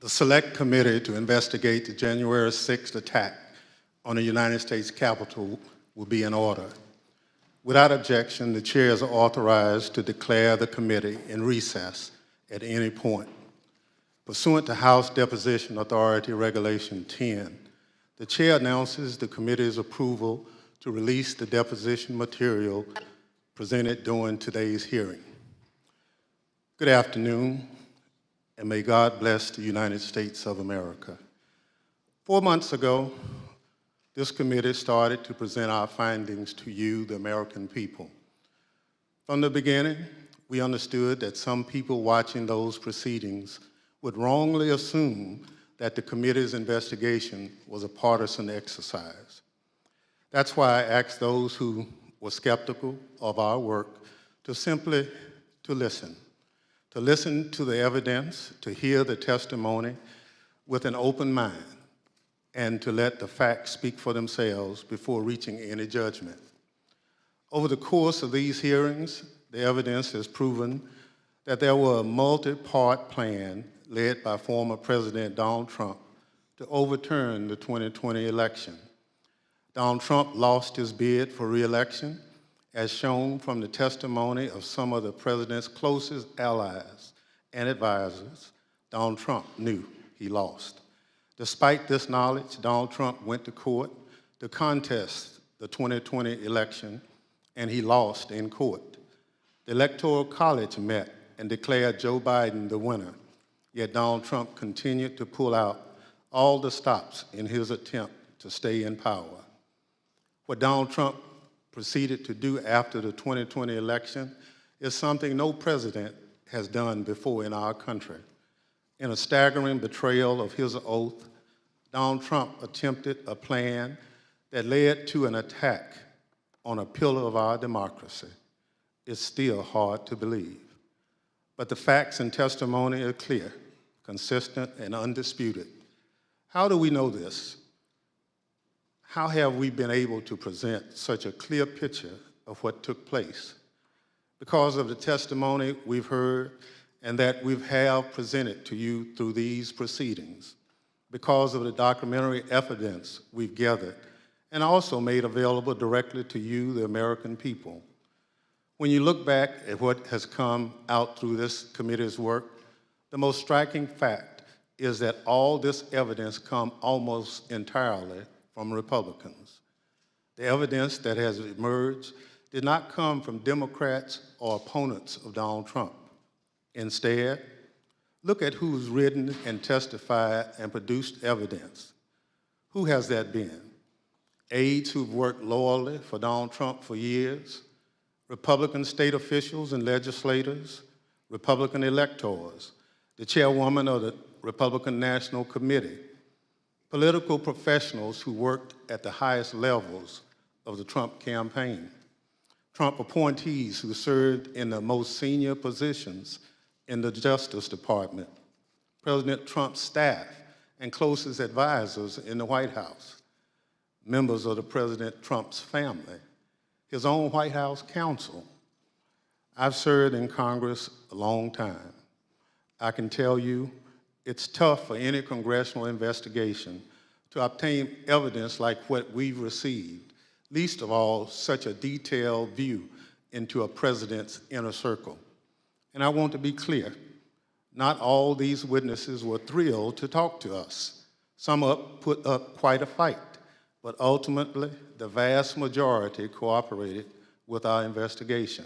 The Select Committee to investigate the January 6th attack on the United States Capitol will be in order. Without objection, the chair is authorized to declare the committee in recess at any point. Pursuant to House Deposition Authority Regulation 10, the chair announces the committee's approval to release the deposition material presented during today's hearing. Good afternoon, and may God bless the United States of America. 4 months ago, this committee started to present our findings to you, the American people. From the beginning, we understood that some people watching those proceedings would wrongly assume that the committee's investigation was a partisan exercise. That's why I asked those who were skeptical of our work to simply listen to the evidence, to hear the testimony with an open mind, and to let the facts speak for themselves before reaching any judgment. Over the course of these hearings, the evidence has proven that there was a multi-part plan led by former President Donald Trump to overturn the 2020 election. Donald Trump lost his bid for re-election, as shown from the testimony of some of the president's closest allies and advisors. Donald Trump knew he lost. Despite this knowledge, Donald Trump went to court to contest the 2020 election, and he lost in court. The Electoral College met and declared Joe Biden the winner, yet Donald Trump continued to pull out all the stops in his attempt to stay in power. What Donald Trump proceeded to do after the 2020 election is something no president has done before in our country. In a staggering betrayal of his oath, Donald Trump attempted a plan that led to an attack on a pillar of our democracy. It's still hard to believe. But the facts and testimony are clear, consistent, and undisputed. How do we know this? How have we been able to present such a clear picture of what took place? Because of the testimony we've heard and that we have presented to you through these proceedings, because of the documentary evidence we've gathered and also made available directly to you, the American people. When you look back at what has come out through this committee's work, the most striking fact is that all this evidence comes almost entirely from Republicans. The evidence that has emerged did not come from Democrats or opponents of Donald Trump. Instead, look at who's written and testified and produced evidence. Who has that been? Aides who've worked loyally for Donald Trump for years, Republican state officials and legislators, Republican electors, the chairwoman of the Republican National Committee, political professionals who worked at the highest levels of the Trump campaign, Trump appointees who served in the most senior positions in the Justice Department, President Trump's staff and closest advisors in the White House, members of the President Trump's family, his own White House counsel. I've served in Congress a long time. I can tell you it's tough for any congressional investigation to obtain evidence like what we've received, least of all such a detailed view into a president's inner circle. And I want to be clear, not all these witnesses were thrilled to talk to us. Some put up quite a fight, but ultimately the vast majority cooperated with our investigation.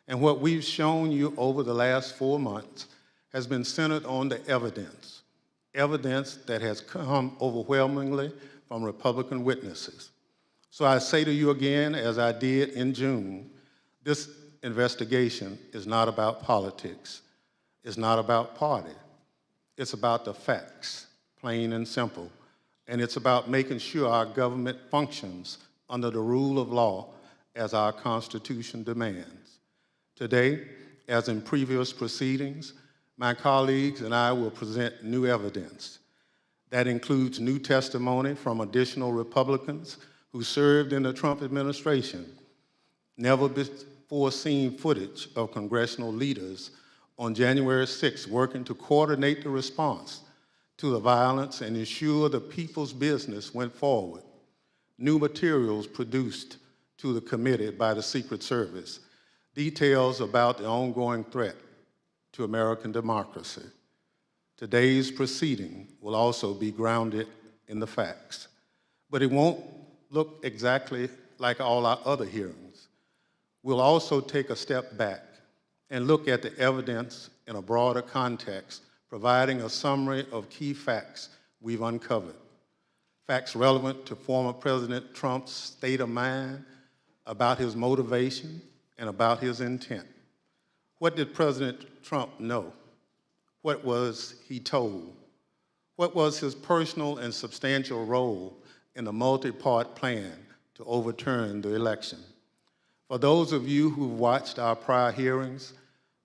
And what we've shown you over the last 4 months has been centered on the evidence that has come overwhelmingly from Republican witnesses. So I say to you again, as I did in June, this investigation is not about politics. It's not about party. It's about the facts, plain and simple. And it's about making sure our government functions under the rule of law as our Constitution demands. Today, as in previous proceedings, my colleagues and I will present new evidence. That includes new testimony from additional Republicans who served in the Trump administration, never before seen footage of congressional leaders on January 6th working to coordinate the response to the violence and ensure the people's business went forward. New materials produced to the committee by the Secret Service, details about the ongoing threat to American democracy. Today's proceeding will also be grounded in the facts, but it won't look exactly like all our other hearings. We'll also take a step back and look at the evidence in a broader context, providing a summary of key facts we've uncovered. Facts relevant to former President Trump's state of mind, about his motivation, and about his intent. What did President Trump know? What was he told? What was his personal and substantial role in the multi-part plan to overturn the election? For those of you who've watched our prior hearings,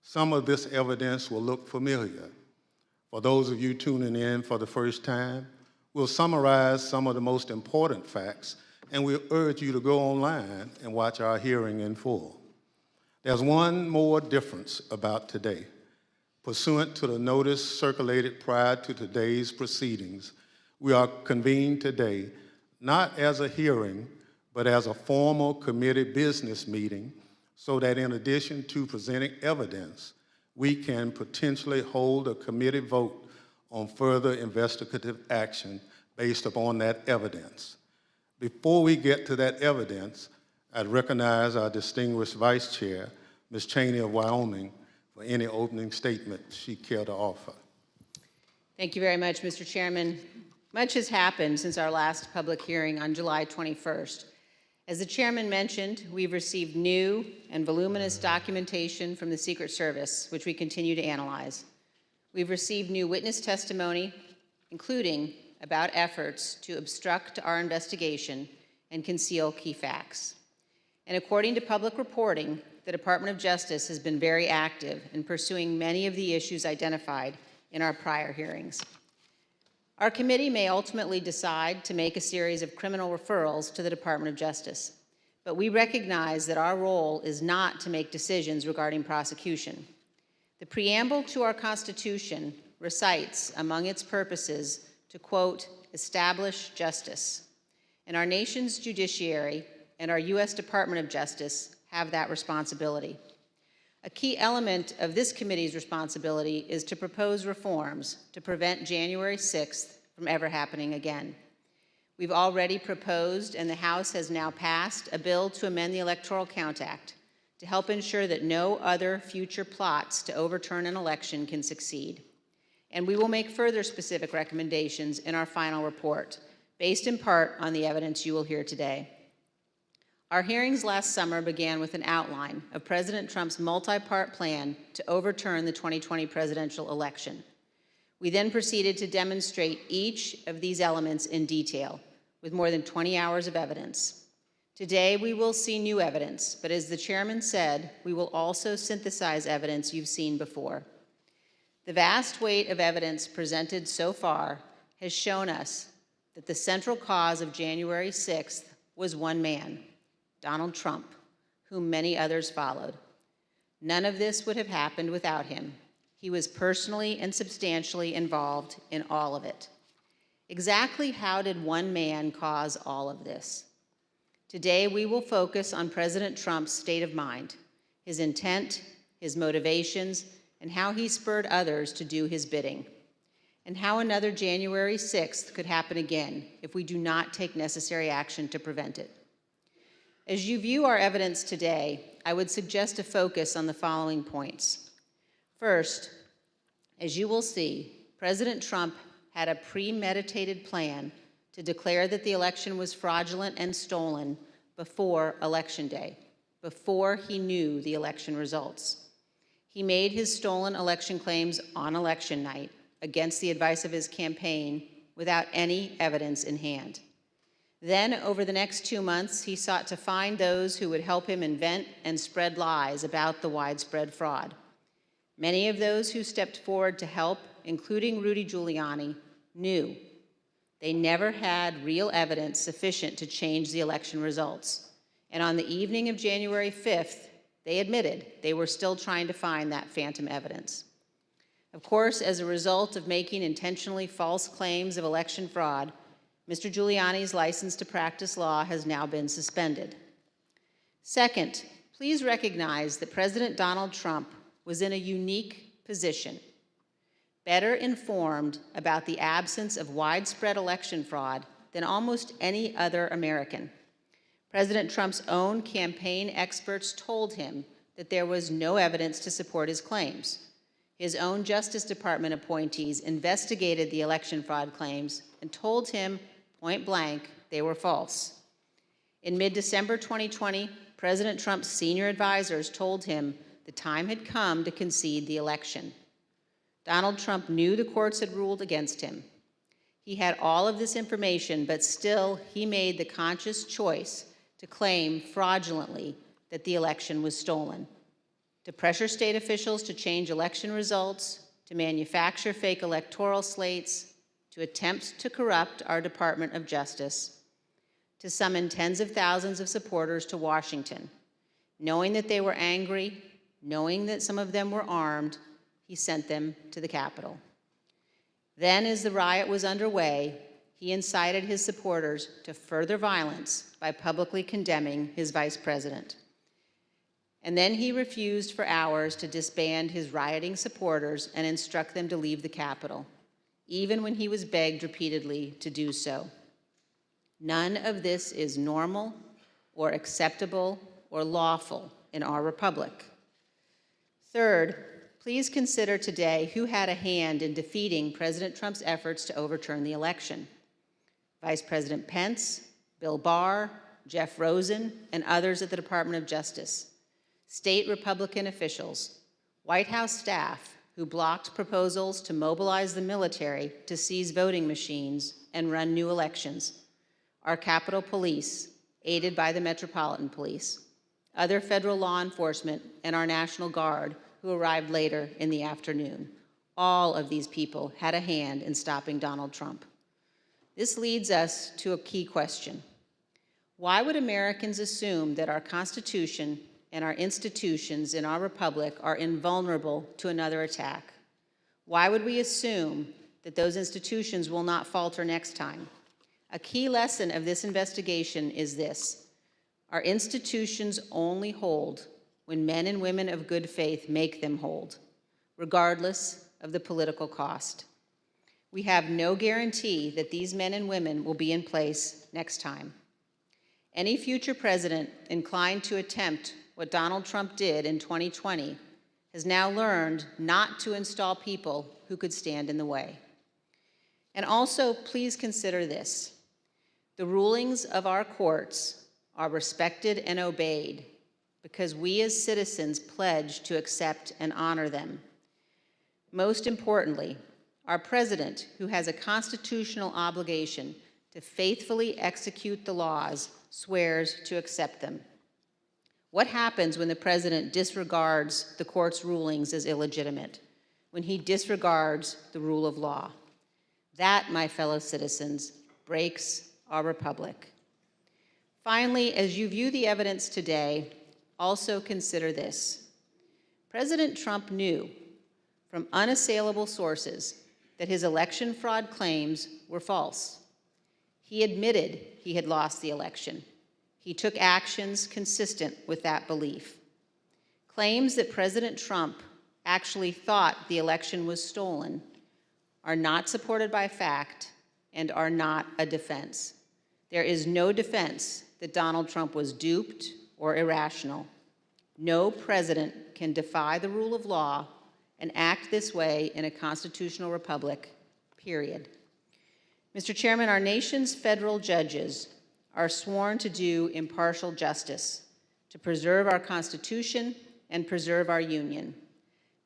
some of this evidence will look familiar. For those of you tuning in for the first time, we'll summarize some of the most important facts, and we urge you to go online and watch our hearing in full. There's one more difference about today. Pursuant to the notice circulated prior to today's proceedings, we are convened today not as a hearing, but as a formal committee business meeting, so that in addition to presenting evidence, we can potentially hold a committee vote on further investigative action based upon that evidence. Before we get to that evidence, I'd recognize our distinguished Vice Chair, Ms. Cheney of Wyoming, for any opening statement she'd care to offer. Thank you very much, Mr. Chairman. Much has happened since our last public hearing on July 21st. As the chairman mentioned, we've received new and voluminous documentation from the Secret Service, which we continue to analyze. We've received new witness testimony, including about efforts to obstruct our investigation and conceal key facts. And according to public reporting, the Department of Justice has been very active in pursuing many of the issues identified in our prior hearings. Our committee may ultimately decide to make a series of criminal referrals to the Department of Justice, but we recognize that our role is not to make decisions regarding prosecution. The preamble to our Constitution recites among its purposes to, quote, establish justice. And our nation's judiciary and our U.S. Department of Justice have that responsibility. A key element of this committee's responsibility is to propose reforms to prevent January 6th from ever happening again. We've already proposed, and the House has now passed, a bill to amend the Electoral Count Act to help ensure that no other future plots to overturn an election can succeed. And we will make further specific recommendations in our final report, based in part on the evidence you will hear today. Our hearings last summer began with an outline of President Trump's multi-part plan to overturn the 2020 presidential election. We then proceeded to demonstrate each of these elements in detail, with more than 20 hours of evidence. Today, we will see new evidence, but as the chairman said, we will also synthesize evidence you've seen before. The vast weight of evidence presented so far has shown us that the central cause of January 6th was one man, Donald Trump, whom many others followed. None of this would have happened without him. He was personally and substantially involved in all of it. Exactly how did one man cause all of this? Today, we will focus on President Trump's state of mind, his intent, his motivations, and how he spurred others to do his bidding, and how another January 6th could happen again if we do not take necessary action to prevent it. As you view our evidence today, I would suggest a focus on the following points. First, as you will see, President Trump had a premeditated plan to declare that the election was fraudulent and stolen before Election Day, before he knew the election results. He made his stolen election claims on election night against the advice of his campaign without any evidence in hand. Then, over the next 2 months, he sought to find those who would help him invent and spread lies about the widespread fraud. Many of those who stepped forward to help, including Rudy Giuliani, knew they never had real evidence sufficient to change the election results. And on the evening of January 5th, they admitted they were still trying to find that phantom evidence. Of course, as a result of making intentionally false claims of election fraud, Mr. Giuliani's license to practice law has now been suspended. Second, please recognize that President Donald Trump was in a unique position, better informed about the absence of widespread election fraud than almost any other American. President Trump's own campaign experts told him that there was no evidence to support his claims. His own Justice Department appointees investigated the election fraud claims and told him point blank they were false. In mid-December 2020, President Trump's senior advisors told him the time had come to concede the election. Donald Trump knew the courts had ruled against him. He had all of this information, but still he made the conscious choice to claim fraudulently that the election was stolen, to pressure state officials to change election results, to manufacture fake electoral slates, to attempt to corrupt our Department of Justice, to summon tens of thousands of supporters to Washington. Knowing that they were angry, knowing that some of them were armed, he sent them to the Capitol. Then, as the riot was underway, he incited his supporters to further violence by publicly condemning his vice president. And then he refused for hours to disband his rioting supporters and instruct them to leave the Capitol, even when he was begged repeatedly to do so. None of this is normal or acceptable or lawful in our republic. Third, please consider today who had a hand in defeating President Trump's efforts to overturn the election. Vice President Pence, Bill Barr, Jeff Rosen, and others at the Department of Justice, state Republican officials, White House staff who blocked proposals to mobilize the military to seize voting machines and run new elections, our Capitol Police, aided by the Metropolitan Police, other federal law enforcement, and our National Guard, who arrived later in the afternoon. All of these people had a hand in stopping Donald Trump. This leads us to a key question. Why would Americans assume that our Constitution and our institutions in our republic are invulnerable to another attack? Why would we assume that those institutions will not falter next time? A key lesson of this investigation is this: our institutions only hold when men and women of good faith make them hold, regardless of the political cost. We have no guarantee that these men and women will be in place next time. Any future president inclined to attempt what Donald Trump did in 2020 has now learned not to install people who could stand in the way. And also, please consider this: the rulings of our courts are respected and obeyed because we as citizens pledge to accept and honor them. Most importantly, our president, who has a constitutional obligation to faithfully execute the laws, swears to accept them. What happens when the president disregards the court's rulings as illegitimate, when he disregards the rule of law? That, my fellow citizens, breaks our republic. Finally, as you view the evidence today, also consider this. President Trump knew from unassailable sources that his election fraud claims were false. He admitted he had lost the election. He took actions consistent with that belief. Claims that President Trump actually thought the election was stolen are not supported by fact and are not a defense. There is no defense that Donald Trump was duped or irrational. No president can defy the rule of law and act this way in a constitutional republic, period. Mr. Chairman, our nation's federal judges are sworn to do impartial justice, to preserve our Constitution and preserve our Union.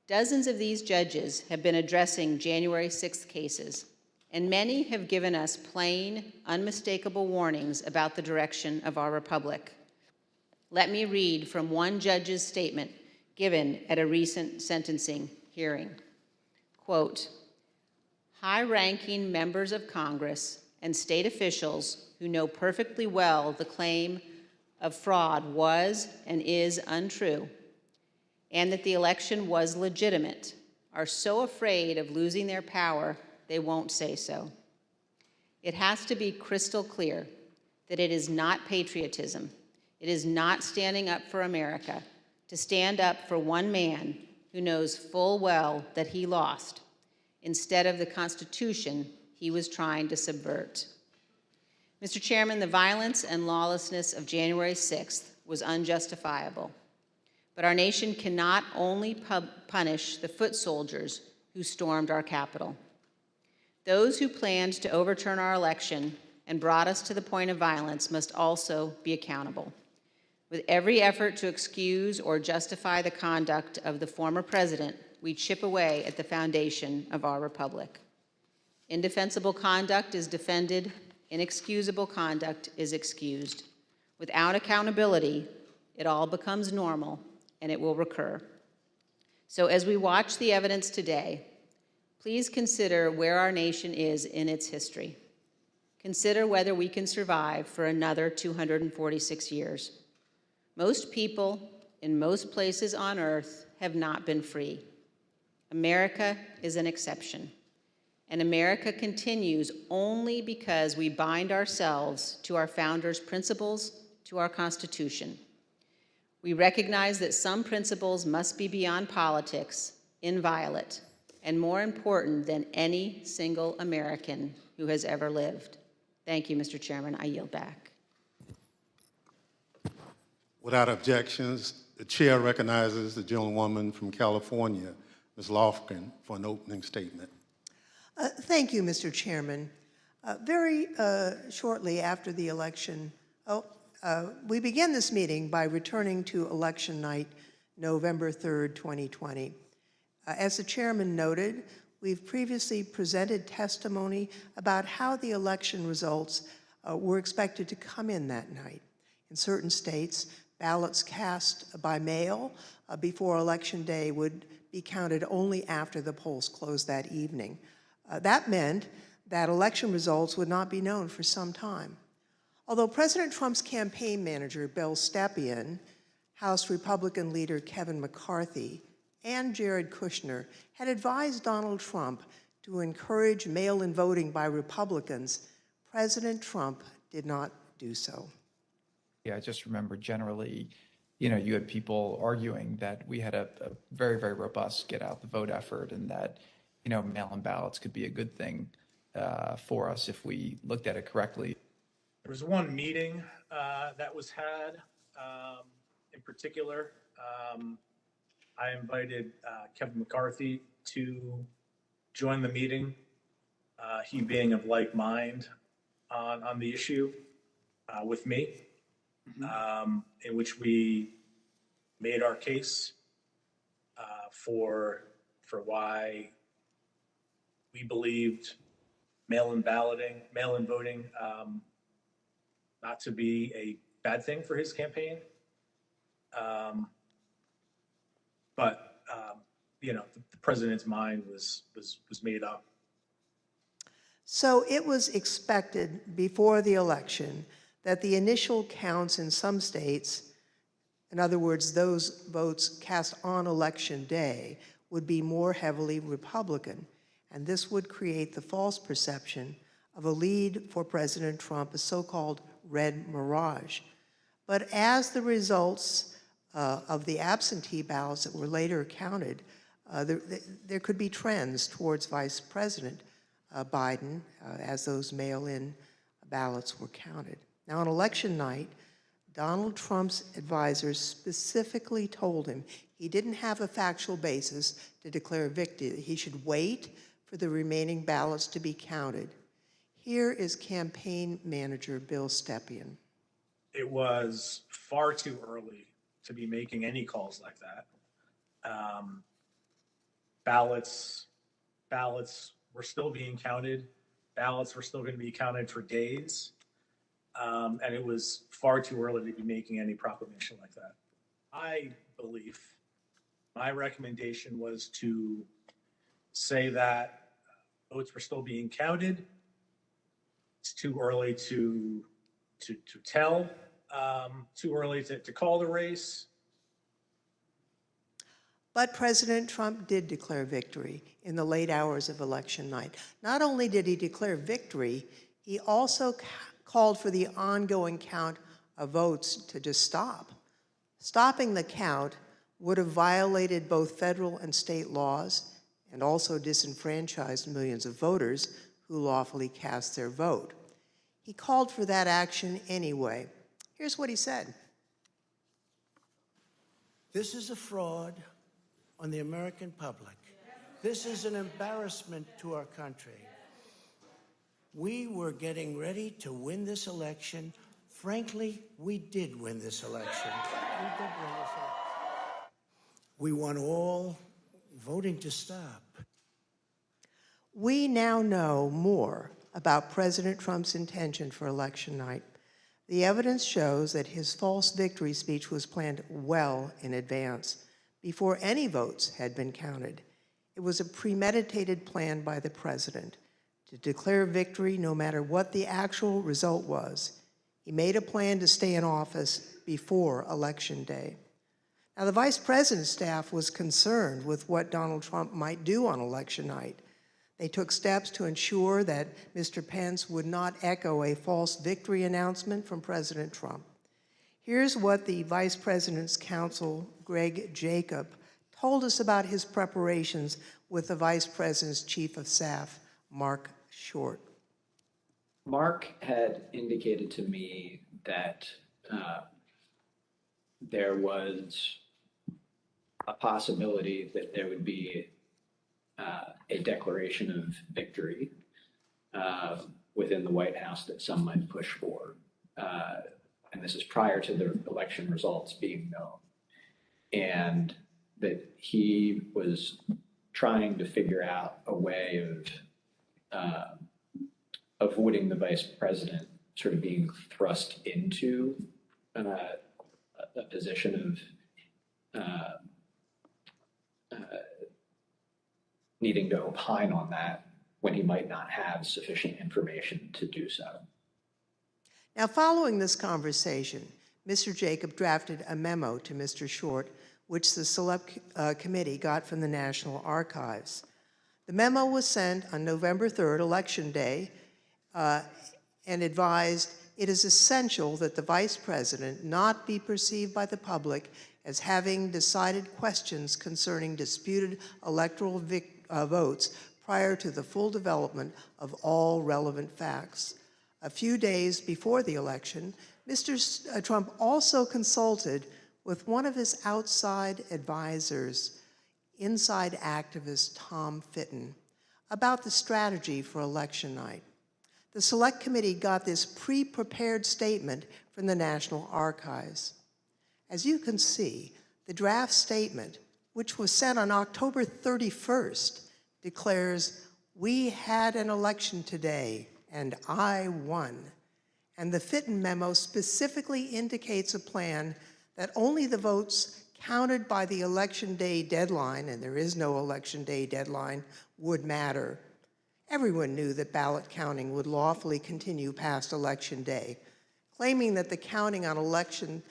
Dozens of these judges have been addressing January 6th cases, and many have given us plain, unmistakable warnings about the direction of our republic. Let me read from one judge's statement given at a recent sentencing hearing. Quote, "High-ranking members of Congress and state officials who know perfectly well the claim of fraud was and is untrue, and that the election was legitimate, are so afraid of losing their power, they won't say so. It has to be crystal clear that it is not patriotism, it is not standing up for America, to stand up for one man who knows full well that he lost, instead of the Constitution he was trying to subvert. Mr. Chairman, the violence and lawlessness of January 6th was unjustifiable, but our nation cannot only punish the foot soldiers who stormed our Capitol. Those who planned to overturn our election and brought us to the point of violence must also be accountable. With every effort to excuse or justify the conduct of the former president, we chip away at the foundation of our republic. Indefensible conduct is defended, inexcusable conduct is excused. Without accountability, it all becomes normal and it will recur. So as we watch the evidence today, please consider where our nation is in its history. Consider whether we can survive for another 246 years. Most people in most places on earth have not been free. America is an exception. And America continues only because we bind ourselves to our founders' principles, to our Constitution. We recognize that some principles must be beyond politics, inviolate, and more important than any single American who has ever lived. Thank you, Mr. Chairman. I yield back. Without objections, the chair recognizes the gentlewoman from California, Ms. Lofgren, for an opening statement. Thank you, Mr. Chairman. Very shortly after the election, we begin this meeting by returning to election night, November 3rd, 2020. As the chairman noted, we've previously presented testimony about how the election results were expected to come in that night. In certain states, ballots cast by mail before Election Day would be counted only after the polls closed that evening. That meant that election results would not be known for some time. Although President Trump's campaign manager, Bill Stepien, House Republican leader Kevin McCarthy, and Jared Kushner had advised Donald Trump to encourage mail-in voting by Republicans, President Trump did not do so. Yeah, I just remember generally, you had people arguing that we had a very, very robust get out the vote effort and that, mail-in ballots could be a good thing for us if we looked at it correctly. There was one meeting that was had in particular. I invited Kevin McCarthy to join the meeting, he being of like mind on the issue with me, in which we made our case for why we believed mail-in voting not to be a bad thing for his campaign. But the president's mind was made up. So it was expected before the election that the initial counts in some states, in other words, those votes cast on Election Day, would be more heavily Republican, and this would create the false perception of a lead for President Trump, a so-called red mirage. But as the results of the absentee ballots that were later counted, there could be trends towards Vice President Biden as those mail-in ballots were counted. Now, on election night, Donald Trump's advisors specifically told him he didn't have a factual basis to declare victory. He should wait for the remaining ballots to be counted. Here is campaign manager Bill Stepien. It was far too early to be making any calls like that. Ballots were still being counted. Ballots were still going to be counted for days. And it was far too early to be making any proclamation like that. I believe my recommendation was to say that votes were still being counted. It's too early to tell, too early to call the race. But President Trump did declare victory in the late hours of election night. Not only did he declare victory, he also called for the ongoing count of votes to just stop. Stopping the count would have violated both federal and state laws and also disenfranchised millions of voters who lawfully cast their vote. He called for that action anyway. Here's what he said. This is a fraud on the American public. This is an embarrassment to our country. We were getting ready to win this election. Frankly, we did win this election. We did win this election. We want all voting to stop. We now know more about President Trump's intention for election night. The evidence shows that his false victory speech was planned well in advance, before any votes had been counted. It was a premeditated plan by the president to declare victory no matter what the actual result was. He made a plan to stay in office before Election Day. Now, the vice president's staff was concerned with what Donald Trump might do on election night. They took steps to ensure that Mr. Pence would not echo a false victory announcement from President Trump. Here's what the Vice President's counsel, Greg Jacob, told us about his preparations with the Vice President's Chief of Staff, Mark Short. Mark had indicated to me that there was a possibility that there would be a declaration of victory within the White House that some might push for. And this is prior to the election results being known. And that he was trying to figure out a way of avoiding the vice president sort of being thrust into a position of needing to opine on that when he might not have sufficient information to do so. Now, following this conversation, Mr. Jacob drafted a memo to Mr. Short, which the Select Committee got from the National Archives. The memo was sent on November 3rd, Election Day, and advised it is essential that the Vice President not be perceived by the public as having decided questions concerning disputed electoral votes prior to the full development of all relevant facts. A few days before the election, Mr. Trump also consulted with one of his outside advisors, inside activist Tom Fitton, about the strategy for election night. The Select Committee got this pre-prepared statement from the National Archives. As you can see, the draft statement, which was sent on October 31st, declares, "We had an election today, and I won." And the Fitton memo specifically indicates a plan that only the votes counted by the Election Day deadline, and there is no Election Day deadline, would matter. Everyone knew that ballot counting would lawfully continue past Election Day. Claiming that the counting on election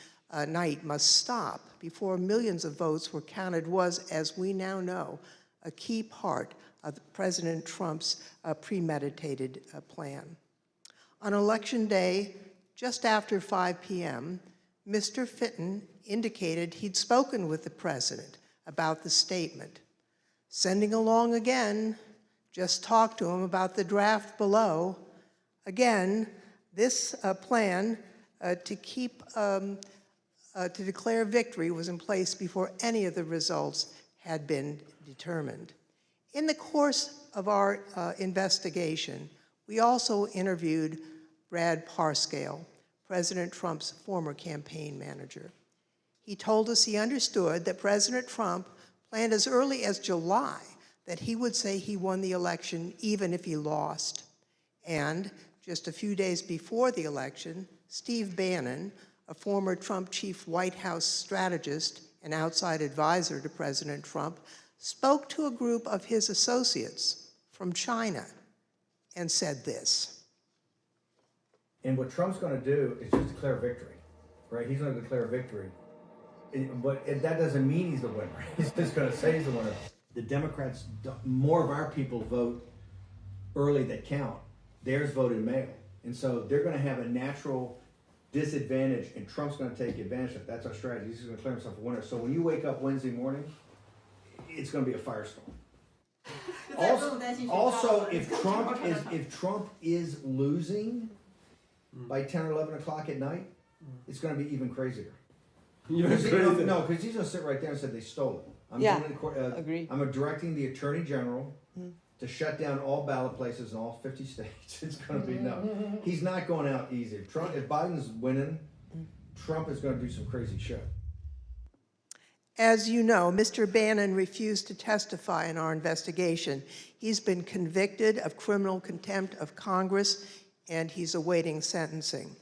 night must stop before millions of votes were counted was, as we now know, a key part of President Trump's premeditated plan. On Election Day, just after 5 p.m., Mr. Fitton indicated he'd spoken with the president about the statement. Sending along again, just talked to him about the draft below. Again, this plan to declare victory was in place before any of the results had been determined. In the course of our investigation, we also interviewed Brad Parscale, President Trump's former campaign manager. He told us he understood that President Trump planned as early as July that he would say he won the election even if he lost. And just a few days before the election, Steve Bannon, a former Trump chief White House strategist and outside advisor to President Trump, spoke to a group of his associates from China and said this. And what Trump's going to do is just declare victory, right? He's going to declare victory. But that doesn't mean he's the winner. He's just going to say he's the winner. The Democrats, more of our people vote early that count. Theirs voted mail. And so they're going to have a natural disadvantage, and Trump's going to take advantage of it. That's our strategy. He's going to declare himself a winner. So when you wake up Wednesday morning, it's going to be a firestorm. Also, if Trump is losing by 10 or 11 o'clock at night, it's going to be even crazier. No, because he's going to sit right there and say they stole it. Agree. I'm directing the Attorney General to shut down all ballot places in all 50 states. It's going to be no. He's not going out easy. If Biden's winning, Trump is going to do some crazy shit. As you know, Mr. Bannon refused to testify in our investigation. He's been convicted of criminal contempt of Congress, and he's awaiting sentencing.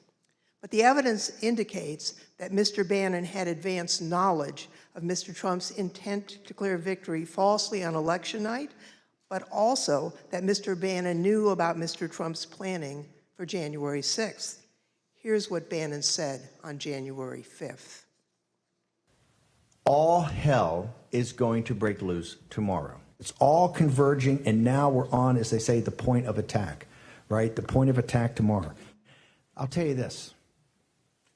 But the evidence indicates that Mr. Bannon had advanced knowledge of Mr. Trump's intent to declare victory falsely on election night, but also that Mr. Bannon knew about Mr. Trump's planning for January 6th. Here's what Bannon said on January 5th. All hell is going to break loose tomorrow. It's all converging, and now we're on, as they say, the point of attack, right? The point of attack tomorrow. I'll tell you this.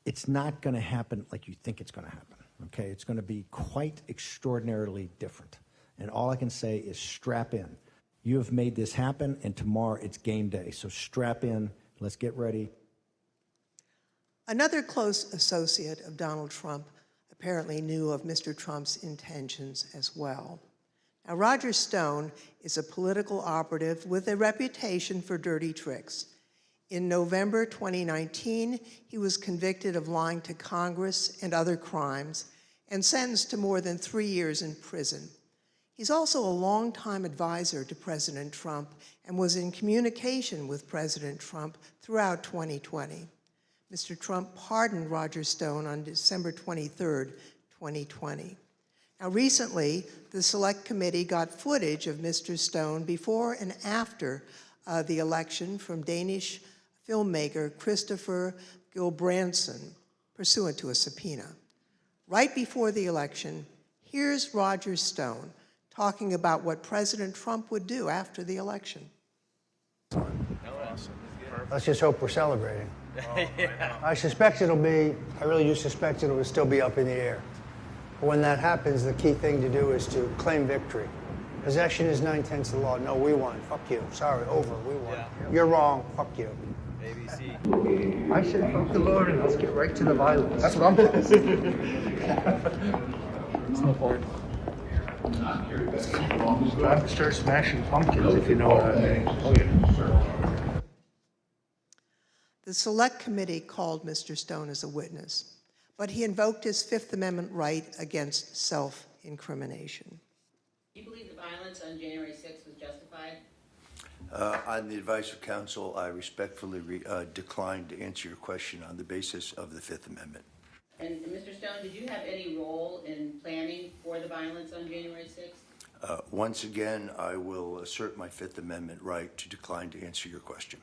It's not going to happen like you think it's going to happen, okay? It's going to be quite extraordinarily different. And all I can say is strap in. You have made this happen, and tomorrow it's game day. So strap in. Let's get ready. Another close associate of Donald Trump apparently knew of Mr. Trump's intentions as well. Now, Roger Stone is a political operative with a reputation for dirty tricks. In November 2019, he was convicted of lying to Congress and other crimes and sentenced to more than 3 years in prison. He's also a longtime advisor to President Trump and was in communication with President Trump throughout 2020. Mr. Trump pardoned Roger Stone on December 23rd, 2020. Now, recently, the Select Committee got footage of Mr. Stone before and after the election from Danish filmmaker Christopher Gilbranson, pursuant to a subpoena. Right before the election, here's Roger Stone talking about what President Trump would do after the election. Let's just hope we're celebrating. I suspect I really do suspect it'll still be up in the air. But when that happens, the key thing to do is to claim victory. Possession is 9/10 of the law. No, we won. Fuck you. Sorry, over. We won. Yeah. You're wrong. Fuck you. ABC. I said, fuck the Lord, and let's get right to the violence. That's what I'm doing. It's no point. Time to start smashing pumpkins, if you know what I mean. Oh, yeah. The Select Committee called Mr. Stone as a witness, but he invoked his Fifth Amendment right against self-incrimination. Do you believe the violence on January 6th was justified? On the advice of counsel, I respectfully decline to answer your question on the basis of the Fifth Amendment. And Mr. Stone, did you have any role in planning for the violence on January 6th? Once again, I will assert my Fifth Amendment right to decline to answer your question.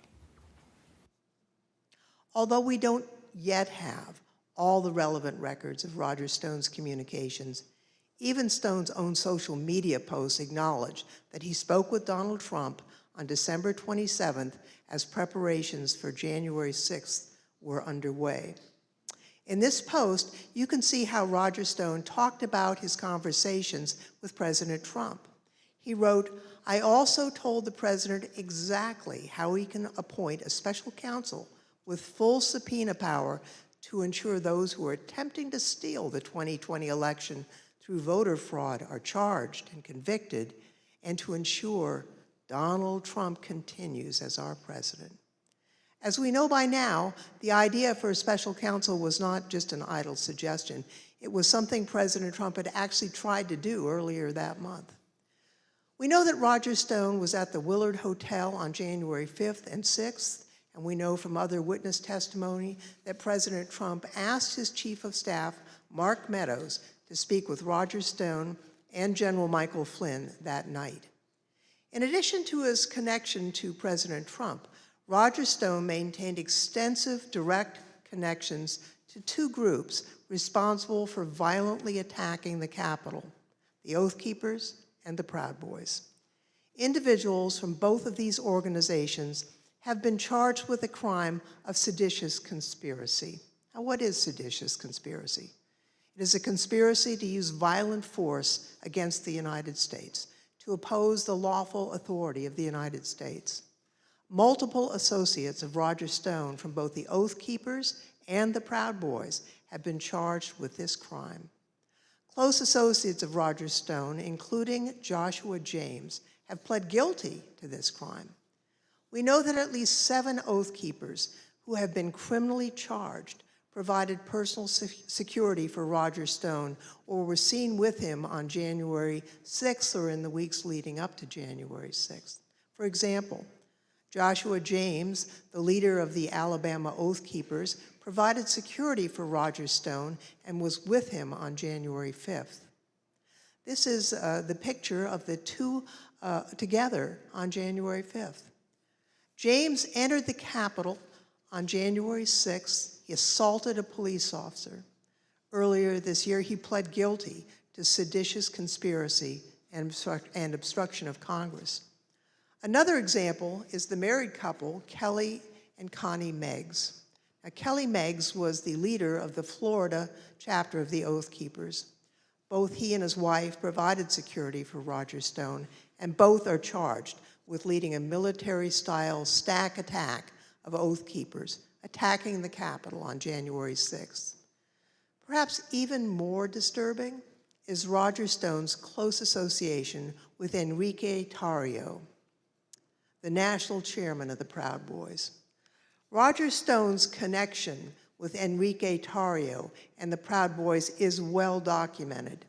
Although we don't yet have all the relevant records of Roger Stone's communications, even Stone's own social media posts acknowledge that he spoke with Donald Trump on December 27th as preparations for January 6th were underway. In this post, you can see how Roger Stone talked about his conversations with President Trump. He wrote, "I also told the president exactly how he can appoint a special counsel with full subpoena power to ensure those who are attempting to steal the 2020 election through voter fraud are charged and convicted, and to ensure Donald Trump continues as our president." As we know by now, the idea for a special counsel was not just an idle suggestion. It was something President Trump had actually tried to do earlier that month. We know that Roger Stone was at the Willard Hotel on January 5th and 6th, and we know from other witness testimony that President Trump asked his chief of staff, Mark Meadows, to speak with Roger Stone and General Michael Flynn that night. In addition to his connection to President Trump, Roger Stone maintained extensive direct connections to two groups responsible for violently attacking the Capitol, the Oath Keepers and the Proud Boys. Individuals from both of these organizations have been charged with the crime of seditious conspiracy. Now, what is seditious conspiracy? It is a conspiracy to use violent force against the United States, to oppose the lawful authority of the United States. Multiple associates of Roger Stone from both the Oath Keepers and the Proud Boys have been charged with this crime. Close associates of Roger Stone, including Joshua James, have pled guilty to this crime. We know that at least 7 Oath Keepers who have been criminally charged provided personal security for Roger Stone or were seen with him on January 6th or in the weeks leading up to January 6th. For example, Joshua James, the leader of the Alabama Oath Keepers, provided security for Roger Stone and was with him on January 5th. This is the picture of the two together on January 5th. James entered the Capitol on January 6th. He assaulted a police officer. Earlier this year, he pled guilty to seditious conspiracy and obstruction of Congress. Another example is the married couple, Kelly and Connie Meggs. Now, Kelly Meggs was the leader of the Florida chapter of the Oath Keepers. Both he and his wife provided security for Roger Stone, and both are charged with leading a military-style stack attack of Oath Keepers, attacking the Capitol on January 6th. Perhaps even more disturbing is Roger Stone's close association with Enrique Tarrio, the national chairman of the Proud Boys. Roger Stone's connection with Enrique Tarrio and the Proud Boys is well documented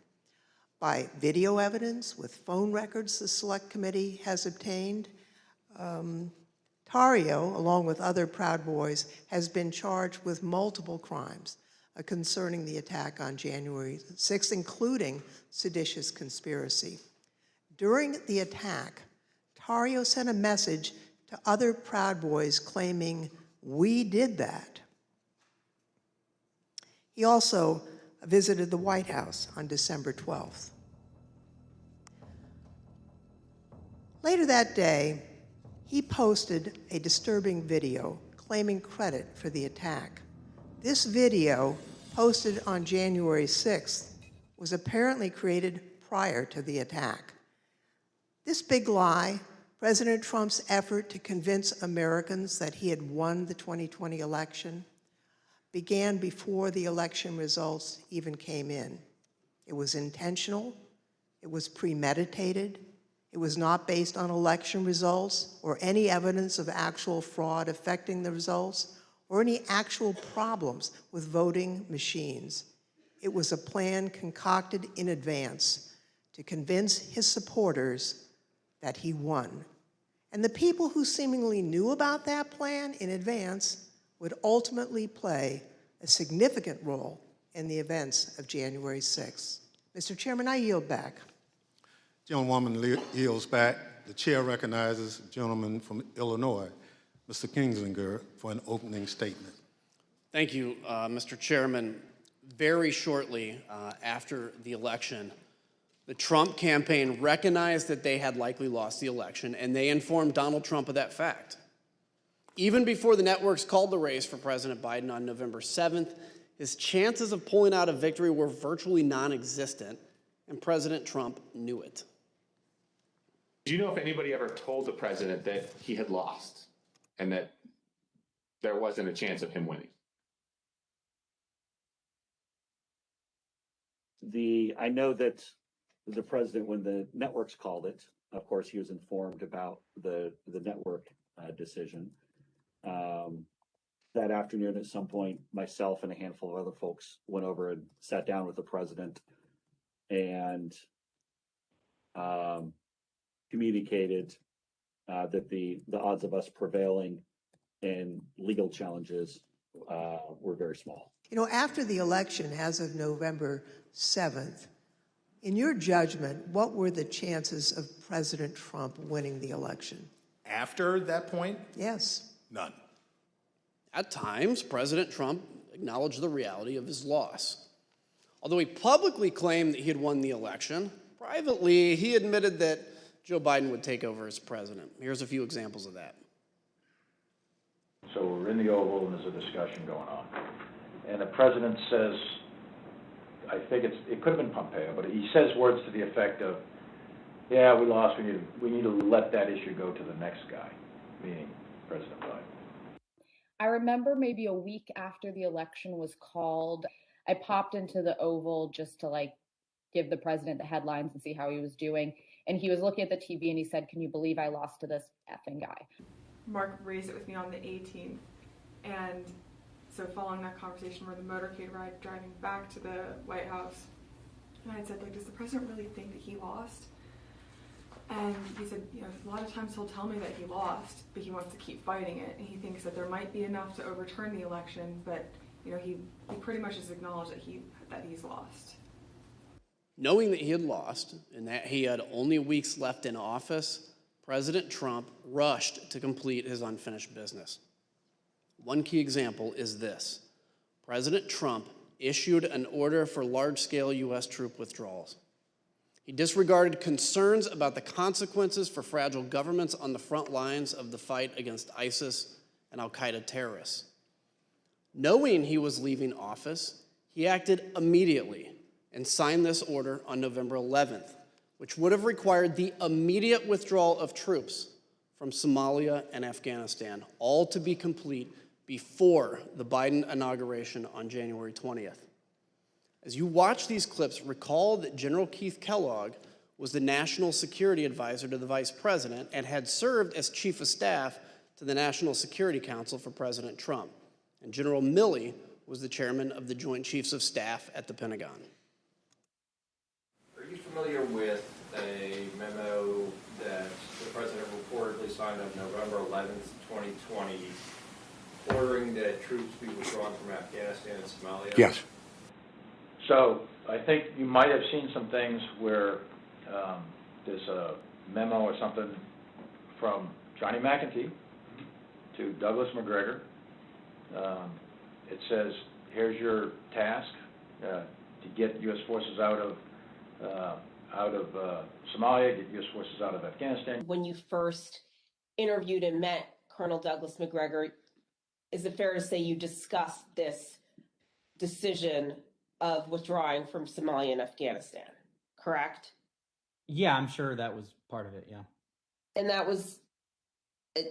by video evidence with phone records the Select Committee has obtained. Tarrio, along with other Proud Boys, has been charged with multiple crimes concerning the attack on January 6th, including seditious conspiracy. During the attack, Tarrio sent a message to other Proud Boys claiming, "We did that." He also visited the White House on December 12th. Later that day, he posted a disturbing video claiming credit for the attack. This video, posted on January 6th, was apparently created prior to the attack. This big lie, President Trump's effort to convince Americans that he had won the 2020 election, began before the election results even came in. It was intentional, it was premeditated, it was not based on election results or any evidence of actual fraud affecting the results or any actual problems with voting machines. It was a plan concocted in advance to convince his supporters that he won. And the people who seemingly knew about that plan in advance would ultimately play a significant role in the events of January 6th. Mr. Chairman, I yield back. Gentlewoman yields back. The chair recognizes the gentleman from Illinois, Mr. Kinzinger, for an opening statement. Thank you, Mr. Chairman. Very shortly after the election, the Trump campaign recognized that they had likely lost the election, and they informed Donald Trump of that fact. Even before the networks called the race for President Biden on November 7th, his chances of pulling out a victory were virtually non-existent, and President Trump knew it. Do you know if anybody ever told the president that he had lost and that there wasn't a chance of him winning? I know that the president, when the networks called it, of course, he was informed about the network decision. That afternoon, at some point, myself and a handful of other folks went over and sat down with the president and communicated that the odds of us prevailing in legal challenges were very small. You know, after the election, as of November 7th, in your judgment, what were the chances of President Trump winning the election? After that point? Yes. None. At times, President Trump acknowledged the reality of his loss. Although he publicly claimed that he had won the election, privately he admitted that Joe Biden would take over as president. Here's a few examples of that. So we're in the Oval and there's a discussion going on. And the president says, I think it could have been Pompeo, but he says words to the effect of, yeah, we lost, we need to let that issue go to the next guy, meaning President Biden. I remember maybe a week after the election was called, I popped into the Oval just to give the president the headlines and see how he was doing. And he was looking at the TV and he said, "Can you believe I lost to this effing guy?" Mark raised it with me on the 18th. And so following that conversation, we're the motorcade ride driving back to the White House. And I had said, does the president really think that he lost? And he said, a lot of times he'll tell me that he lost, but he wants to keep fighting it. And he thinks that there might be enough to overturn the election, but he pretty much has acknowledged that he's lost. Knowing that he had lost and that he had only weeks left in office, President Trump rushed to complete his unfinished business. One key example is this. President Trump issued an order for large-scale U.S. troop withdrawals. He disregarded concerns about the consequences for fragile governments on the front lines of the fight against ISIS and al-Qaeda terrorists. Knowing he was leaving office, he acted immediately and signed this order on November 11th, which would have required the immediate withdrawal of troops from Somalia and Afghanistan, all to be complete before the Biden inauguration on January 20th. As you watch these clips, recall that General Keith Kellogg was the National Security Advisor to the Vice President and had served as Chief of Staff to the National Security Council for President Trump. And General Milley was the chairman of the Joint Chiefs of Staff at the Pentagon. Are you familiar with a memo that the president reportedly signed on November 11th, 2020, ordering that troops be withdrawn from Afghanistan and Somalia? Yes. So I think you might have seen some things where there's a memo or something from Johnny McEntee to Douglas McGregor. It says, here's your task to get U.S. forces out of Somalia, get U.S. forces out of Afghanistan. When you first interviewed and met Colonel Douglas McGregor, is it fair to say you discussed this decision of withdrawing from Somalia and Afghanistan, correct? Yeah, I'm sure that was part of it, yeah. And that was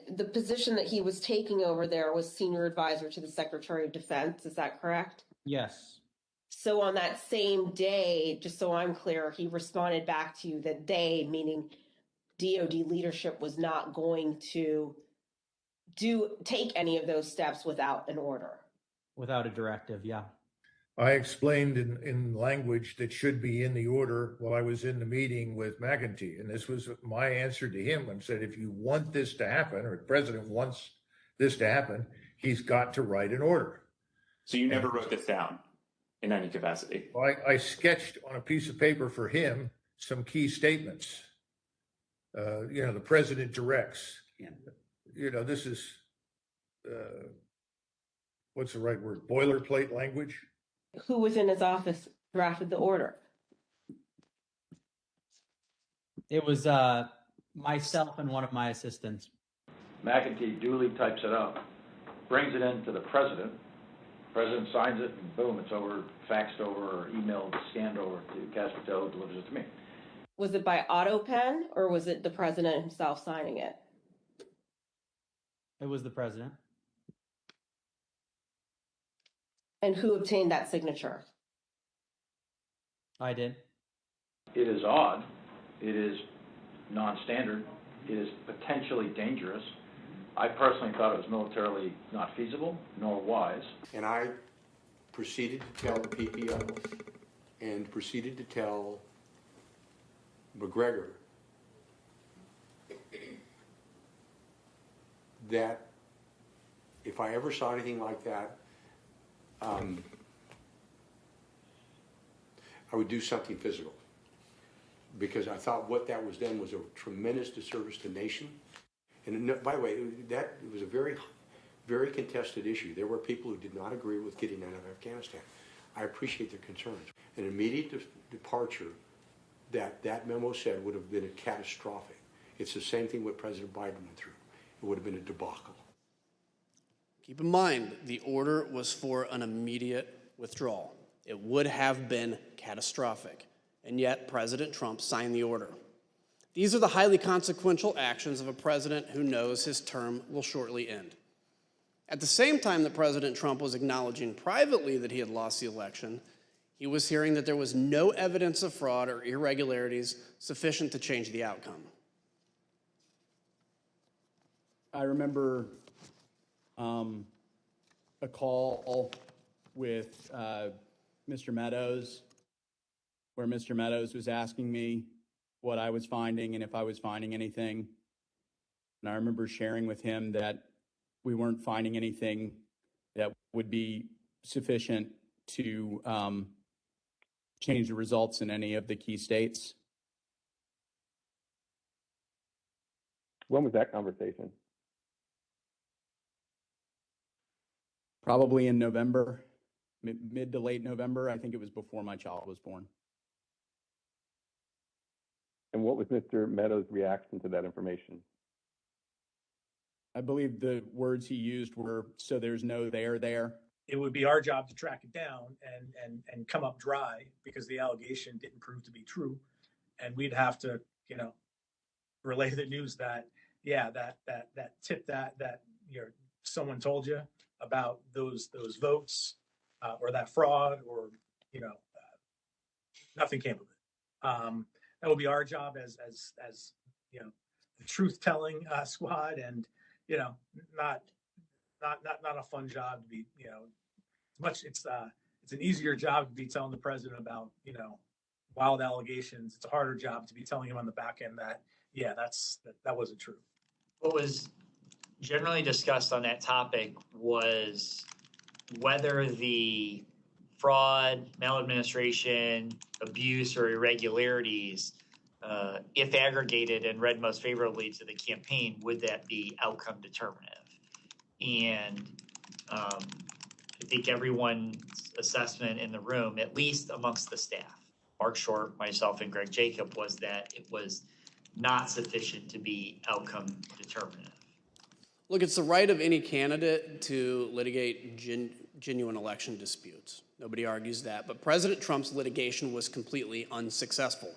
the position that he was taking over there was senior advisor to the Secretary of Defense, is that correct? Yes. So on that same day, just so I'm clear, he responded back to you that they, meaning DOD leadership, was not going to take any of those steps without an order. Without a directive, yeah. I explained in language that should be in the order while I was in the meeting with McEntee, and this was my answer to him. I said, if you want this to happen, or the president wants this to happen, he's got to write an order. So you never wrote this down in any capacity? I sketched on a piece of paper for him some key statements. The president directs. This is, what's the right word? Boilerplate language. Who within his office drafted the order? It was myself and one of my assistants. McEntee duly types it up, brings it in to the president. The president signs it, and boom, it's over, faxed over, or emailed, scanned over to Caspertel, who delivers it to me. Was it by auto pen, or was it the president himself signing it? It was the president. And who obtained that signature? I did. It is odd. It is non-standard. It is potentially dangerous. I personally thought it was militarily not feasible nor wise. And I proceeded to tell the PPO and proceeded to tell McGregor that if I ever saw anything like that, I would do something physical, because I thought what that was done was a tremendous disservice to the nation. And by the way, it was a very, very contested issue. There were people who did not agree with getting out of Afghanistan. I appreciate their concerns. an immediate departure that memo said would have been catastrophic. It's the same thing what President Biden went through. It would have been a debacle. Keep in mind, the order was for an immediate withdrawal. It would have been catastrophic, and yet President Trump signed the order. These are the highly consequential actions of a president who knows his term will shortly end. At the same time that President Trump was acknowledging privately that he had lost the election, he was hearing that there was no evidence of fraud or irregularities sufficient to change the outcome. I remember a call with Mr. Meadows, where Mr. Meadows was asking me what I was finding and if I was finding anything. And I remember sharing with him that we weren't finding anything that would be sufficient to change the results in any of the key states. When was that conversation? Probably in November, mid to late November. I think it was before my child was born. And what was Mr. Meadows' reaction to that information? I believe the words he used were, "So there's no there." It would be our job to track it down and come up dry because the allegation didn't prove to be true. And we'd have to, relay the news that, that tip that someone told you about those votes or that fraud or, nothing came of it. That would be our job as the truth telling squad, and not a fun job to be it's an easier job to be telling the president about wild allegations. It's a harder job to be telling him on the back end that that wasn't true. What was generally discussed on that topic was whether the fraud, maladministration, abuse, or irregularities, if aggregated and read most favorably to the campaign, would that be outcome determinative? And I think everyone's assessment in the room, at least amongst the staff, Mark Short, myself, and Greg Jacob, was that it was not sufficient to be outcome determinative. Look, it's the right of any candidate to litigate genuine election disputes. Nobody argues that, but President Trump's litigation was completely unsuccessful.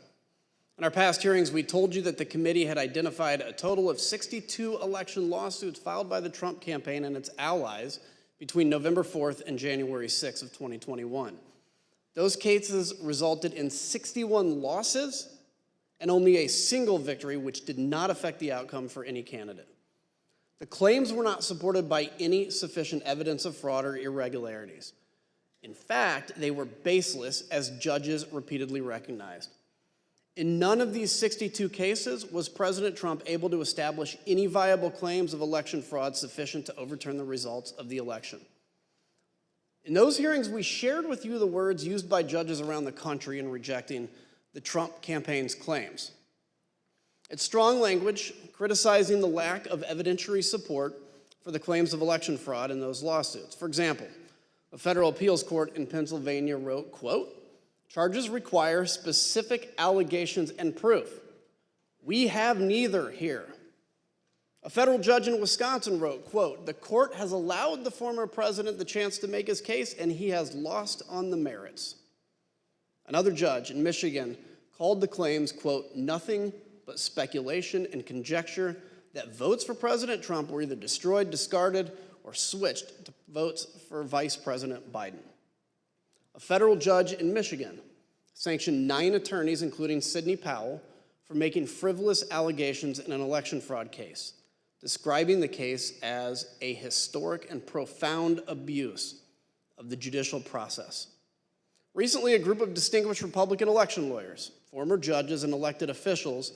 In our past hearings, we told you that the committee had identified a total of 62 election lawsuits filed by the Trump campaign and its allies between November 4th and January 6th of 2021. Those cases resulted in 61 losses and only a single victory, which did not affect the outcome for any candidate. The claims were not supported by any sufficient evidence of fraud or irregularities. In fact, they were baseless, as judges repeatedly recognized. In none of these 62 cases was President Trump able to establish any viable claims of election fraud sufficient to overturn the results of the election. In those hearings, we shared with you the words used by judges around the country in rejecting the Trump campaign's claims. It's strong language criticizing the lack of evidentiary support for the claims of election fraud in those lawsuits. For example, a federal appeals court in Pennsylvania wrote, quote, "Charges require specific allegations and proof. We have neither here." A federal judge in Wisconsin wrote, quote, "The court has allowed the former president the chance to make his case, and he has lost on the merits." Another judge in Michigan called the claims, quote, "nothing but speculation and conjecture that votes for President Trump were either destroyed, discarded, or switched to votes for Vice President Biden." A federal judge in Michigan sanctioned 9 attorneys, including Sidney Powell, for making frivolous allegations in an election fraud case, describing the case as a historic and profound abuse of the judicial process. Recently, a group of distinguished Republican election lawyers, former judges, and elected officials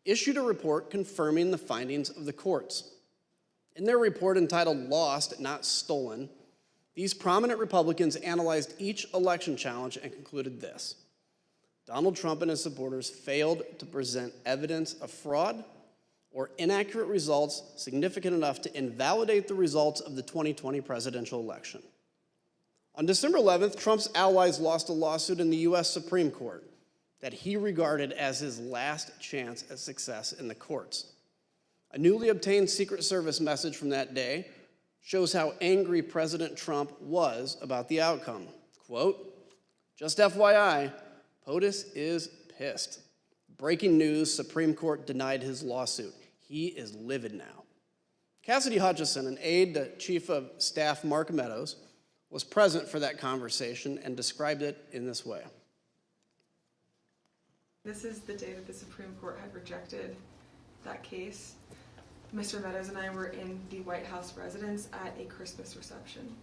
issued a report confirming the findings of the courts. In their report entitled "Lost, Not Stolen," these prominent Republicans analyzed each election challenge and concluded this: Donald Trump and his supporters failed to present evidence of fraud or inaccurate results significant enough to invalidate the results of the 2020 presidential election. On December 11th, Trump's allies lost a lawsuit in the U.S. Supreme Court that he regarded as his last chance at success in the courts. A newly obtained Secret Service message from that day shows how angry President Trump was about the outcome. Quote, "Just FYI, POTUS is pissed. Breaking news, Supreme Court denied his lawsuit. He is livid now." Cassidy Hutchison, an aide to Chief of Staff Mark Meadows, was present for that conversation and described it in this way. This is the day that the Supreme Court had rejected that case. Mr. Meadows and I were in the White House residence at a Christmas reception.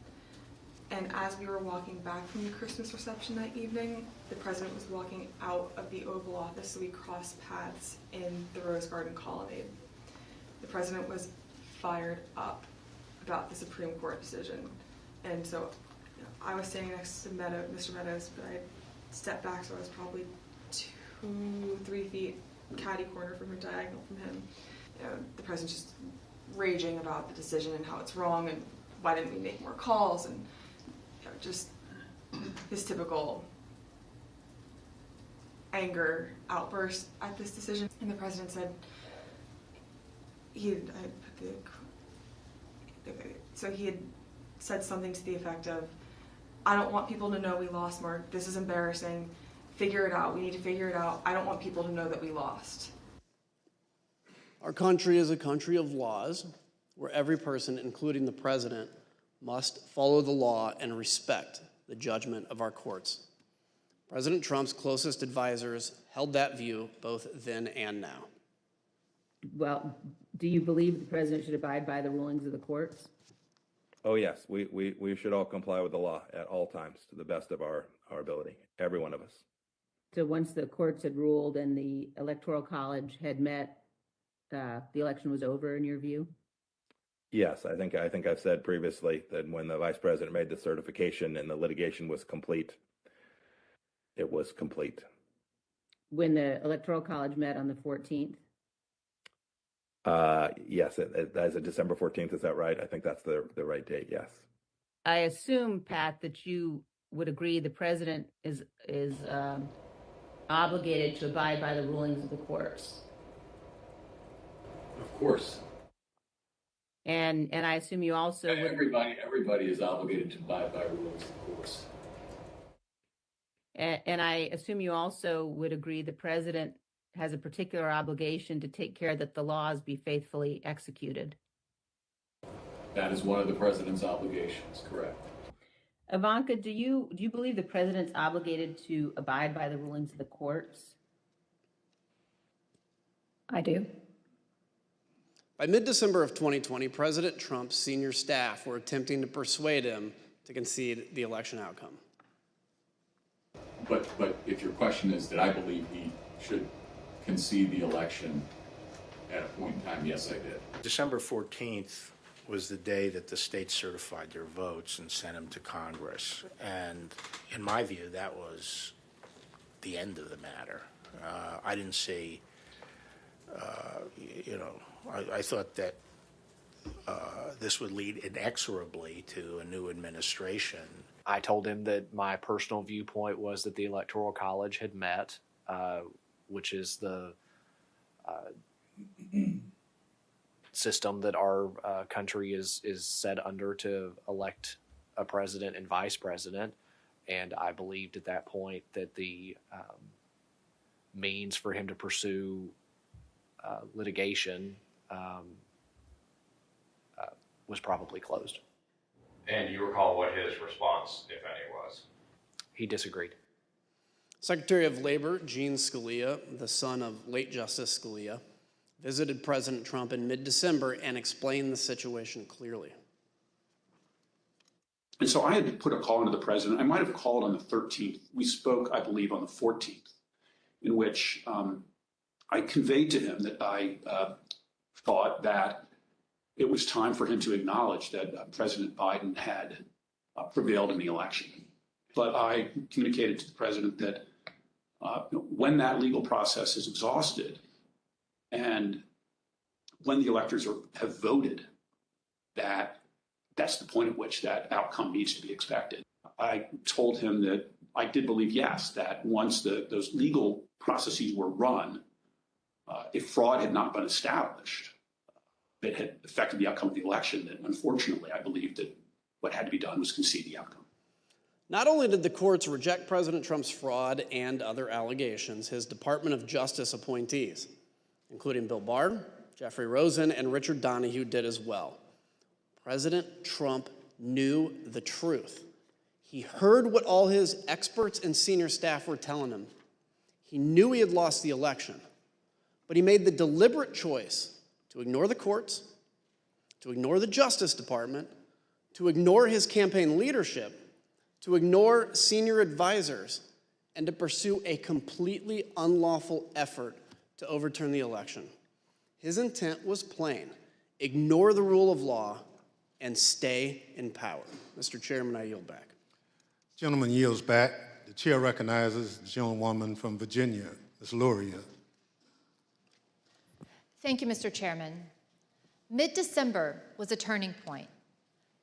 And as we were walking back from the Christmas reception that evening, the president was walking out of the Oval Office, so we crossed paths in the Rose Garden colonnade. The president was fired up about the Supreme Court decision. And so I was standing next to Mr. Meadows, but I stepped back, so I was probably 2-3 feet catty corner from him, diagonal from him. The president's just raging about the decision and how it's wrong and why didn't we make more calls, and just his typical anger outburst at this decision. And the president said, he had said something to the effect of, "I don't want people to know we lost, Mark. This is embarrassing. Figure it out. We need to figure it out. I don't want people to know that we lost." Our country is a country of laws where every person, including the president, must follow the law and respect the judgment of our courts. President Trump's closest advisors held that view both then and now. Well, do you believe the president should abide by the rulings of the courts? Oh, yes, we should all comply with the law at all times to the best of our ability, every one of us. So once the courts had ruled and the Electoral College had met, the election was over in your view? Yes, I think I've said previously that when the vice president made the certification and the litigation was complete, it was complete. When the Electoral College met on the 14th? Yes, as of December 14th, is that right? I think that's the right date, yes. I assume, Pat, that you would agree the president is obligated to abide by the rulings of the courts. Of course. And I assume you also would... Everybody is obligated to abide by rules, of course. And I assume you also would agree the president has a particular obligation to take care that the laws be faithfully executed. That is one of the president's obligations, correct. Ivanka, do you believe the president's obligated to abide by the rulings of the courts? I do. By mid-December of 2020, President Trump's senior staff were attempting to persuade him to concede the election outcome. But if your question is, did I believe he should concede the election at a point in time, yes, I did. December 14th was the day that the states certified their votes and sent them to Congress. And in my view, that was the end of the matter. I didn't see, I thought that this would lead inexorably to a new administration. I told him that my personal viewpoint was that the Electoral College had met, which is the system that our country is set under to elect a president and vice president. And I believed at that point that the means for him to pursue litigation was probably closed. And you recall what his response, if any, was? He disagreed. Secretary of Labor Gene Scalia, the son of late Justice Scalia, visited President Trump in mid-December and explained the situation clearly. And so I had to put a call into the president. I might have called on the 13th. We spoke, I believe, on the 14th, in which I conveyed to him that I thought that it was time for him to acknowledge that President Biden had prevailed in the election. But I communicated to the president that when that legal process is exhausted and when the electors have voted, that's the point at which that outcome needs to be expected. I told him that I did believe, yes, that once those legal processes were run, if fraud had not been established, that had affected the outcome of the election, then unfortunately, I believed that what had to be done was concede the outcome. Not only did the courts reject President Trump's fraud and other allegations, his Department of Justice appointees, including Bill Barr, Jeffrey Rosen, and Richard Donahue, did as well. President Trump knew the truth. He heard what all his experts and senior staff were telling him. He knew he had lost the election, but he made the deliberate choice to ignore the courts, to ignore the Justice Department, to ignore his campaign leadership, to ignore senior advisors, and to pursue a completely unlawful effort to overturn the election. His intent was plain: ignore the rule of law and stay in power. Mr. Chairman, I yield back. Gentleman yields back. The chair recognizes the gentlewoman from Virginia, Ms. Luria. Thank you, Mr. Chairman. Mid-December was a turning point.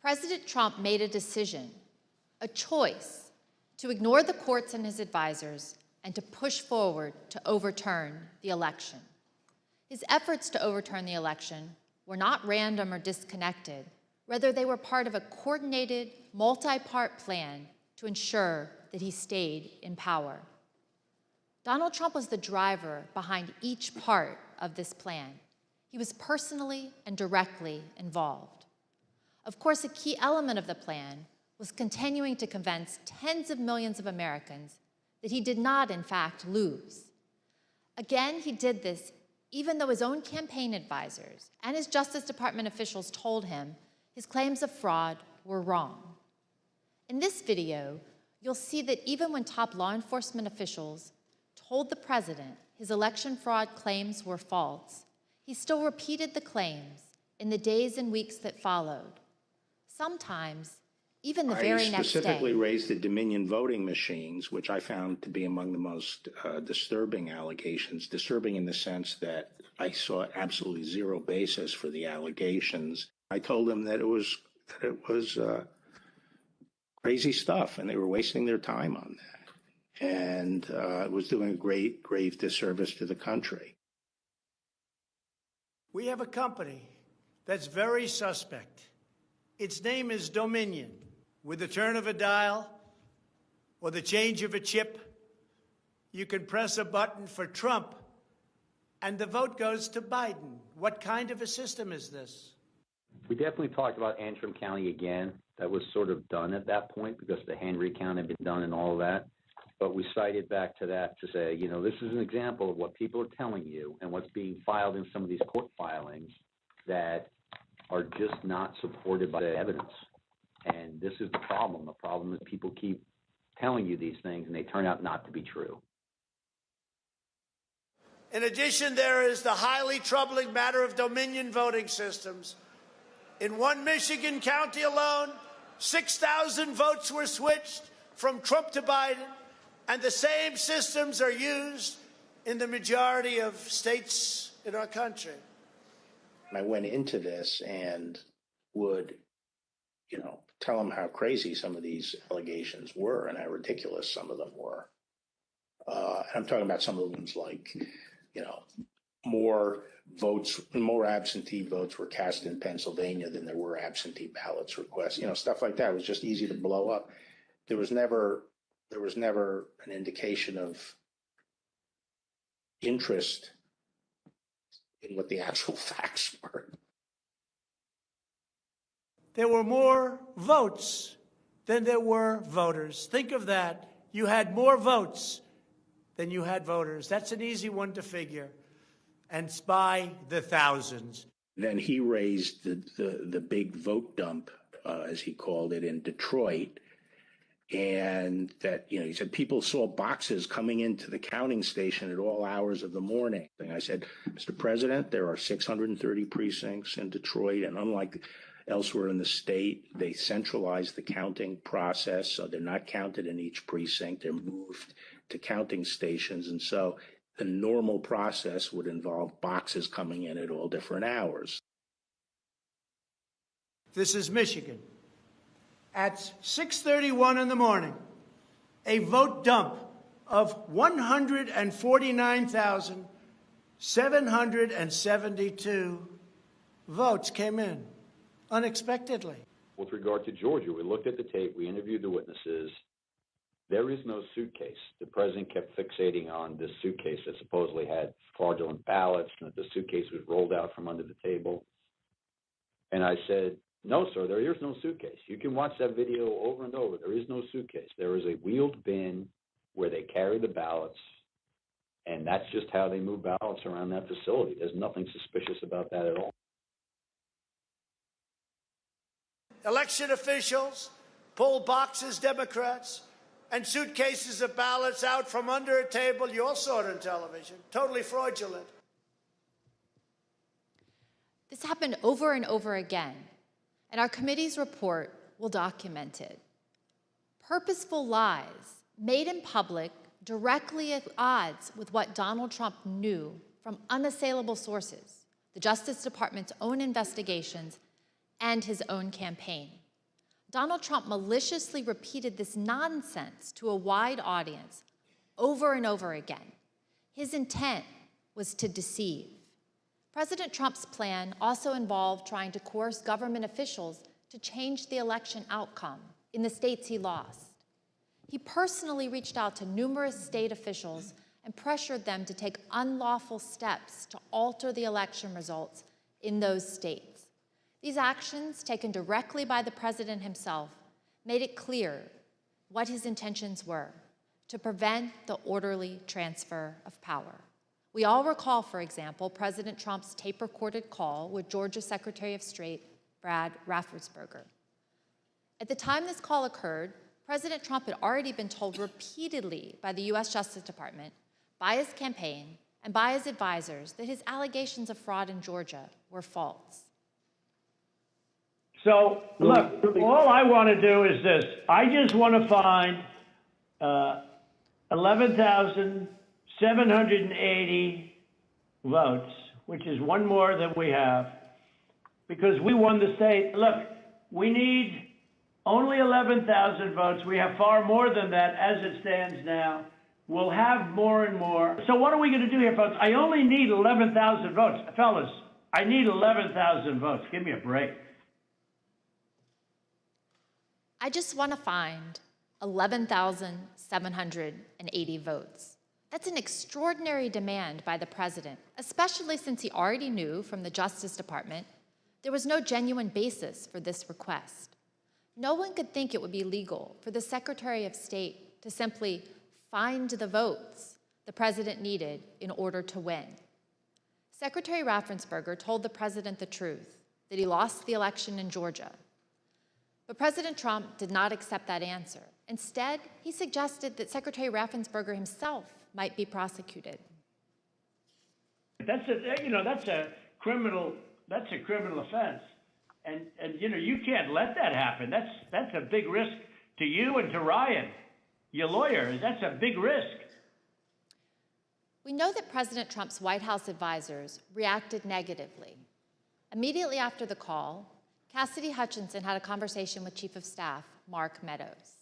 President Trump made a decision, a choice, to ignore the courts and his advisors and to push forward to overturn the election. His efforts to overturn the election were not random or disconnected. Rather, they were part of a coordinated, multi-part plan to ensure that he stayed in power. Donald Trump was the driver behind each part of this plan. He was personally and directly involved. Of course, a key element of the plan was continuing to convince tens of millions of Americans that he did not, in fact, lose. Again, he did this even though his own campaign advisors and his Justice Department officials told him his claims of fraud were wrong. In this video, you'll see that even when top law enforcement officials told the president his election fraud claims were false, he still repeated the claims in the days and weeks that followed. Sometimes, even the very next day. I specifically raised the Dominion voting machines, which I found to be among the most disturbing allegations. Disturbing in the sense that I saw absolutely zero basis for the allegations. I told them that it was crazy stuff, and they were wasting their time on that, and it was doing a grave disservice to the country. We have a company that's very suspect. Its name is Dominion. With the turn of a dial or the change of a chip, you can press a button for Trump and the vote goes to Biden. What kind of a system is this? We definitely talked about Antrim County again. That was sort of done at that point because the hand recount had been done and all of that. But we cited back to that to say, you know, this is an example of what people are telling you and what's being filed in some of these court filings that are just not supported by the evidence. And this is the problem. The problem is people keep telling you these things and they turn out not to be true. In addition, there is the highly troubling matter of Dominion voting systems. In one Michigan county alone, 6,000 votes were switched from Trump to Biden, and the same systems are used in the majority of states in our country. I went into this and would, you know, tell them how crazy some of these allegations were and how ridiculous some of them were. I'm talking about some of them like, you know, more absentee votes were cast in Pennsylvania than there were absentee ballots requests. You know, stuff like that. It was just easy to blow up. There was never an indication of interest in what the actual facts were. There were more votes than there were voters. Think of that. You had more votes than you had voters. That's an easy one to figure. And it's by the thousands. Then he raised the big vote dump, as he called it, in Detroit. And that, you know, he said people saw boxes coming into the counting station at all hours of the morning. And I said, Mr. President, there are 630 precincts in Detroit, and unlike elsewhere in the state, they centralized the counting process, so they're not counted in each precinct. They're moved to counting stations, and so the normal process would involve boxes coming in at all different hours. This is Michigan. at 6:31 in the morning, a vote dump of 149,772 votes came in unexpectedly. With regard to Georgia, we looked at the tape, we interviewed the witnesses. There is no suitcase. The president kept fixating on this suitcase that supposedly had fraudulent ballots and that the suitcase was rolled out from under the table. And I said, no, sir, there is no suitcase. You can watch that video over and over. There is no suitcase. There is a wheeled bin where they carry the ballots, and that's just how they move ballots around that facility. There's nothing suspicious about that at all. Election officials pull boxes, Democrats, and suitcases of ballots out from under a table. You all saw it on television. Totally fraudulent. This happened over and over again, and our committee's report will document it. Purposeful lies made in public directly at odds with what Donald Trump knew from unassailable sources, the Justice Department's own investigations and his own campaign. Donald Trump maliciously repeated this nonsense to a wide audience over and over again. His intent was to deceive. President Trump's plan also involved trying to coerce government officials to change the election outcome in the states he lost. He personally reached out to numerous state officials and pressured them to take unlawful steps to alter the election results in those states. These actions, taken directly by the president himself, made it clear what his intentions were: to prevent the orderly transfer of power. We all recall, for example, President Trump's tape-recorded call with Georgia Secretary of State Brad Raffensperger. At the time this call occurred, President Trump had already been told repeatedly by the U.S. Justice Department, by his campaign, and by his advisors that his allegations of fraud in Georgia were false. So, look, all I want to do is this. I just want to find 11,780 votes, which is one more than we have, because we won the state. Look, we need only 11,000 votes. We have far more than that as it stands now. We'll have more and more. So what are we going to do here, folks? I only need 11,000 votes. Fellas, I need 11,000 votes. Give me a break. I just want to find 11,780 votes. That's an extraordinary demand by the president, especially since he already knew from the Justice Department there was no genuine basis for this request. No one could think it would be legal for the Secretary of State to simply find the votes the president needed in order to win. Secretary Raffensperger told the president the truth, that he lost the election in Georgia. But President Trump did not accept that answer. Instead, he suggested that Secretary Raffensperger himself might be prosecuted. That's a criminal offense. And you can't let that happen. That's a big risk to you and to Ryan, your lawyer. That's a big risk. We know that President Trump's White House advisors reacted negatively. Immediately after the call, Cassidy Hutchinson had a conversation with Chief of Staff Mark Meadows.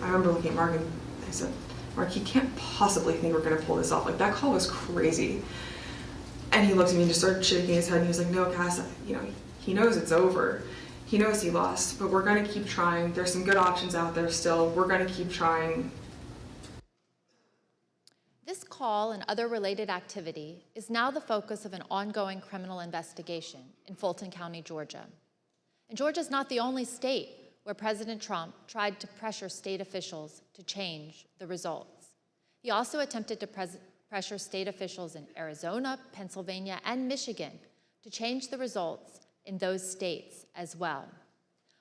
I remember looking at Mark and I said, Mark, you can't possibly think we're going to pull this off. Like, that call was crazy. And he looked at me and just started shaking his head and he was like, no, Cass, he knows it's over. He knows he lost, but we're going to keep trying. There's some good options out there still. We're going to keep trying. This call and other related activity is now the focus of an ongoing criminal investigation in Fulton County, Georgia. And Georgia is not the only state where President Trump tried to pressure state officials to change the results. He also attempted to pressure state officials in Arizona, Pennsylvania, and Michigan to change the results in those states as well.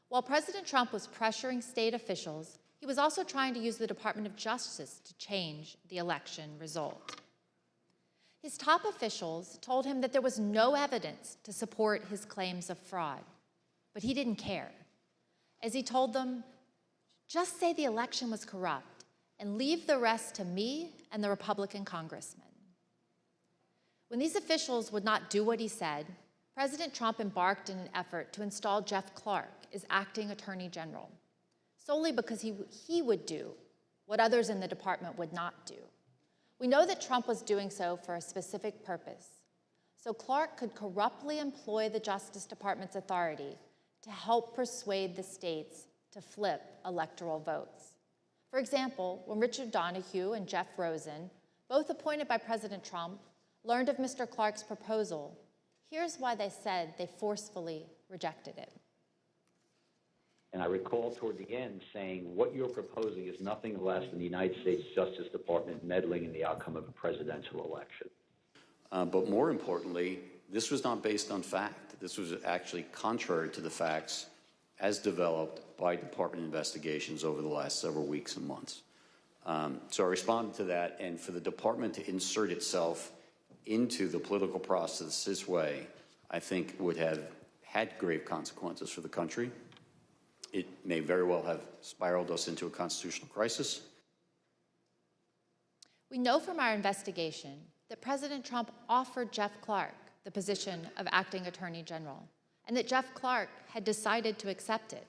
While President Trump was pressuring state officials, he was also trying to use the Department of Justice to change the election result. His top officials told him that there was no evidence to support his claims of fraud, but he didn't care. As he told them, just say the election was corrupt and leave the rest to me and the Republican congressmen. When these officials would not do what he said, President Trump embarked in an effort to install Jeff Clark as acting Attorney General, solely because he would do what others in the department would not do. We know that Trump was doing so for a specific purpose, so Clark could corruptly employ the Justice Department's authority to help persuade the states to flip electoral votes. For example, when Richard Donahue and Jeff Rosen, both appointed by President Trump, learned of Mr. Clark's proposal, here's why they said they forcefully rejected it. And I recall toward the end saying, what you're proposing is nothing less than the United States Justice Department meddling in the outcome of a presidential election. But more importantly, this was not based on fact. This was actually contrary to the facts as developed by department investigations over the last several weeks and months. So I responded to that, and for the department to insert itself into the political process this way, I think would have had grave consequences for the country. It may very well have spiraled us into a constitutional crisis. We know from our investigation that President Trump offered Jeff Clark the position of acting Attorney General, and that Jeff Clark had decided to accept it.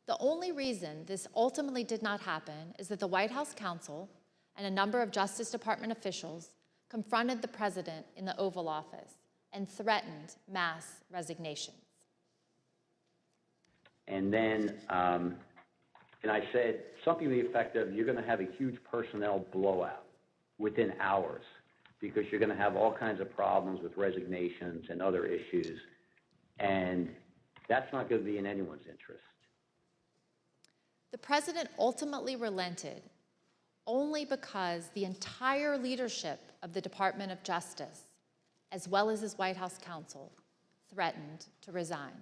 The only reason this ultimately did not happen is that the White House counsel and a number of Justice Department officials confronted the president in the Oval Office and threatened mass resignations. And then, and I said something to the effect of, you're going to have a huge personnel blowout within hours because you're going to have all kinds of problems with resignations and other issues. And that's not going to be in anyone's interest. The president ultimately relented only because the entire leadership of the Department of Justice, as well as his White House counsel, threatened to resign.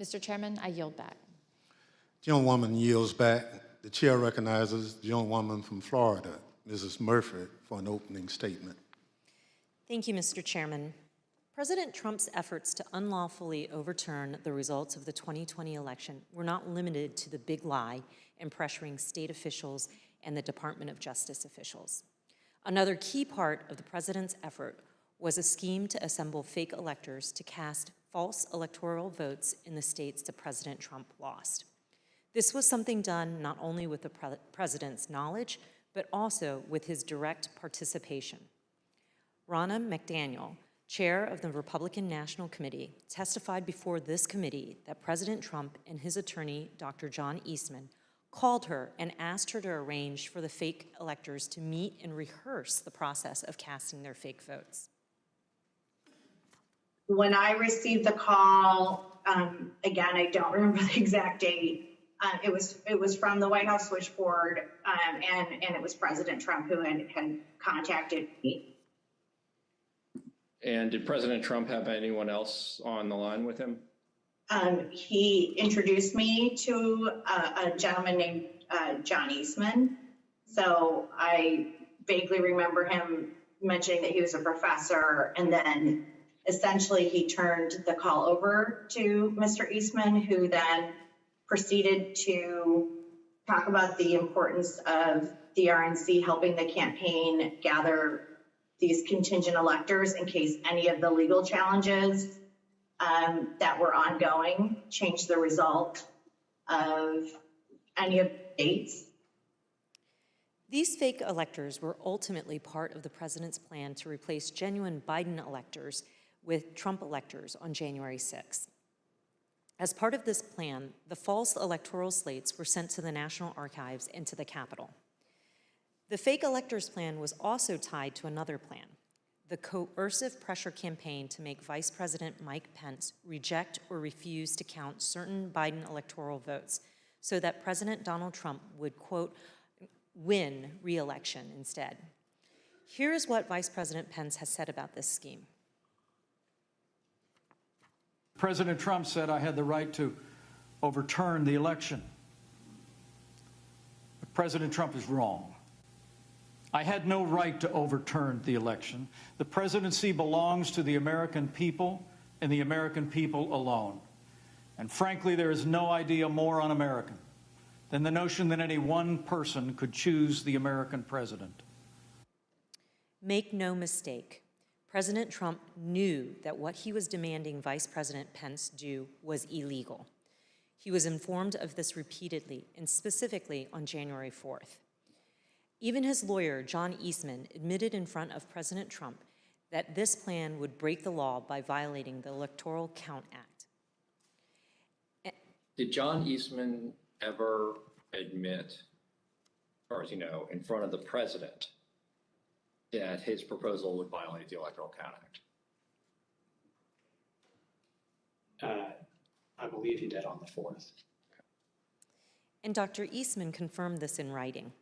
Mr. Chairman, I yield back. Gentlewoman yields back. The chair recognizes the gentlewoman from Florida, Mrs. Murphy, for an opening statement. Thank you, Mr. Chairman. President Trump's efforts to unlawfully overturn the results of the 2020 election were not limited to the big lie and pressuring state officials and the Department of Justice officials. Another key part of the president's effort was a scheme to assemble fake electors to cast false electoral votes in the states that President Trump lost. This was something done not only with the president's knowledge, but also with his direct participation. Ronna McDaniel, chair of the Republican National Committee, testified before this committee that President Trump and his attorney, Dr. John Eastman, called her and asked her to arrange for the fake electors to meet and rehearse the process of casting their fake votes. When I received the call, again, I don't remember the exact date. It was from the White House switchboard, and it was President Trump who had contacted me. And did President Trump have anyone else on the line with him? He introduced me to a gentleman named John Eastman. So I vaguely remember him mentioning that he was a professor, and then essentially he turned the call over to Mr. Eastman, who then proceeded to talk about the importance of the RNC helping the campaign gather these contingent electors in case any of the legal challenges that were ongoing changed the result of any of the states. These fake electors were ultimately part of the president's plan to replace genuine Biden electors with Trump electors on January 6th. As part of this plan, the false electoral slates were sent to the National Archives and to the Capitol. The fake electors plan was also tied to another plan, the coercive pressure campaign to make Vice President Mike Pence reject or refuse to count certain Biden electoral votes so that President Donald Trump would, quote, win re-election instead. Here is what Vice President Pence has said about this scheme. President Trump said I had the right to overturn the election. But President Trump is wrong. I had no right to overturn the election. The presidency belongs to the American people and the American people alone. And frankly, there is no idea more un-American than the notion that any one person could choose the American president. Make no mistake, President Trump knew that what he was demanding Vice President Pence do was illegal. He was informed of this repeatedly, and specifically on January 4th. Even his lawyer, John Eastman, admitted in front of President Trump that this plan would break the law by violating the Electoral Count Act. Did John Eastman ever admit, as far as you know, in front of the president, that his proposal would violate the Electoral Count Act? I believe he did on the 4th. And Dr. Eastman confirmed this in writing.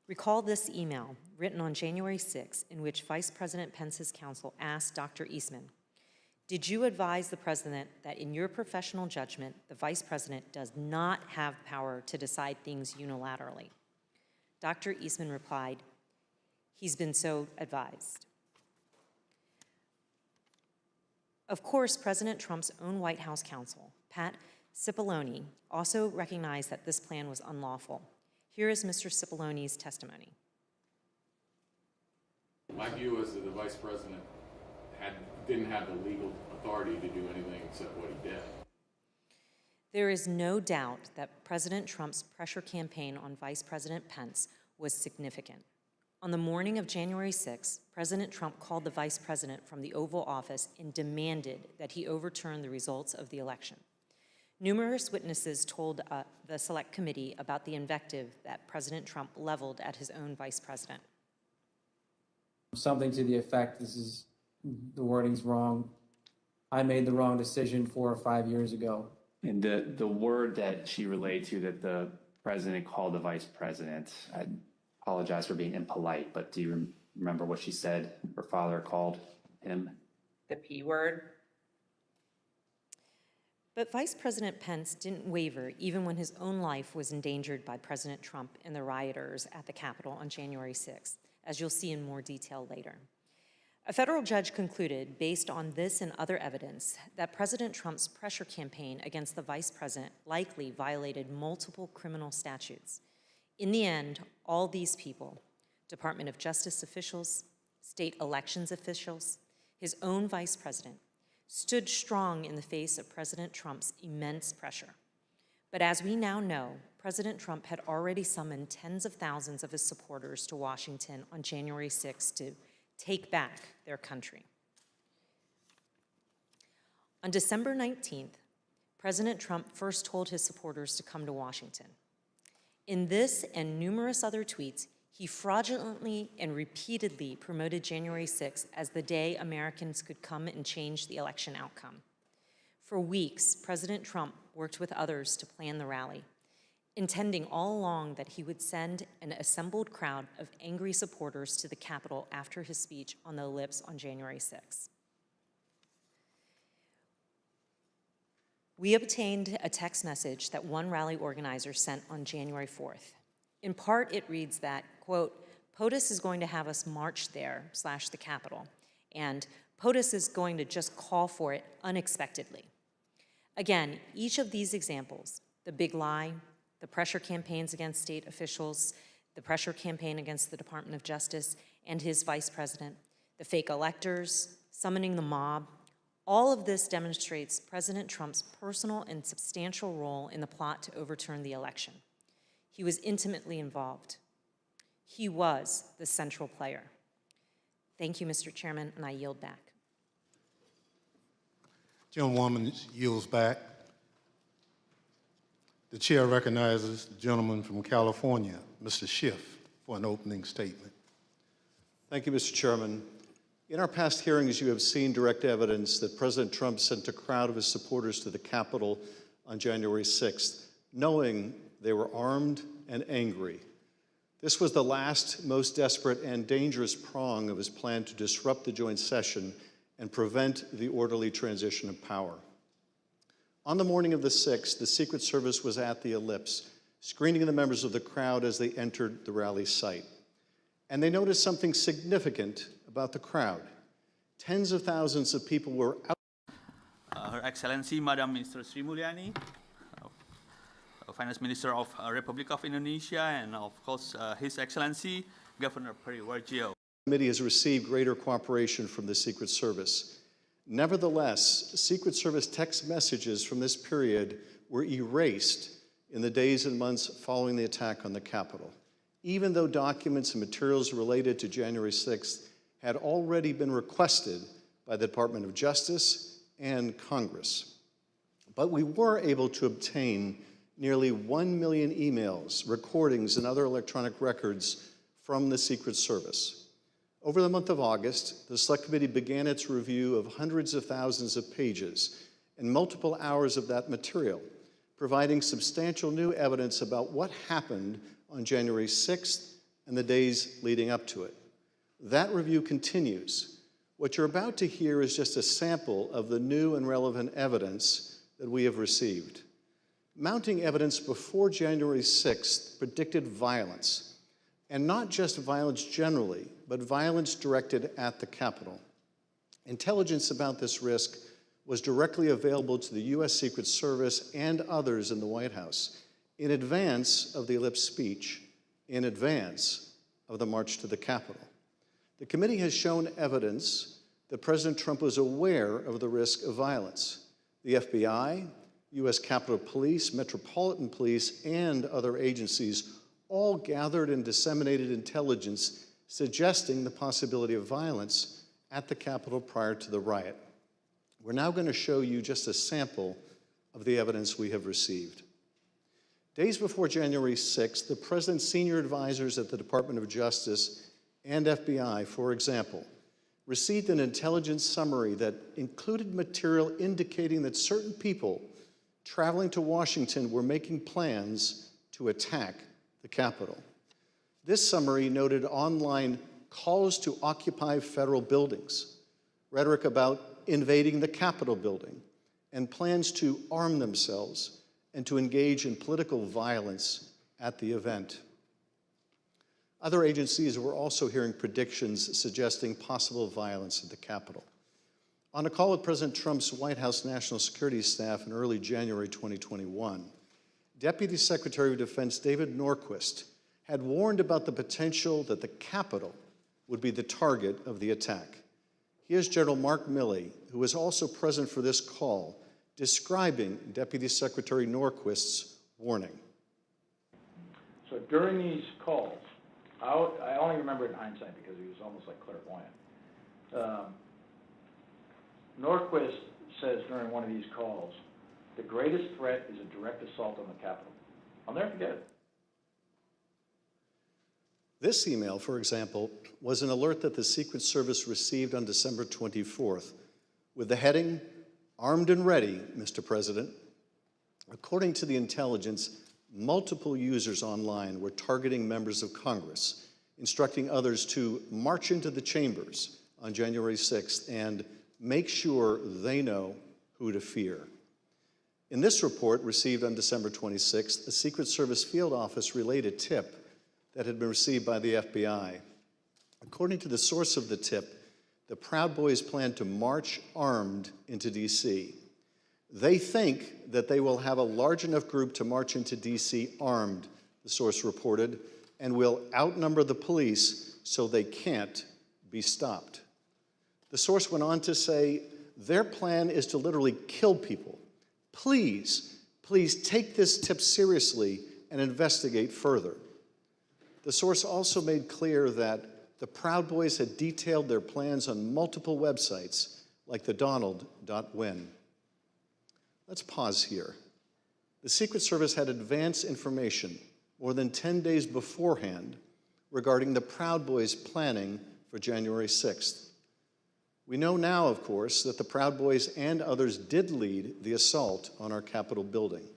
Recall this email written on January 6, in which Vice President Pence's counsel asked Dr. Eastman, "Did you advise the president that in your professional judgment, the vice president does not have power to decide things unilaterally?" Dr. Eastman replied, "He's been so advised." Of course, President Trump's own White House counsel, Pat Cipolloni, also recognized that this plan was unlawful. Here is Mr. Cipolloni's testimony. My view is that the vice president didn't have the legal authority to do anything except what he did. There is no doubt that President Trump's pressure campaign on Vice President Pence was significant. On the morning of January 6, President Trump called the vice president from the Oval Office and demanded that he overturn the results of the election. Numerous witnesses told the Select Committee about the invective that President Trump leveled at his own vice president. Something to the effect, the wording's wrong. I made the wrong decision 4 or 5 years ago. And the word that she relayed to that the president called the vice president, I apologize for being impolite, but do you remember what she said her father called him? The P word. But Vice President Pence didn't waver even when his own life was endangered by President Trump and the rioters at the Capitol on January 6th, as you'll see in more detail later. A federal judge concluded, based on this and other evidence, that President Trump's pressure campaign against the vice president likely violated multiple criminal statutes. In the end, all these people, Department of Justice officials, state elections officials, his own vice president, stood strong in the face of President Trump's immense pressure. But as we now know, President Trump had already summoned tens of thousands of his supporters to Washington on January 6 to take back their country. On December 19th, President Trump first told his supporters to come to Washington. In this and numerous other tweets, he fraudulently and repeatedly promoted January 6th as the day Americans could come and change the election outcome. For weeks, President Trump worked with others to plan the rally, intending all along that he would send an assembled crowd of angry supporters to the Capitol after his speech on the ellipse on January 6th. We obtained a text message that one rally organizer sent on January 4th. In part, it reads that, quote, POTUS is going to have us march there / the Capitol, and POTUS is going to just call for it unexpectedly. Again, each of these examples, the big lie, the pressure campaigns against state officials, the pressure campaign against the Department of Justice and his vice president, the fake electors, summoning the mob, all of this demonstrates President Trump's personal and substantial role in the plot to overturn the election. He was intimately involved. He was the central player. Thank you, Mr. Chairman, and I yield back. Gentlewoman yields back. The chair recognizes the gentleman from California, Mr. Schiff, for an opening statement. Thank you, Mr. Chairman. In our past hearings, you have seen direct evidence that President Trump sent a crowd of his supporters to the Capitol on January 6th, knowing they were armed and angry. This was the last, most desperate and dangerous prong of his plan to disrupt the joint session and prevent the orderly transition of power. On the morning of the 6th, the Secret Service was at the ellipse, screening the members of the crowd as they entered the rally site. And they noticed something significant about the crowd. Tens of thousands of people were out. Her Excellency, Madam Minister Sri Mulyani, Finance Minister of Republic of Indonesia, and of course, His Excellency, Governor Periwarjo. Committee has received greater cooperation from the Secret Service. Nevertheless, Secret Service text messages from this period were erased in the days and months following the attack on the Capitol, even though documents and materials related to January 6th had already been requested by the Department of Justice and Congress. But we were able to obtain nearly 1 million emails, recordings, and other electronic records from the Secret Service. Over the month of August, the Select Committee began its review of hundreds of thousands of pages and multiple hours of that material, providing substantial new evidence about what happened on January 6th and the days leading up to it. That review continues. What you're about to hear is just a sample of the new and relevant evidence that we have received. Mounting evidence before January 6th predicted violence, and not just violence generally, but violence directed at the Capitol. Intelligence about this risk was directly available to the U.S. Secret Service and others in the White House in advance of the ellipse speech, in advance of the march to the Capitol. The committee has shown evidence that President Trump was aware of the risk of violence. The FBI, U.S. Capitol Police, Metropolitan Police, and other agencies all gathered and disseminated intelligence suggesting the possibility of violence at the Capitol prior to the riot. We're now going to show you just a sample of the evidence we have received. Days before January 6th, the President's senior advisors at the Department of Justice and FBI, for example, received an intelligence summary that included material indicating that certain people traveling to Washington were making plans to attack the Capitol. This summary noted online calls to occupy federal buildings, rhetoric about invading the Capitol building, and plans to arm themselves and to engage in political violence at the event. Other agencies were also hearing predictions suggesting possible violence at the Capitol. On a call with President Trump's White House National Security Staff in early January 2021, Deputy Secretary of Defense David Norquist had warned about the potential that the Capitol would be the target of the attack. Here's General Mark Milley, who was also present for this call, describing Deputy Secretary Norquist's warning. So during these calls, I only remember it in hindsight because he was almost like clairvoyant. Norquist says during one of these calls, the greatest threat is a direct assault on the Capitol. I'll never forget it. This email, for example, was an alert that the Secret Service received on December 24th with the heading, "Armed and Ready, Mr. President." According to the intelligence, multiple users online were targeting members of Congress, instructing others to march into the chambers on January 6th and make sure they know who to fear. In this report, received on December 26th, a Secret Service field office relayed a tip that had been received by the FBI. According to the source of the tip, the Proud Boys plan to march armed into D.C. They think that they will have a large enough group to march into D.C. armed, the source reported, and will outnumber the police so they can't be stopped. The source went on to say, their plan is to literally kill people. Please take this tip seriously and investigate further. The source also made clear that the Proud Boys had detailed their plans on multiple websites, like the Donald.win. Let's pause here. The Secret Service had advance information more than 10 days beforehand regarding the Proud Boys' planning for January 6th. We know now, of course, that the Proud Boys and others did lead the assault on our Capitol building.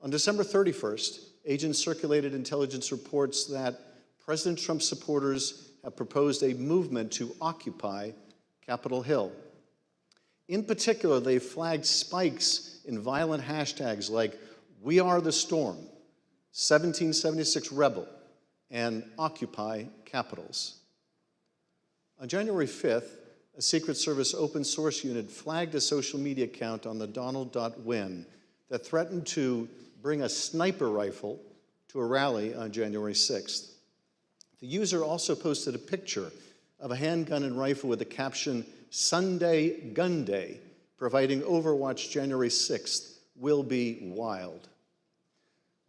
On December 31st, agents circulated intelligence reports that President Trump's supporters have proposed a movement to occupy Capitol Hill. In particular, they flagged spikes in violent hashtags like "We Are the Storm," 1776 Rebel, and Occupy Capitals. On January 5th, a Secret Service open source unit flagged a social media account on the Donald.win that threatened to bring a sniper rifle to a rally on January 6th. The user also posted a picture of a handgun and rifle with the caption, "Sunday Gun Day, providing Overwatch January 6th will be wild."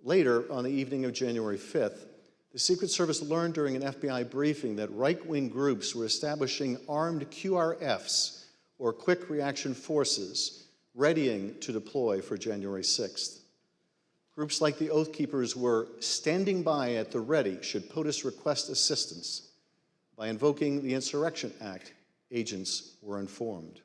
Later, on the evening of January 5th, the Secret Service learned during an FBI briefing that right-wing groups were establishing armed QRFs, or Quick Reaction Forces, readying to deploy for January 6th. Groups like the Oath Keepers were standing by at the ready should POTUS request assistance. By invoking the Insurrection Act, agents were informed.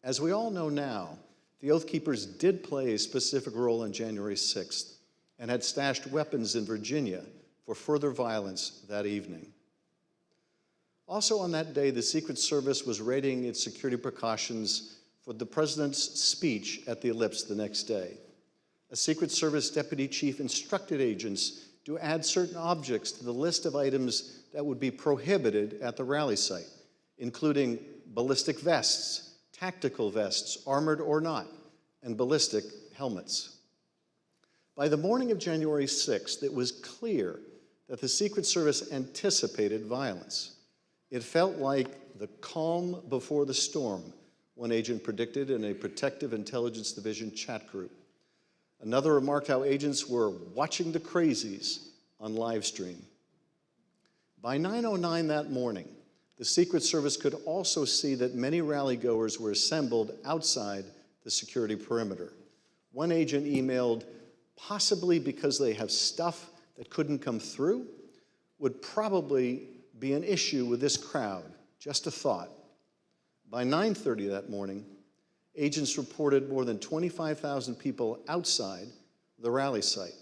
As we all know now, the Oath Keepers did play a specific role on January 6th and had stashed weapons in Virginia for further violence that evening. Also on that day, the Secret Service was readying its security precautions for the president's speech at the Ellipse the next day. A Secret Service deputy chief instructed agents to add certain objects to the list of items that would be prohibited at the rally site, including ballistic vests, tactical vests, armored or not, and ballistic helmets. By the morning of January 6th, it was clear that the Secret Service anticipated violence. It felt like the calm before the storm, one agent predicted in a Protective Intelligence Division chat group. Another remarked how agents were watching the crazies on live stream. By 9:09 that morning, the Secret Service could also see that many rally-goers were assembled outside the security perimeter. One agent emailed, possibly because they have stuff that couldn't come through, would probably be an issue with this crowd. Just a thought. By 9:30 that morning, agents reported more than 25,000 people outside the rally site.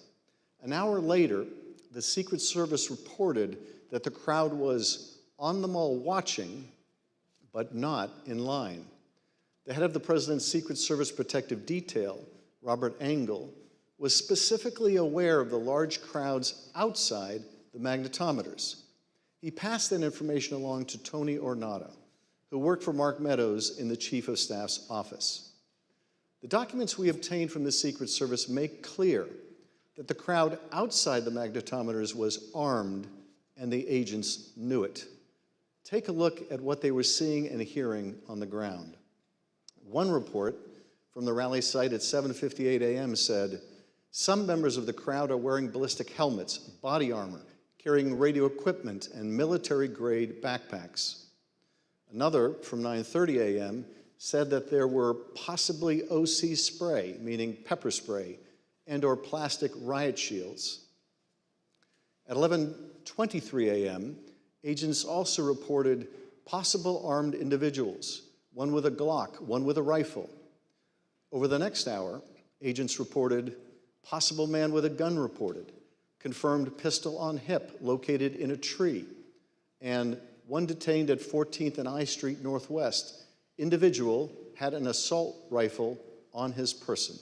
An hour later, the Secret Service reported that the crowd was on the mall watching, but not in line. The head of the President's Secret Service Protective Detail, Robert Engel, was specifically aware of the large crowds outside the magnetometers. He passed that information along to Tony Ornato, who worked for Mark Meadows in the Chief of Staff's office. The documents we obtained from the Secret Service make clear that the crowd outside the magnetometers was armed, and the agents knew it. Take a look at what they were seeing and hearing on the ground. One report from the rally site at 7:58 a.m. said, some members of the crowd are wearing ballistic helmets, body armor, carrying radio equipment, and military-grade backpacks. Another, from 9:30 a.m., said that there were possibly OC spray, meaning pepper spray, and or plastic riot shields. At 11:23 a.m., agents also reported possible armed individuals, one with a Glock, one with a rifle. Over the next hour, agents reported possible man with a gun reported, confirmed pistol on hip located in a tree, and one detained at 14th and I Street Northwest. Individual had an assault rifle on his person.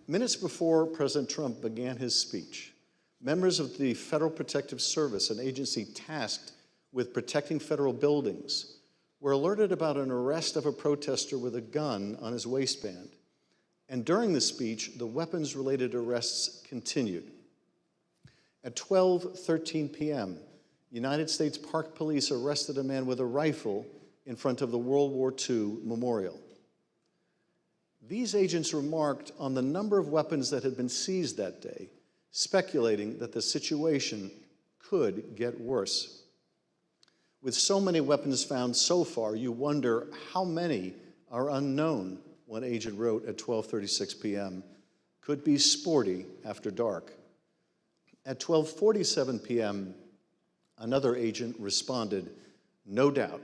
Minutes before President Trump began his speech, members of the Federal Protective Service, an agency tasked with protecting federal buildings, were alerted about an arrest of a protester with a gun on his waistband. And during the speech, the weapons-related arrests continued. At 12:13 p.m., United States Park Police arrested a man with a rifle in front of the World War II memorial. These agents remarked on the number of weapons that had been seized that day, speculating that the situation could get worse. With so many weapons found so far, you wonder how many are unknown, one agent wrote at 12:36 p.m. Could be sporty after dark. At 12:47 p.m., another agent responded, no doubt.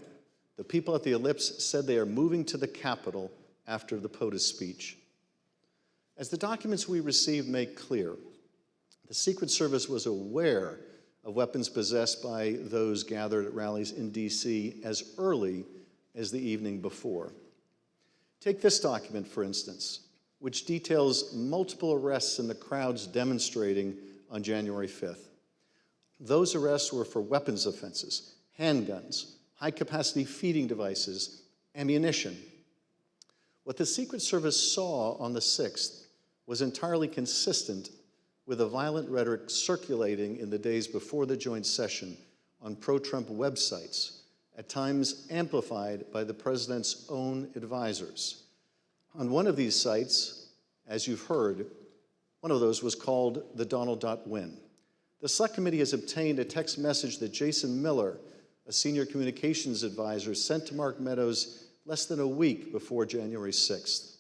The people at the Ellipse said they are moving to the Capitol after the POTUS speech. As the documents we received make clear, the Secret Service was aware of weapons possessed by those gathered at rallies in D.C. as early as the evening before. Take this document, for instance, which details multiple arrests in the crowds demonstrating on January 5th. Those arrests were for weapons offenses, handguns, high-capacity feeding devices, ammunition. What the Secret Service saw on the 6th was entirely consistent with the violent rhetoric circulating in the days before the joint session on pro-Trump websites, at times amplified by the president's own advisors. On one of these sites, as you've heard, one of those was called the Donald.win. The Select Committee has obtained a text message that Jason Miller, a senior communications advisor, sent to Mark Meadows less than a week before January 6th.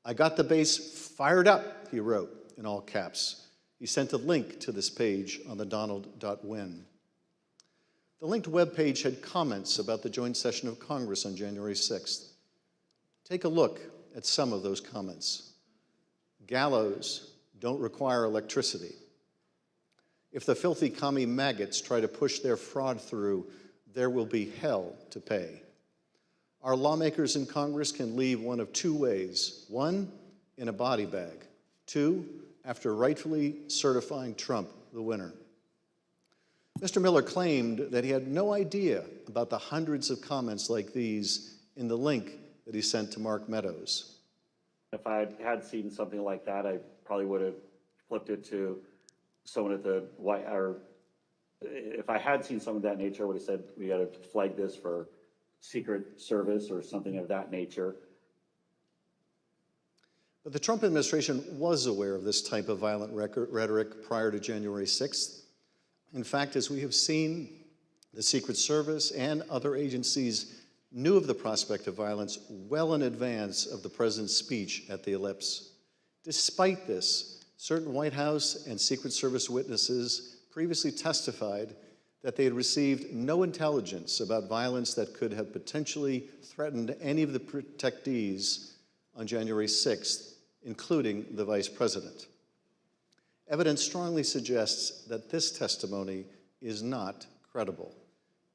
"I got the base fired up," he wrote in all caps. He sent a link to this page on the Donald.win. The linked web page had comments about the joint session of Congress on January 6th. Take a look at some of those comments. "Gallows don't require electricity. If the filthy commie maggots try to push their fraud through, there will be hell to pay. Our lawmakers in Congress can leave one of two ways. One, in a body bag. Two, after rightfully certifying Trump the winner." Mr. Miller claimed that he had no idea about the hundreds of comments like these in the link that he sent to Mark Meadows. If I had seen something like that, I probably would have flipped it to someone at the White House. Or if I had seen something of that nature, I would have said, we got to flag this for Secret Service or something of that nature. But the Trump administration was aware of this type of violent rhetoric prior to January 6th. In fact, as we have seen, the Secret Service and other agencies knew of the prospect of violence well in advance of the president's speech at the Ellipse. Despite this, certain White House and Secret Service witnesses previously testified that they had received no intelligence about violence that could have potentially threatened any of the protectees on January 6th, including the vice president. Evidence strongly suggests that this testimony is not credible,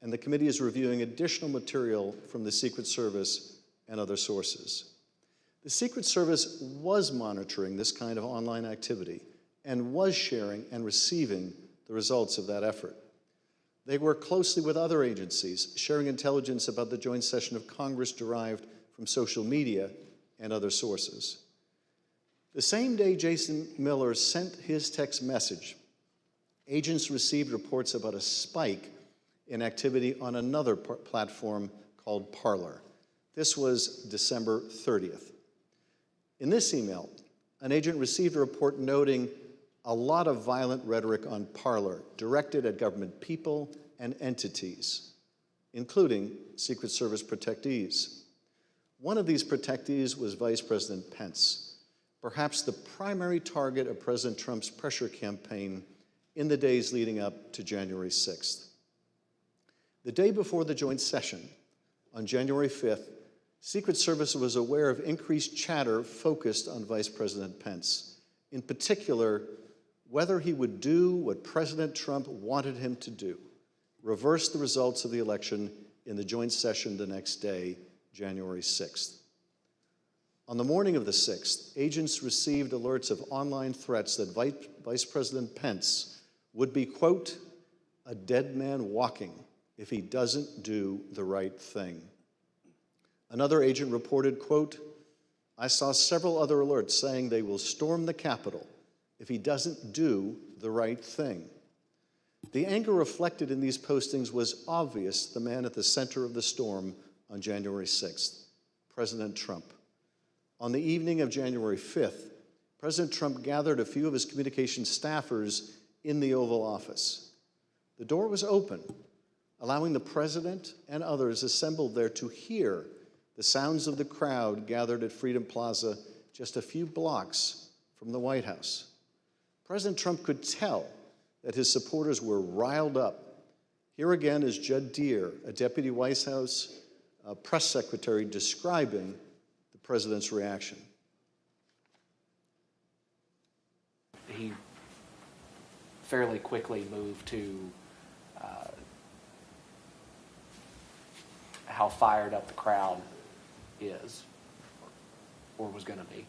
and the committee is reviewing additional material from the Secret Service and other sources. The Secret Service was monitoring this kind of online activity and was sharing and receiving the results of that effort. They work closely with other agencies, sharing intelligence about the joint session of Congress derived from social media and other sources. The same day Jason Miller sent his text message, agents received reports about a spike in activity on another platform called Parler. This was December 30th. In this email, an agent received a report noting a lot of violent rhetoric on Parler directed at government people and entities, including Secret Service protectees. One of these protectees was Vice President Pence, perhaps the primary target of President Trump's pressure campaign in the days leading up to January 6th. The day before the joint session, on January 5th, Secret Service was aware of increased chatter focused on Vice President Pence, in particular, whether he would do what President Trump wanted him to do, reverse the results of the election in the joint session the next day, January 6th. On the morning of the 6th, agents received alerts of online threats that Vice President Pence would be, quote, a dead man walking if he doesn't do the right thing. Another agent reported, quote, I saw several other alerts saying they will storm the Capitol if he doesn't do the right thing. The anger reflected in these postings was obvious. The man at the center of the storm on January 6th, President Trump. On the evening of January 5th, President Trump gathered a few of his communications staffers in the Oval Office. The door was open, allowing the president and others assembled there to hear the sounds of the crowd gathered at Freedom Plaza just a few blocks from the White House. President Trump could tell that his supporters were riled up. Here again is Judd Deere, a deputy White House press secretary, describing the president's reaction. He fairly quickly moved to how fired up the crowd is, or was going to be.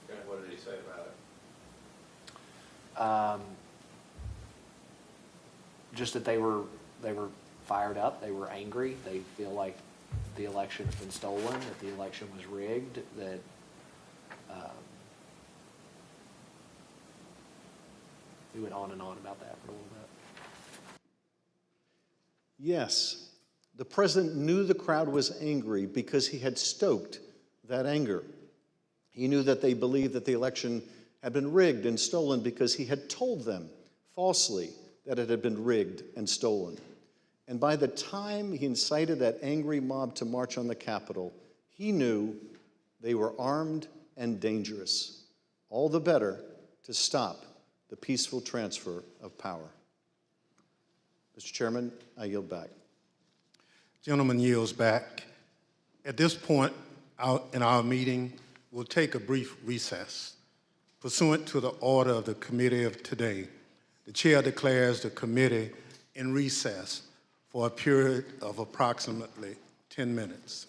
Okay, what did he say about it? Just that they were fired up, they were angry, they feel like the election has been stolen, that the election was rigged, that we went on and on about that for a little bit. Yes, the president knew the crowd was angry because he had stoked that anger. He knew that they believed that the election had been rigged and stolen because he had told them falsely that it had been rigged and stolen. And by the time he incited that angry mob to march on the Capitol, he knew they were armed and dangerous, all the better to stop the peaceful transfer of power. Mr. Chairman, I yield back. Gentleman yields back. At this point in our meeting, we'll take a brief recess. Pursuant to the order of the committee of today, the chair declares the committee in recess for a period of approximately 10 minutes.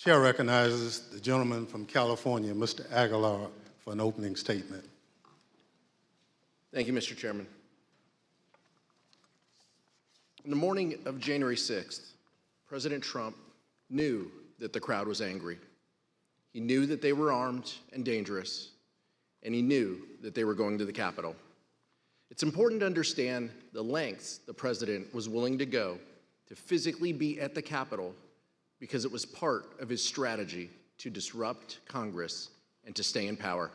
Chair recognizes the gentleman from California, Mr. Aguilar, for an opening statement. Thank you, Mr. Chairman. On the morning of January 6th, President Trump knew that the crowd was angry. He knew that they were armed and dangerous, and he knew that they were going to the Capitol. It's important to understand the lengths the president was willing to go to physically be at the Capitol because it was part of his strategy to disrupt Congress and to stay in power.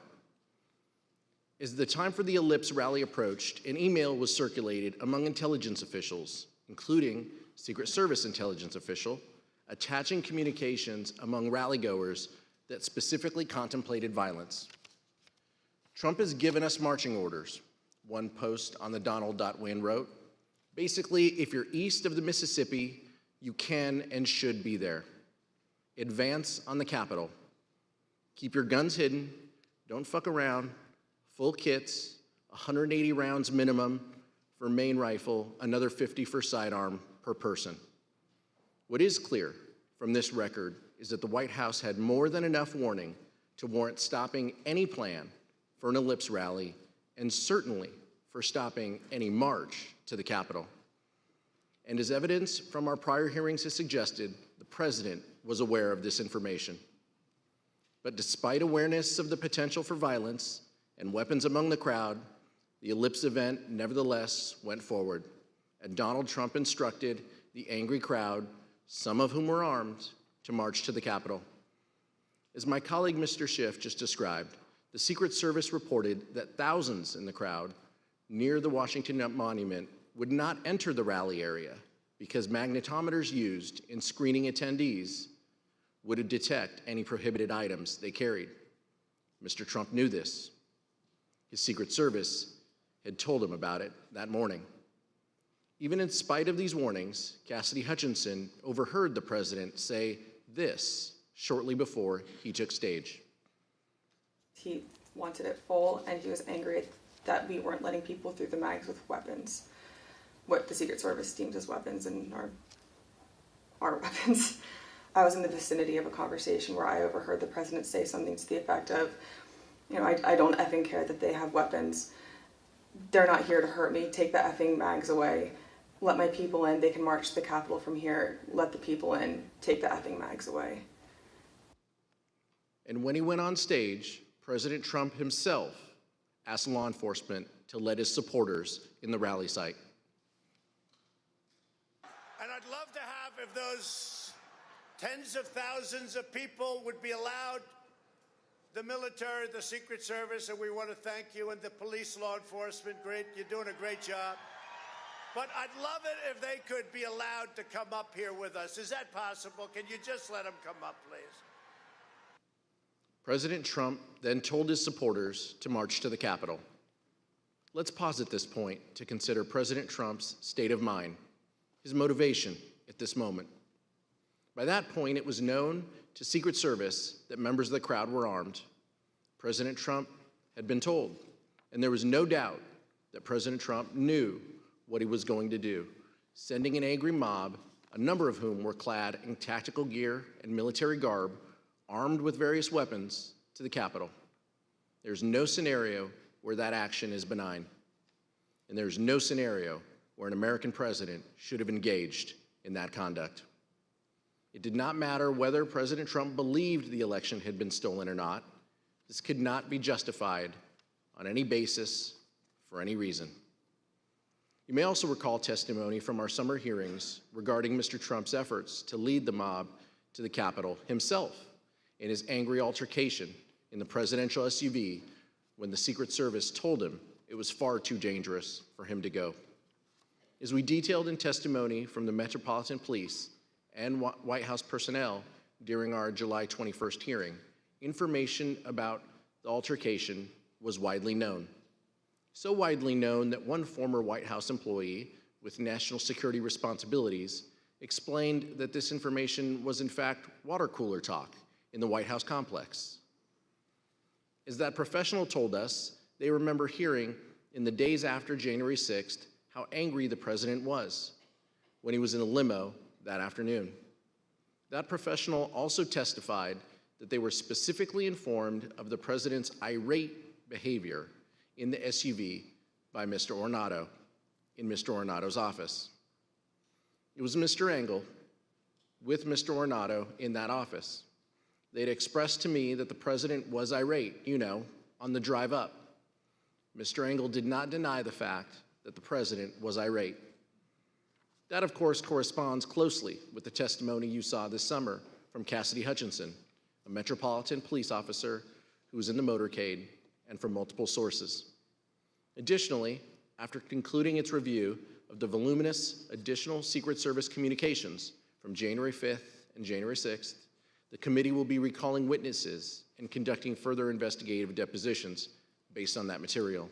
As the time for the Ellipse rally approached, an email was circulated among intelligence officials, including Secret Service intelligence official, attaching communications among rallygoers that specifically contemplated violence. Trump has given us marching orders. One post on the Donald.win wrote, basically, if you're east of the Mississippi, you can and should be there. Advance on the Capitol. Keep your guns hidden, don't fuck around, full kits, 180 rounds minimum for main rifle, another 50 for sidearm per person. What is clear from this record is that the White House had more than enough warning to warrant stopping any plan for an Ellipse rally and certainly for stopping any march to the Capitol. And as evidence from our prior hearings has suggested, the president was aware of this information. But despite awareness of the potential for violence and weapons among the crowd, the Ellipse event nevertheless went forward, and Donald Trump instructed the angry crowd, some of whom were armed, to march to the Capitol. As my colleague Mr. Schiff just described, the Secret Service reported that thousands in the crowd near the Washington Monument would not enter the rally area because magnetometers used in screening attendees would detect any prohibited items they carried. Mr. Trump knew this. His Secret Service had told him about it that morning. Even in spite of these warnings, Cassidy Hutchinson overheard the president say this shortly before he took stage. He wanted it full, and he was angry that we weren't letting people through the mags with weapons, what the Secret Service deems as weapons and our weapons. I was in the vicinity of a conversation where I overheard the president say something to the effect of, you know, I don't effing care that they have weapons. They're not here to hurt me. Take the effing mags away. Let my people in. They can march to the Capitol from here. Let the people in. Take the effing mags away. And when he went on stage, President Trump himself asked law enforcement to let his supporters in the rally site. And I'd love to have, if those tens of thousands of people would be allowed, the military, the Secret Service, and we want to thank you, and the police, law enforcement, great, you're doing a great job. But I'd love it if they could be allowed to come up here with us. Is that possible? Can you just let them come up, please? President Trump then told his supporters to march to the Capitol. Let's pause at this point to consider President Trump's state of mind, his motivation at this moment. By that point, it was known to Secret Service that members of the crowd were armed. President Trump had been told, and there was no doubt that President Trump knew what he was going to do, sending an angry mob, a number of whom were clad in tactical gear and military garb, armed with various weapons, to the Capitol. There's no scenario where that action is benign, and there's no scenario where an American president should have engaged in that conduct. It did not matter whether President Trump believed the election had been stolen or not. This could not be justified on any basis for any reason. You may also recall testimony from our summer hearings regarding Mr. Trump's efforts to lead the mob to the Capitol himself in his angry altercation in the presidential SUV when the Secret Service told him it was far too dangerous for him to go. As we detailed in testimony from the Metropolitan Police and White House personnel during our July 21st hearing, information about the altercation was widely known. So widely known that one former White House employee with national security responsibilities explained that this information was in fact water cooler talk in the White House complex. As that professional told us, they remember hearing in the days after January 6th how angry the president was when he was in a limo that afternoon. That professional also testified that they were specifically informed of the president's irate behavior in the SUV by Mr. Ornato in Mr. Ornato's office. It was Mr. Engel with Mr. Ornato in that office. They'd expressed to me that the president was irate, on the drive up. Mr. Engel did not deny the fact that the president was irate. That, of course, corresponds closely with the testimony you saw this summer from Cassidy Hutchinson, a Metropolitan Police officer who was in the motorcade, and from multiple sources. Additionally, after concluding its review of the voluminous additional Secret Service communications from January 5th and January 6th, the committee will be recalling witnesses and conducting further investigative depositions based on that material.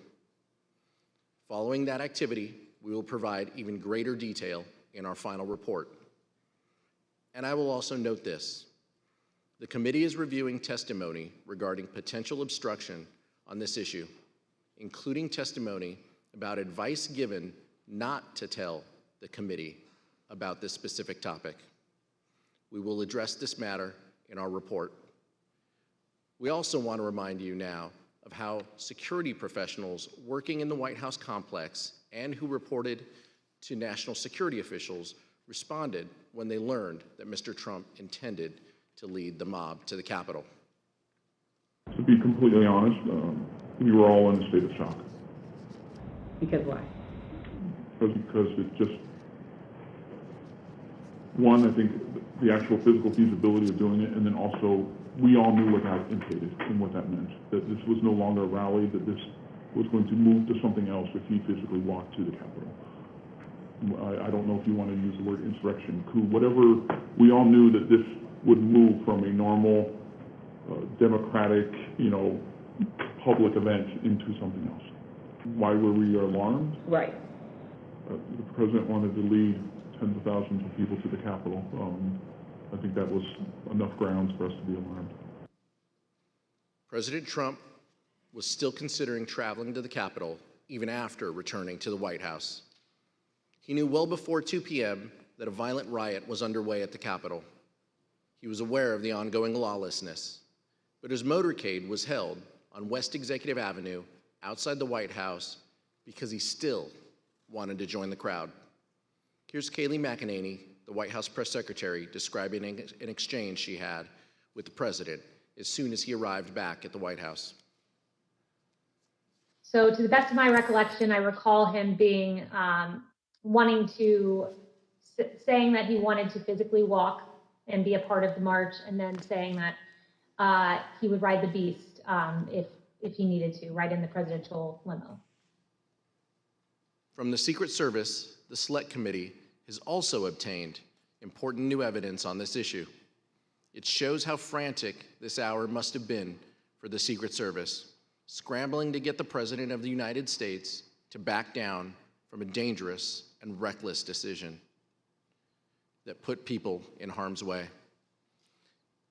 Following that activity, we will provide even greater detail in our final report. And I will also note this. The committee is reviewing testimony regarding potential obstruction on this issue, including testimony about advice given not to tell the committee about this specific topic. We will address this matter in our report. We also want to remind you now of how security professionals working in the White House complex and who reported to national security officials responded when they learned that Mr. Trump intended to lead the mob to the Capitol. To be completely honest, we were all in a state of shock. Because why? Because it just, one, I think the actual physical feasibility of doing it, and then also we all knew what that implicated and what that meant, that this was no longer a rally, that this was going to move to something else if he physically walked to the Capitol. I don't know if you want to use the word insurrection, coup, whatever. We all knew that this would move from a normal, democratic, public event into something else. Why were we alarmed? Right. The president wanted to lead tens of thousands of people to the Capitol. I think that was enough grounds for us to be alarmed. President Trump was still considering traveling to the Capitol even after returning to the White House. He knew well before 2 p.m. that a violent riot was underway at the Capitol. He was aware of the ongoing lawlessness, but his motorcade was held on West Executive Avenue outside the White House because he still wanted to join the crowd. Here's Kayleigh McEnany, the White House press secretary, describing an exchange she had with the president as soon as he arrived back at the White House. So to the best of my recollection, I recall him being saying that he wanted to physically walk and be a part of the march, and then saying that he would ride the beast if he needed to, ride in the presidential limo. From the Secret Service, the Select Committee has also obtained important new evidence on this issue. It shows how frantic this hour must have been for the Secret Service, scrambling to get the President of the United States to back down from a dangerous and reckless decision that put people in harm's way.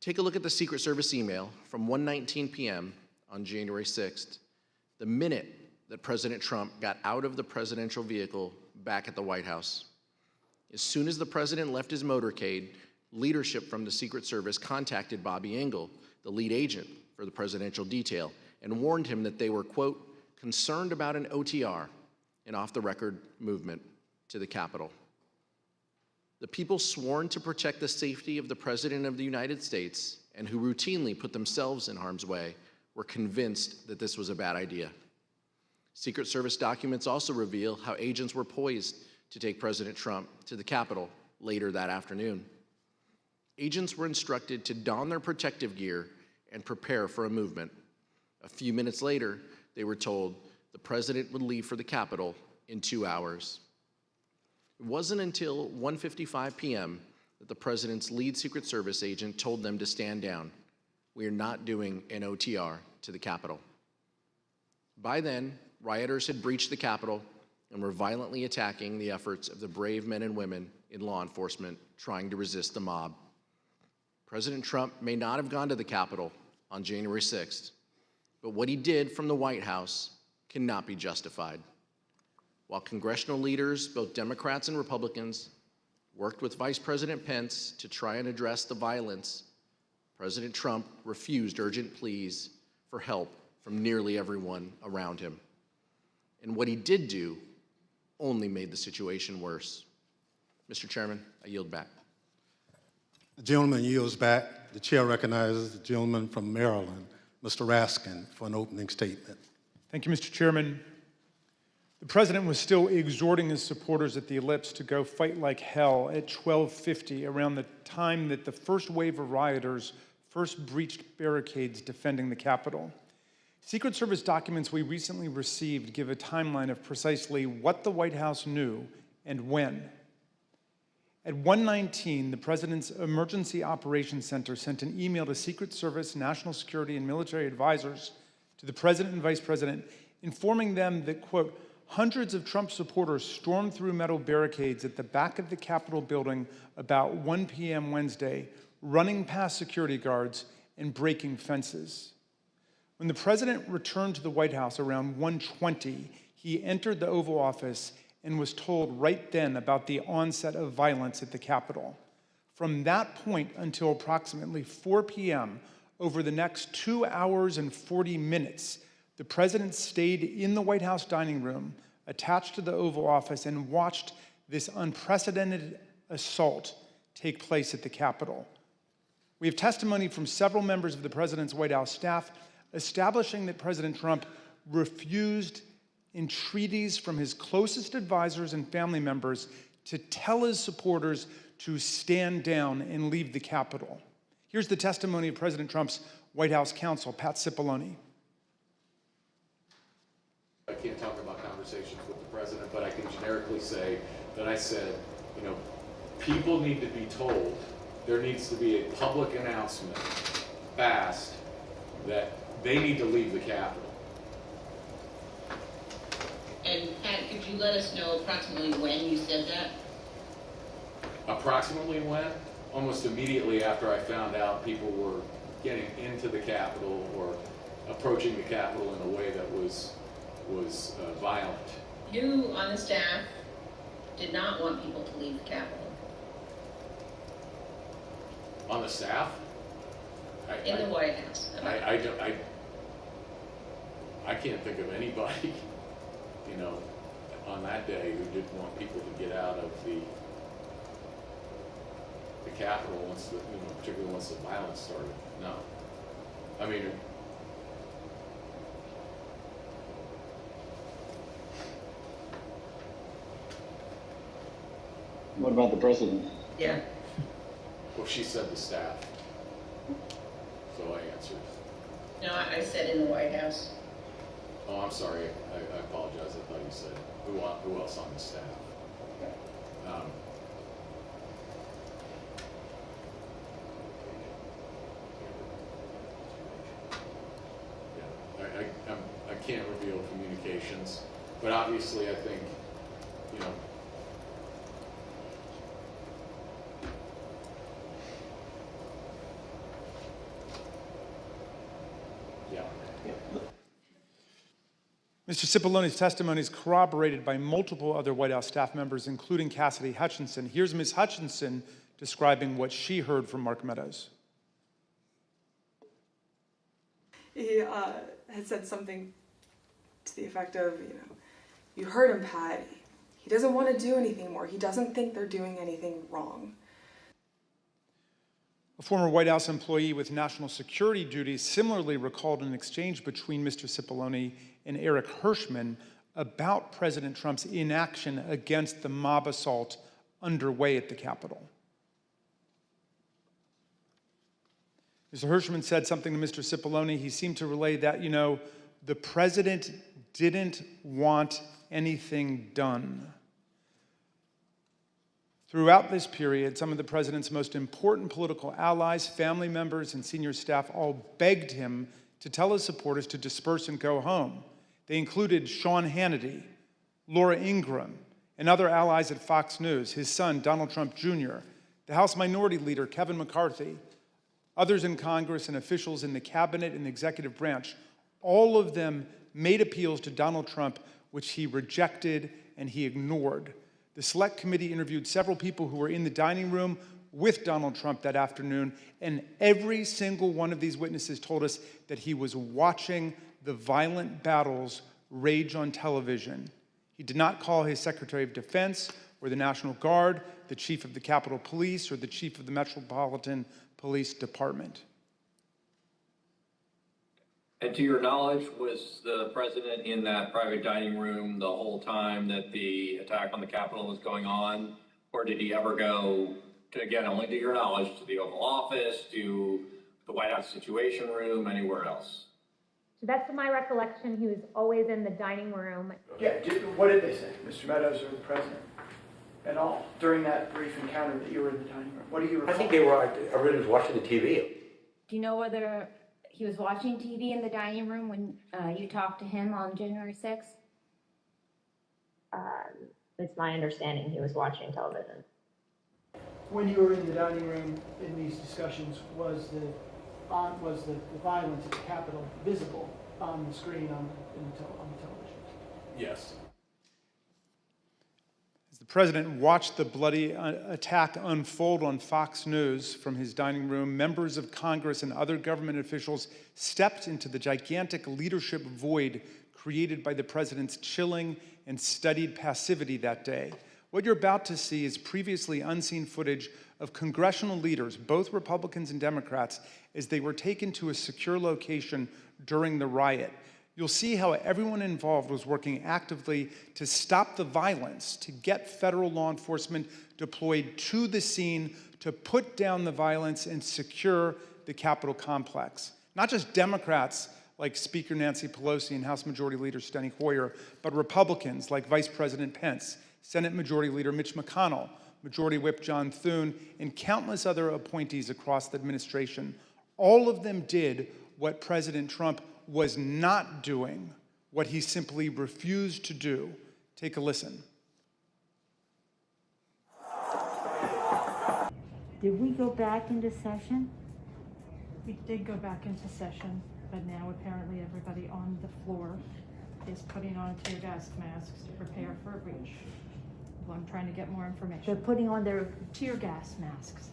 Take a look at the Secret Service email from 1:19 p.m. on January 6th, the minute that President Trump got out of the presidential vehicle back at the White House. As soon as the president left his motorcade, leadership from the Secret Service contacted Bobby Engel, the lead agent for the presidential detail, and warned him that they were, quote, concerned about an OTR, an off-the-record movement to the Capitol. The people sworn to protect the safety of the President of the United States and who routinely put themselves in harm's way were convinced that this was a bad idea. Secret Service documents also reveal how agents were poised to take President Trump to the Capitol later that afternoon. Agents were instructed to don their protective gear and prepare for a movement. A few minutes later, they were told the president would leave for the Capitol in 2 hours. It wasn't until 1:55 p.m. that the president's lead Secret Service agent told them to stand down. We are not doing an OTR to the Capitol. By then, rioters had breached the Capitol and were violently attacking the efforts of the brave men and women in law enforcement trying to resist the mob. President Trump may not have gone to the Capitol on January 6th, but what he did from the White House cannot be justified. While congressional leaders, both Democrats and Republicans, worked with Vice President Pence to try and address the violence, President Trump refused urgent pleas for help from nearly everyone around him. And what he did do only made the situation worse. Mr. Chairman, I yield back. The gentleman yields back. The chair recognizes the gentleman from Maryland, Mr. Raskin, for an opening statement. Thank you, Mr. Chairman. The president was still exhorting his supporters at the Ellipse to go fight like hell at 12:50, around the time that the first wave of rioters first breached barricades defending the Capitol. Secret Service documents we recently received give a timeline of precisely what the White House knew and when. At 1:19, the President's Emergency Operations Center sent an email to Secret Service, national security, and military advisors to the President and Vice President, informing them that, quote, hundreds of Trump supporters stormed through metal barricades at the back of the Capitol building about 1 p.m. Wednesday, running past security guards and breaking fences. When the President returned to the White House around 1:20, he entered the Oval Office and was told right then about the onset of violence at the Capitol. From that point until approximately 4 p.m., over the next 2 hours and 40 minutes, the President stayed in the White House dining room, attached to the Oval Office, and watched this unprecedented assault take place at the Capitol. We have testimony from several members of the President's White House staff establishing that President Trump refused entreaties from his closest advisors and family members to tell his supporters to stand down and leave the Capitol. Here's the testimony of President Trump's White House counsel, Pat Cipolloni. I can't talk about conversations with the president, but I can generically say that I said, you know, people need to be told, there needs to be a public announcement fast that they need to leave the Capitol. And Pat, could you let us know approximately when you said that? Approximately when? Almost immediately after I found out people were getting into the Capitol or approaching the Capitol in a way that was violent. You on the staff did not want people to leave the Capitol. On the staff? In the White House. I can't think of anybody, you know, on that day who didn't want people to get out of the Capitol once the, you know, particularly once the violence started. No. I mean, what about the president? Yeah. Well, she said the staff. So I answered. No, I said in the White House. Oh, I'm sorry. I apologize. I thought you said who else on the staff. I can't reveal communications, but obviously I think, you know, Mr. Cipolloni's testimony is corroborated by multiple other White House staff members, including Cassidy Hutchinson. Here's Ms. Hutchinson describing what she heard from Mark Meadows. He had said something to the effect of, you know, you heard him, Pat. He doesn't want to do anything more. He doesn't think they're doing anything wrong. A former White House employee with national security duties similarly recalled an exchange between Mr. Cipolloni and Eric Hirschman about President Trump's inaction against the mob assault underway at the Capitol. Mr. Hirschman said something to Mr. Cipolloni. He seemed to relay that, you know, the president didn't want anything done. Throughout this period, some of the president's most important political allies, family members, and senior staff all begged him to tell his supporters to disperse and go home. They included Sean Hannity, Laura Ingraham, and other allies at Fox News, his son, Donald Trump Jr., the House Minority Leader, Kevin McCarthy, others in Congress, and officials in the cabinet and the executive branch. All of them made appeals to Donald Trump, which he rejected and he ignored. The The Select Committee interviewed several people who were in the dining room with Donald Trump that afternoon, and every single one of these witnesses told us that he was watching the violent battles rage on television. He did not call his Secretary of Defense or the National Guard, the Chief of the Capitol Police, or the Chief of the Metropolitan Police Department. And to your knowledge, was the president in that private dining room the whole time that the attack on the Capitol was going on? Or did he ever go, to, again, only to your knowledge, to the Oval Office, to the White House Situation Room, anywhere else? To the best of my recollection, he was always in the dining room. Yeah, what did they say, Mr. Meadows or the president, at all, during that brief encounter that you were in the dining room? What do you recall? I think everybody was watching the TV. Do you know whether he was watching TV in the dining room when you talked to him on January 6th? It's my understanding he was watching television. When you were in the dining room in these discussions, was the violence at the Capitol visible on the screen on the television? Yes. As the president watched the bloody attack unfold on Fox News from his dining room, members of Congress and other government officials stepped into the gigantic leadership void created by the president's chilling and studied passivity that day. What you're about to see is previously unseen footage of congressional leaders, both Republicans and Democrats, as they were taken to a secure location during the riot. You'll see how everyone involved was working actively to stop the violence, to get federal law enforcement deployed to the scene, to put down the violence and secure the Capitol complex. Not just Democrats like Speaker Nancy Pelosi and House Majority Leader Steny Hoyer, but Republicans like Vice President Pence, Senate Majority Leader Mitch McConnell, Majority Whip John Thune, and countless other appointees across the administration. All of them did what President Trump was not doing, what he simply refused to do. Take a listen. Did we go back into session? We did go back into session, but now apparently everybody on the floor is putting on tear gas masks to prepare for a breach. Well, I'm trying to get more information. They're putting on their tear gas masks.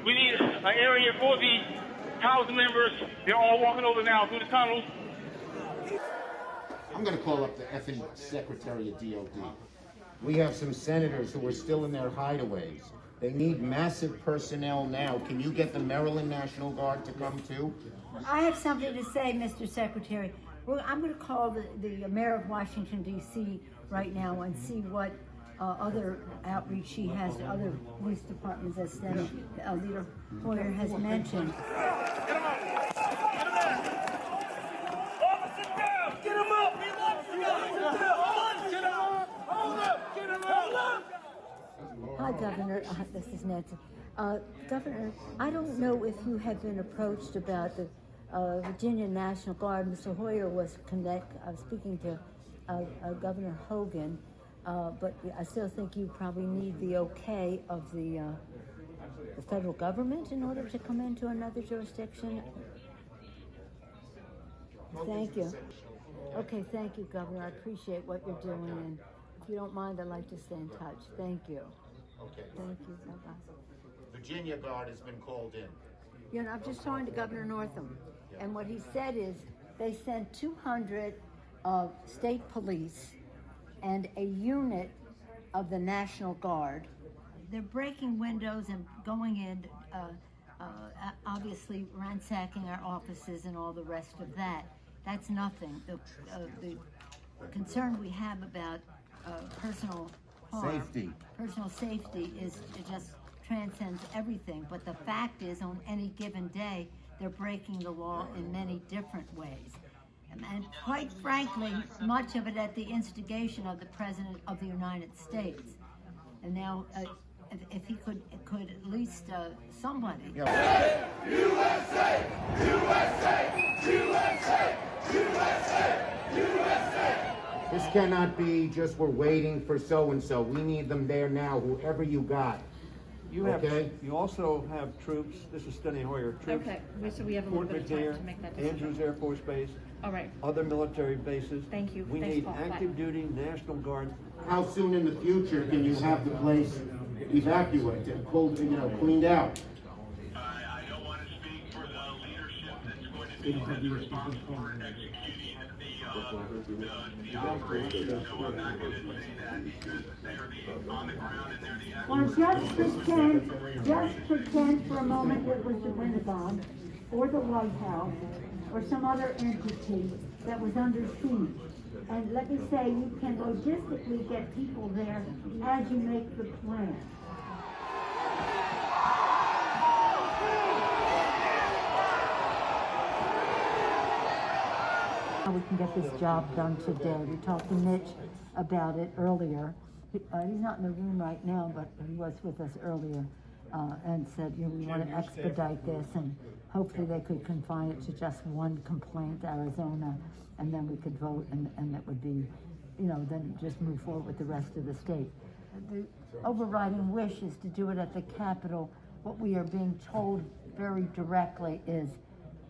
We need an area for the House members. They're all walking over now through the tunnels. I'm going to call up the effing Secretary of DOD. We have some senators who are still in their hideaways. They need massive personnel now. Can you get the Maryland National Guard to come too? I have something to say, Mr. Secretary. Well, I'm going to call the mayor of Washington, D.C. right now and see what other outreach she has to other police departments, as Senate Leader Hoyer has mentioned. Hi, Governor. This is Nancy. Governor, I don't know if you have been approached about the Virginia National Guard. Mr. Hoyer was speaking to Governor Hogan, but I still think you probably need the okay of the federal government in order to come into another jurisdiction. Thank you. Okay, thank you, Governor. I appreciate what you're doing, and if you don't mind, I'd like to stay in touch. Thank you. Okay. Thank you. Bye-bye. Virginia Guard has been called in. You know, I'm just talking to Governor Northam, and what he said is they sent 200 state police and a unit of the National Guard. They're breaking windows and going in, obviously ransacking our offices and all the rest of that. That's nothing. The concern we have about personal harm, personal safety is it just transcends everything. But the fact is, on any given day, they're breaking the law in many different ways. And quite frankly, much of it at the instigation of the President of the United States. And now, if he could at least somebody. USA! USA! USA! USA! USA! This cannot be just we're waiting for so-and-so. We need them there now, whoever you got. You have, Okay. you also have troops, this is Steny Hoyer, troops. Okay, so we have a little Fort bit of time McNair, to make that decision. Andrews Air Force Base. All right. Other military bases. Thank you. We Thanks, need Paul. Bye. active duty National Guard. How soon in the future can you have the place evacuated, pulled, cleaned out? I don't want to speak for the leadership that's going to be responsible for executing the operation, so I'm not going to say that because they're on the ground and they're the Well, just pretend for a moment it was the Pentagon or the White House or some other entity that was under siege. And let me say, you can logistically get people there as you make the plan. We can get this job done today. We talked to Mitch about it earlier. He's not in the room right now, but he was with us earlier and said, we want to expedite this, and hopefully they could confine it to just one complaint, Arizona, and then we could vote, and that would be, then just move forward with the rest of the state. The overriding wish is to do it at the Capitol. What we are being told very directly is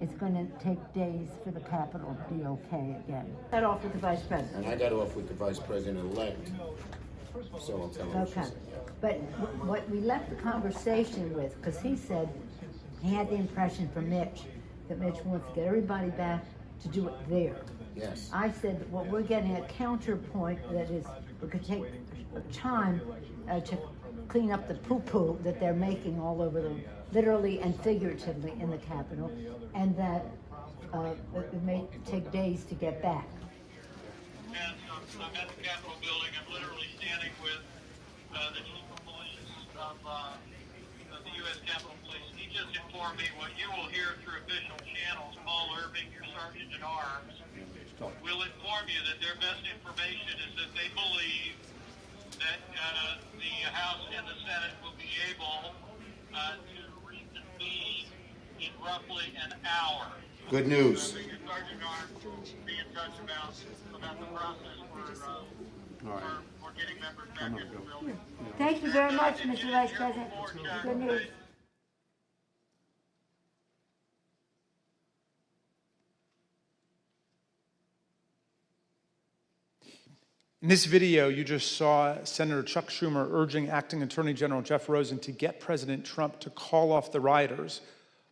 it's going to take days for the Capitol to be okay again. That off with the Vice President. I got off with the Vice President-elect, so I'll tell him. Okay. But what we left the conversation with, because he said he had the impression from Mitch that Mitch wants to get everybody back to do it there. Yes. I said that what we're getting a counterpoint that is, we could take time to clean up the poo-poo that they're making all over the, literally and figuratively in the Capitol, and that it may take days to get back. And I'm at the Capitol building. I'm literally standing with the chief of police of the U.S. Capitol Police. He just informed me what you will hear through official channels. Paul Irving, your sergeant at arms, will inform you that their best information is that they believe that the House and the Senate will be able to reconvene in roughly an hour. Good news. Your sergeant at arms will be in touch about the process for getting members back in the building. Thank you very much, Mr. Vice President. Good news. In this video, you just saw Senator Chuck Schumer urging Acting Attorney General Jeff Rosen to get President Trump to call off the rioters.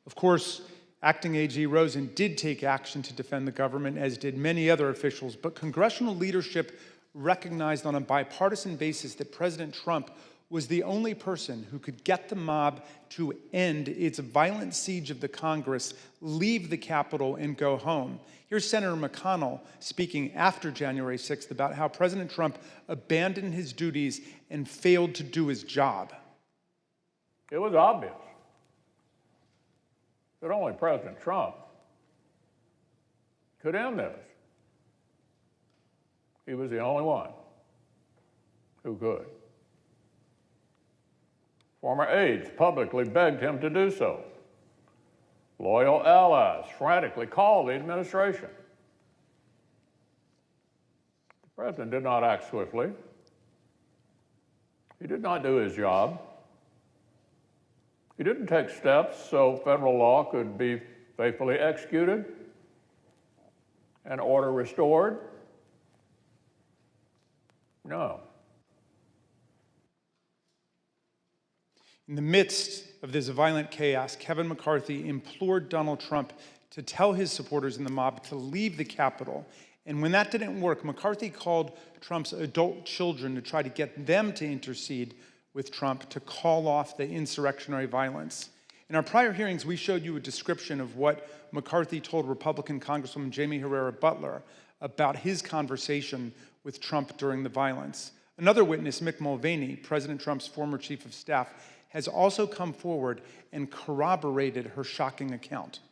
Of course, Acting AG Rosen did take action to defend the government, as did many other officials, but congressional leadership recognized on a bipartisan basis that President Trump was the only person who could get the mob to end its violent siege of the Congress, leave the Capitol, and go home. Here's Senator McConnell speaking after January 6th about how President Trump abandoned his duties and failed to do his job. It was obvious that only President Trump could end this. He was the only one who could. Former aides publicly begged him to do so. Loyal allies frantically called the administration. The president did not act swiftly. He did not do his job. He didn't take steps so federal law could be faithfully executed and order restored. No. In the midst of this violent chaos, Kevin McCarthy implored Donald Trump to tell his supporters in the mob to leave the Capitol. And when that didn't work, McCarthy called Trump's adult children to try to get them to intercede with Trump to call off the insurrectionary violence. In our prior hearings, we showed you a description of what McCarthy told Republican Congresswoman Jamie Herrera Butler about his conversation with Trump during the violence. Another witness, Mick Mulvaney, President Trump's former chief of staff, has also come forward and corroborated her shocking account.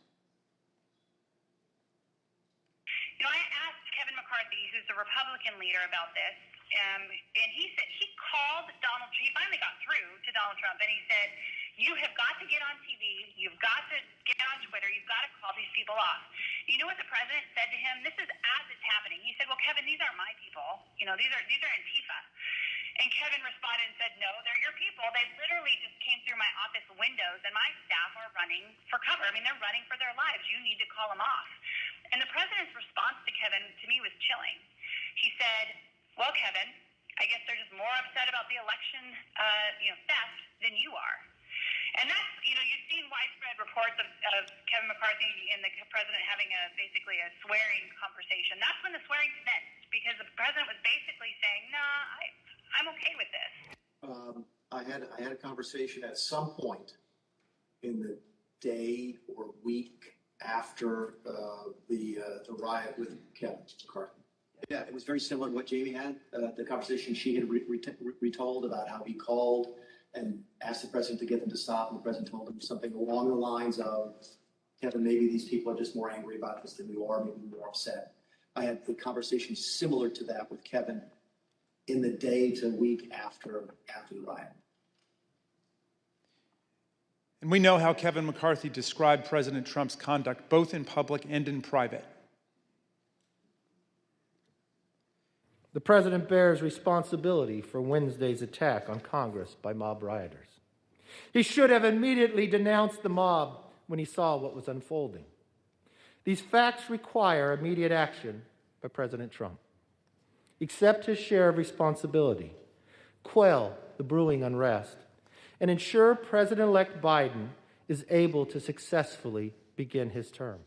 You know, I asked Kevin McCarthy, who's the Republican leader, about this, and he said he called Donald Trump. He finally got through to Donald Trump, and he said, you have got to get on TV, you've got to get on Twitter, you've got to call these people off. You know what the president said to him? This is as it's happening. He said, well, Kevin, these aren't my people. You know, these are Antifa. And Kevin responded and said, no, they're your people. They literally just came through my office windows, and my staff are running for cover. I mean, they're running for their lives. You need to call them off. And the president's response to Kevin, to me, was chilling. He said, well, Kevin, I guess they're just more upset about the election, theft than you are. And that's, you've seen widespread reports of Kevin McCarthy and the president having basically a swearing conversation. That's when the swearing commenced, because the president was basically saying, I'm okay with this. I had a conversation at some point in the day or week after the riot with Kevin McCarthy. Yeah, it was very similar to what Jamie had. The conversation she had retold about how he called and asked the president to get them to stop, and the president told him something along the lines of, Kevin, maybe these people are just more angry about this than we are, maybe more upset. I had the conversation similar to that with Kevin in the day to week after the riot. And we know how Kevin McCarthy described President Trump's conduct, both in public and in private. The president bears responsibility for Wednesday's attack on Congress by mob rioters. He should have immediately denounced the mob when he saw what was unfolding. These facts require immediate action by President Trump. Accept his share of responsibility, quell the brewing unrest, and ensure President-elect Biden is able to successfully begin his term.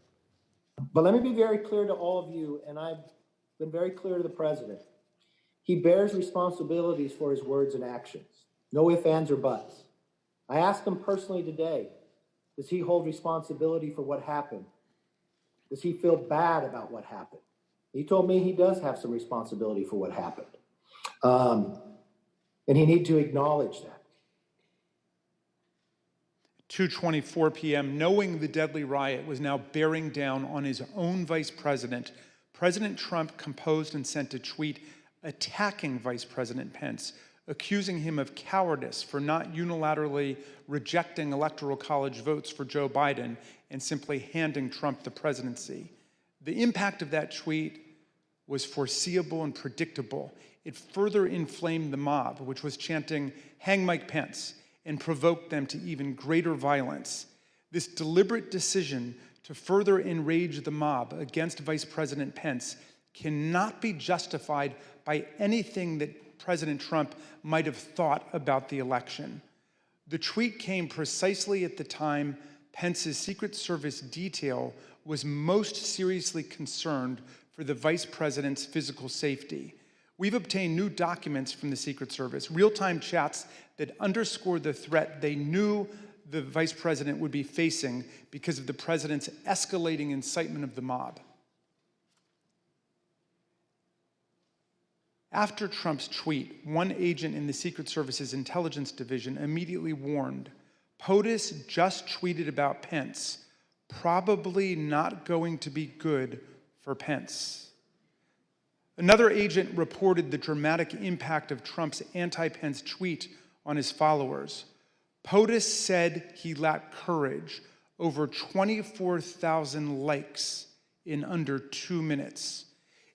But let me be very clear to all of you, and I've been very clear to the president. He bears responsibilities for his words and actions. No ifs, ands, or buts. I asked him personally today, does he hold responsibility for what happened? Does he feel bad about what happened? He told me he does have some responsibility for what happened. And he needs to acknowledge that. 2:24 p.m., knowing the deadly riot was now bearing down on his own vice president, President Trump composed and sent a tweet attacking Vice President Pence, accusing him of cowardice for not unilaterally rejecting Electoral College votes for Joe Biden and simply handing Trump the presidency. The impact of that tweet was foreseeable and predictable. It further inflamed the mob, which was chanting, "Hang Mike Pence," and provoked them to even greater violence. This deliberate decision to further enrage the mob against Vice President Pence cannot be justified by anything that President Trump might have thought about the election. The tweet came precisely at the time Pence's Secret Service detail was most seriously concerned for the vice president's physical safety. We've obtained new documents from the Secret Service, real-time chats that underscore the threat they knew the vice president would be facing because of the president's escalating incitement of the mob. After Trump's tweet, one agent in the Secret Service's intelligence division immediately warned, POTUS just tweeted about Pence, probably not going to be good for Pence. Another agent reported the dramatic impact of Trump's anti-Pence tweet on his followers. POTUS said he lacked courage, over 24,000 likes in under 2 minutes.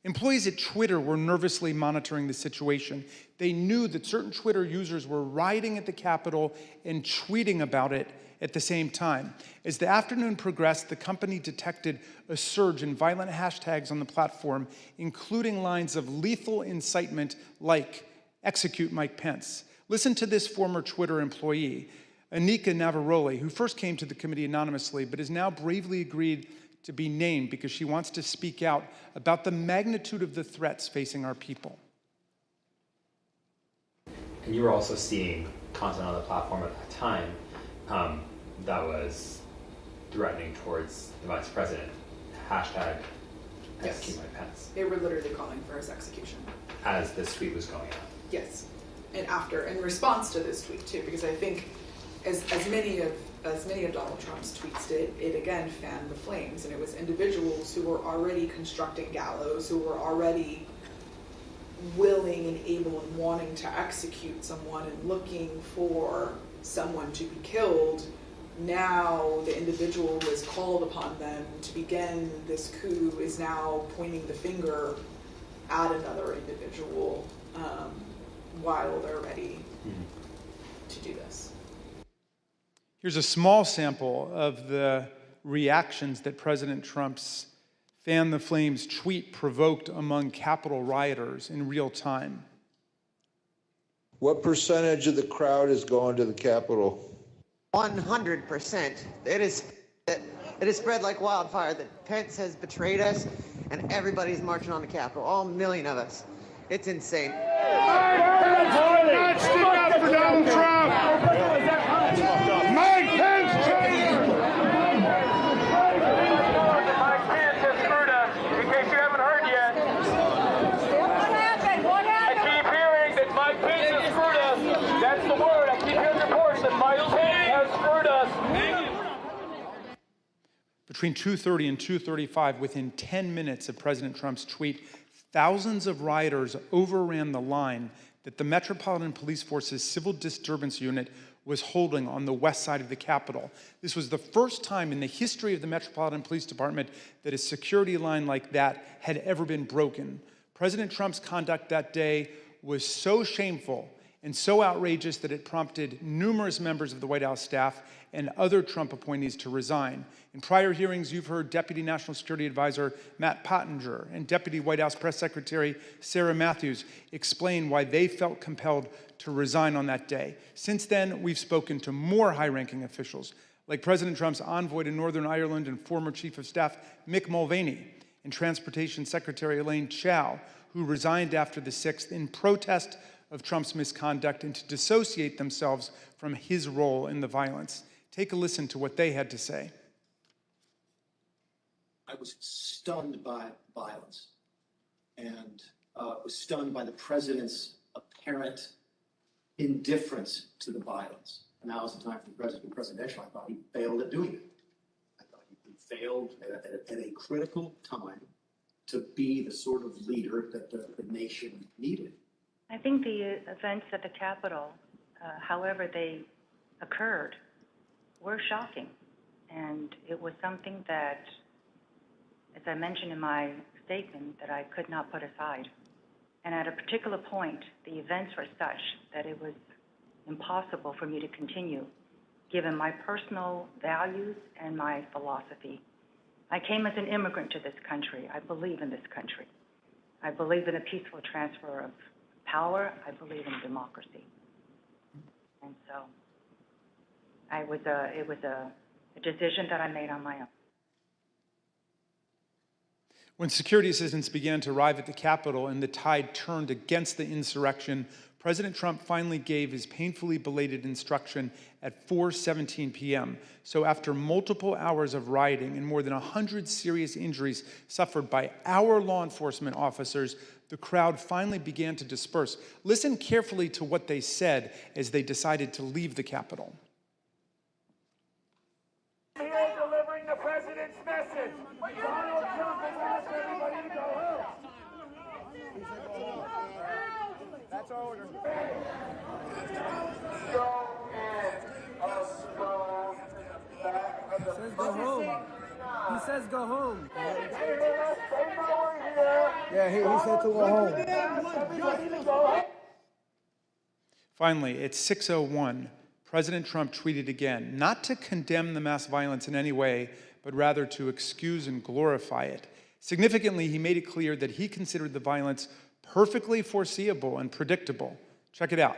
Employees at Twitter were nervously monitoring the situation. They knew that certain Twitter users were rioting at the Capitol and tweeting about it at the same time. As the afternoon progressed, the company detected a surge in violent hashtags on the platform, including lines of lethal incitement like, "Execute Mike Pence." Listen to this former Twitter employee, Anika Navarroli, who first came to the committee anonymously, but has now bravely agreed to be named because she wants to speak out about the magnitude of the threats facing our people. And you were also seeing content on the platform at that time that was threatening towards the vice president. Hashtag execute Mike Pence. They were literally calling for his execution. As this tweet was going out. Yes. And in response to this tweet too, because I think as many of Donald Trump's tweets did, it again fanned the flames, and it was individuals who were already constructing gallows, who were already willing and able and wanting to execute someone and looking for someone to be killed. Now the individual who has called upon them to begin this coup is now pointing the finger at another individual, while they're ready to do this. Here's a small sample of the reactions that President Trump's Fan the Flames tweet provoked among Capitol rioters in real time. What percentage of the crowd is going to the Capitol? 100%. It is spread like wildfire that Pence has betrayed us and everybody's marching on the Capitol, all 1 million of us. It's insane. Not stick up for Donald Trump. Mike Pence changed. Mike Pence has screwed us, in case you haven't heard yet. What happened? What happened? I keep hearing that Mike Pence has screwed us. That's the word. I keep hearing reports that Mike Pence has screwed us. Between 2:30 and 2:35, within 10 minutes of President Trump's tweet, thousands of rioters overran the line that the Metropolitan Police Force's Civil Disturbance Unit was holding on the west side of the Capitol. This was the first time in the history of the Metropolitan Police Department that a security line like that had ever been broken. President Trump's conduct that day was so shameful and so outrageous that it prompted numerous members of the White House staff and other Trump appointees to resign. In prior hearings, you've heard Deputy National Security Advisor Matt Pottinger and Deputy White House Press Secretary Sarah Matthews explain why they felt compelled to resign on that day. Since then, we've spoken to more high-ranking officials, like President Trump's envoy to Northern Ireland and former Chief of Staff Mick Mulvaney, and Transportation Secretary Elaine Chao, who resigned after the 6th in protest of Trump's misconduct and to dissociate themselves from his role in the violence. Take a listen to what they had to say. I was stunned by violence and was stunned by the president's apparent indifference to the violence. And now is the time for the president to be presidential. I thought he failed at doing it. I thought he failed at a critical time to be the sort of leader that the nation needed. I think the events at the Capitol, however they occurred, were shocking. And it was something that, as I mentioned in my statement, that I could not put aside. And at a particular point, the events were such that it was impossible for me to continue, given my personal values and my philosophy. I came as an immigrant to this country. I believe in this country. I believe in a peaceful transfer of power. I believe in democracy. And so it was a decision that I made on my own. When security assistants began to arrive at the Capitol and the tide turned against the insurrection, President Trump finally gave his painfully belated instruction at 4:17 p.m. So after multiple hours of rioting and more than 100 serious injuries suffered by our law enforcement officers, the crowd finally began to disperse. Listen carefully to what they said as they decided to leave the Capitol. Here delivering the president's message. Donald Trump has asked everybody to go home. That's our order. He says go home. He says go home. Yeah, he said to go home. Finally, at 6:01, President Trump tweeted again, not to condemn the mass violence in any way, but rather to excuse and glorify it. Significantly, he made it clear that he considered the violence perfectly foreseeable and predictable. Check it out.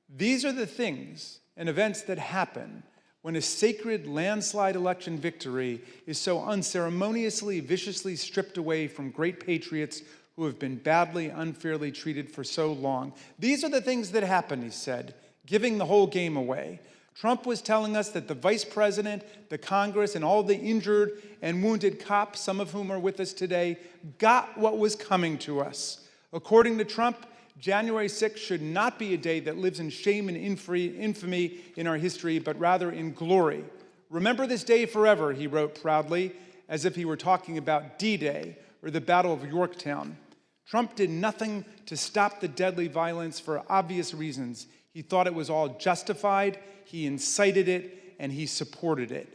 These are the things and events that happen when a sacred landslide election victory is so unceremoniously, viciously stripped away from great patriots who have been badly, unfairly treated for so long. These are the things that happen, he said, giving the whole game away. Trump was telling us that the vice president, the Congress, and all the injured and wounded cops, some of whom are with us today, got what was coming to us. According to Trump, January 6th should not be a day that lives in shame and infamy in our history, but rather in glory. Remember this day forever, he wrote proudly, as if he were talking about D-Day or the Battle of Yorktown. Trump did nothing to stop the deadly violence for obvious reasons. He thought it was all justified, he incited it, and he supported it.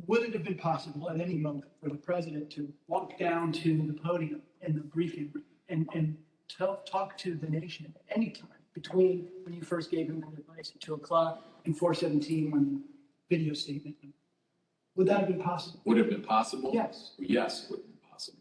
Would it have been possible at any moment for the president to walk down to the podium in the briefing room and talk to the nation at any time between when you first gave him that advice at 2 o'clock and 4:17 when the video statement? Would that have been possible? Would it have been possible? Yes. Yes, it would have been possible.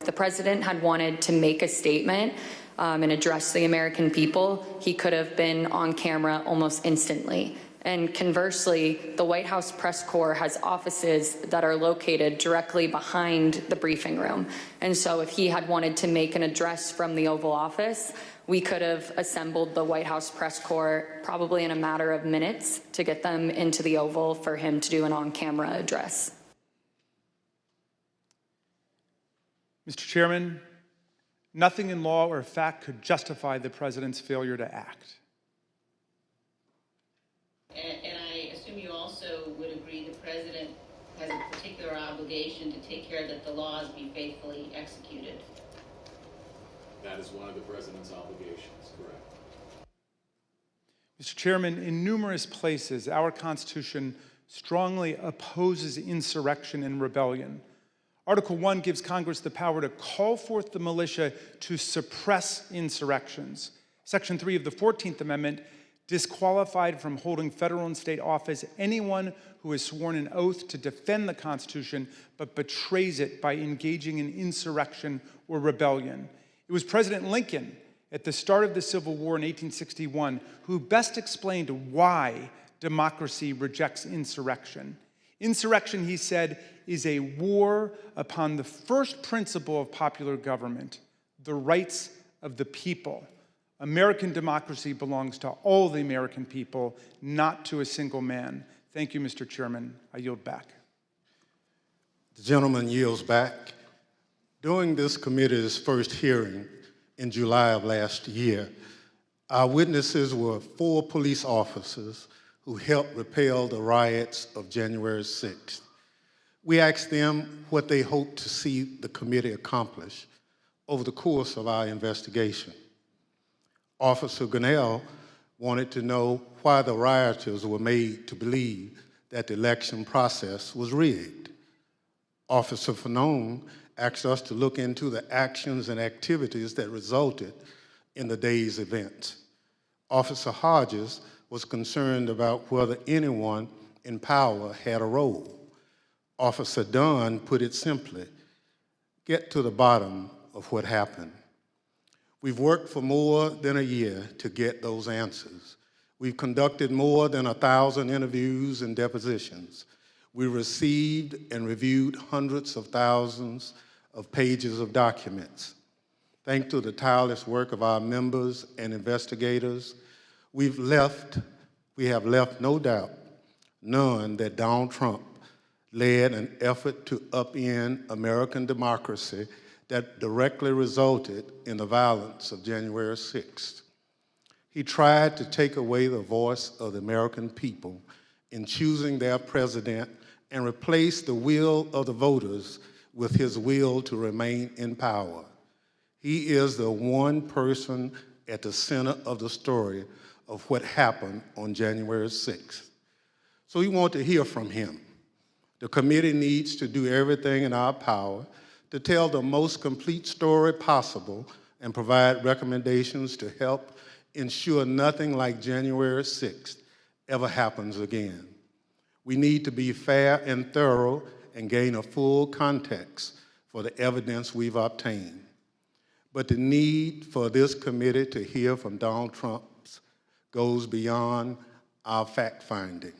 If the president had wanted to make a statement and address the American people, he could have been on camera almost instantly. And conversely, the White House press corps has offices that are located directly behind the briefing room. And so if he had wanted to make an address from the Oval Office, we could have assembled the White House press corps probably in a matter of minutes to get them into the Oval for him to do an on-camera address. Mr. Chairman, nothing in law or fact could justify the president's failure to act. And I assume you also would agree the president has a particular obligation to take care that the laws be faithfully executed. That is one of the president's obligations, correct. Mr. Chairman, in numerous places, our Constitution strongly opposes insurrection and rebellion. Article 1 gives Congress the power to call forth the militia to suppress insurrections. Section 3 of the 14th Amendment disqualified from holding federal and state office anyone who has sworn an oath to defend the Constitution but betrays it by engaging in insurrection or rebellion. It was President Lincoln at the start of the Civil War in 1861 who best explained why democracy rejects insurrection. Insurrection, he said, is a war upon the first principle of popular government, the rights of the people. American democracy belongs to all the American people, not to a single man. Thank you, Mr. Chairman. I yield back. The gentleman yields back. During this committee's first hearing in July of last year, our witnesses were 4 police officers who helped repel the riots of January 6th. We asked them what they hoped to see the committee accomplish over the course of our investigation. Officer Gunnell wanted to know why the rioters were made to believe that the election process was rigged. Officer Fanone asked us to look into the actions and activities that resulted in the day's events. Officer Hodges was concerned about whether anyone in power had a role. Officer Dunn put it simply, get to the bottom of what happened. We've worked for more than a year to get those answers. We've conducted more than 1,000 interviews and depositions. We received and reviewed hundreds of thousands of pages of documents. Thanks to the tireless work of our members and investigators, we have left no doubt, none, that Donald Trump led an effort to upend American democracy that directly resulted in the violence of January 6th. He tried to take away the voice of the American people in choosing their president and replace the will of the voters with his will to remain in power. He is the one person at the center of the story of what happened on January 6th. So we want to hear from him. The committee needs to do everything in our power to tell the most complete story possible and provide recommendations to help ensure nothing like January 6th ever happens again. We need to be fair and thorough and gain a full context for the evidence we've obtained. But the need for this committee to hear from Donald Trump goes beyond our fact-finding.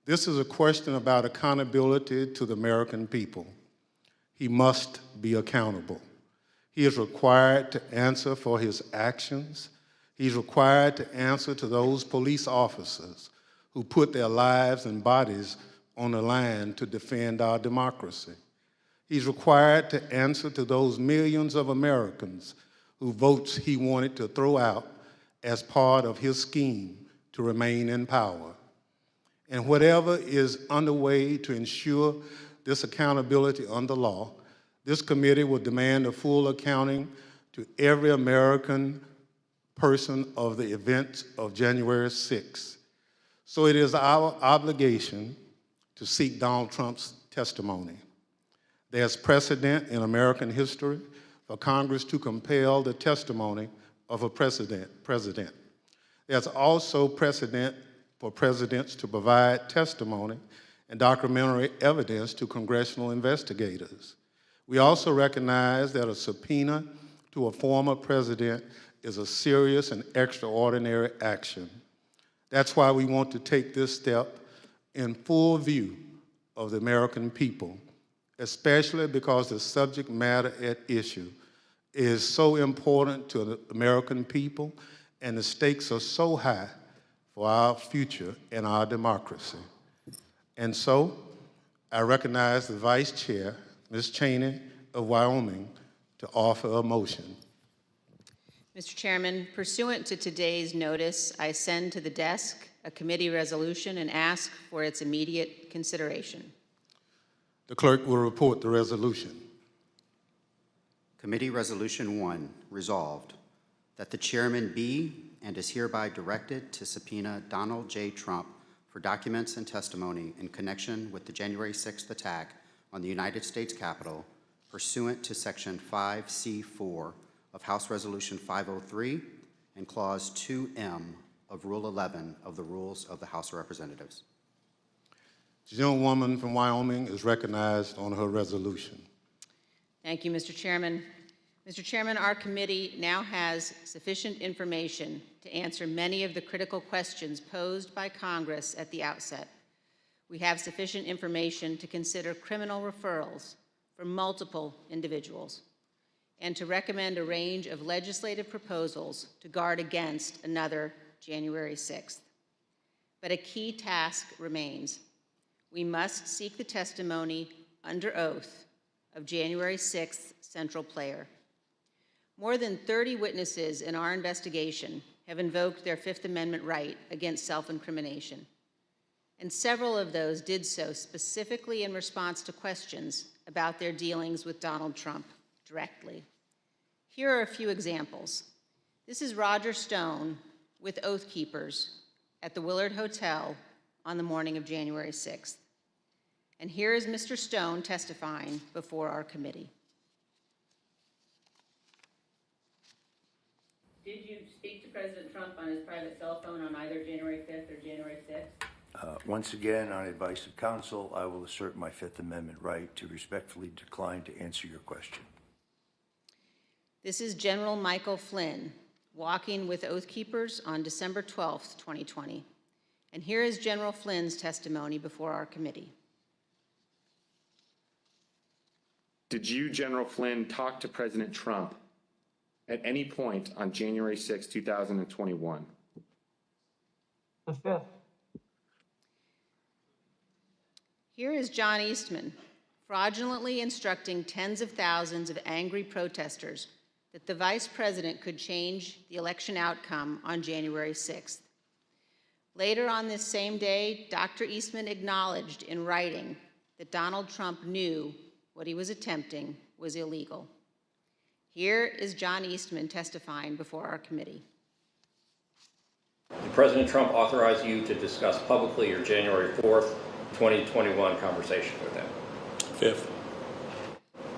This is a question about accountability to the American people. He must be accountable. He is required to answer for his actions. He's required to answer to those police officers who put their lives and bodies on the line to defend our democracy. He's required to answer to those millions of Americans whose votes he wanted to throw out as part of his scheme to remain in power. And whatever is underway to ensure this accountability under law, this committee will demand a full accounting to every American person of the events of January 6th. So it is our obligation to seek Donald Trump's testimony. There's precedent in American history for Congress to compel the testimony of a president. There's also precedent for presidents to provide testimony and documentary evidence to congressional investigators. We also recognize that a subpoena to a former president is a serious and extraordinary action. That's why we want to take this step in full view of the American people, especially because the subject matter at issue is so important to the American people and the stakes are so high for our future and our democracy. And so, I recognize the Vice Chair, Ms. Cheney of Wyoming, to offer a motion. Mr. Chairman, pursuant to today's notice, I send to the desk a committee resolution and ask for its immediate consideration. The clerk will report the resolution. Committee Resolution 1, resolved that the chairman be and is hereby directed to subpoena Donald J. Trump for documents and testimony in connection with the January 6th attack on the United States Capitol pursuant to Section 5C4 of House Resolution 503 and Clause 2M of Rule 11 of the Rules of the House of Representatives. The gentlewoman from Wyoming is recognized on her resolution. Thank you, Mr. Chairman. Mr. Chairman, our committee now has sufficient information to answer many of the critical questions posed by Congress at the outset. We have sufficient information to consider criminal referrals for multiple individuals and to recommend a range of legislative proposals to guard against another January 6th. But a key task remains. We must seek the testimony under oath of January 6th central player. More than 30 witnesses in our investigation have invoked their Fifth Amendment right against self-incrimination, and several of those did so specifically in response to questions about their dealings with Donald Trump directly. Here are a few examples. This is Roger Stone with Oath Keepers at the Willard Hotel on the morning of January 6th. And here is Mr. Stone testifying before our committee. Did you speak to President Trump on his private cell phone on either January 5th or January 6th? Once again, on advice of counsel, I will assert my Fifth Amendment right to respectfully decline to answer your question. This is General Michael Flynn walking with Oath Keepers on December 12th, 2020. And here is General Flynn's testimony before our committee. Did you, General Flynn, talk to President Trump at any point on January 6, 2021? The 5th. Here is John Eastman, fraudulently instructing tens of thousands of angry protesters that the Vice President could change the election outcome on January 6th. Later on this same day, Dr. Eastman acknowledged in writing that Donald Trump knew what he was attempting was illegal. Here is John Eastman testifying before our committee. Did President Trump authorize you to discuss publicly your January 4th, 2021 conversation with him? Fifth.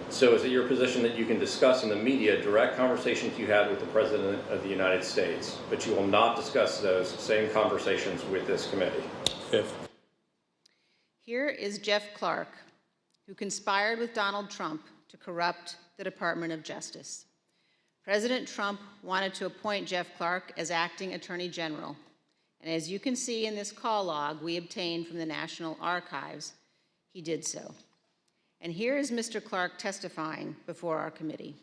So is it your position that you can discuss in the media direct conversations you had with the President of the United States, but you will not discuss those same conversations with this committee? Fifth. Here is Jeff Clark, who conspired with Donald Trump to corrupt the Department of Justice. President Trump wanted to appoint Jeff Clark as acting Attorney General. And as you can see in this call log we obtained from the National Archives, he did so. And here is Mr. Clark testifying before our committee.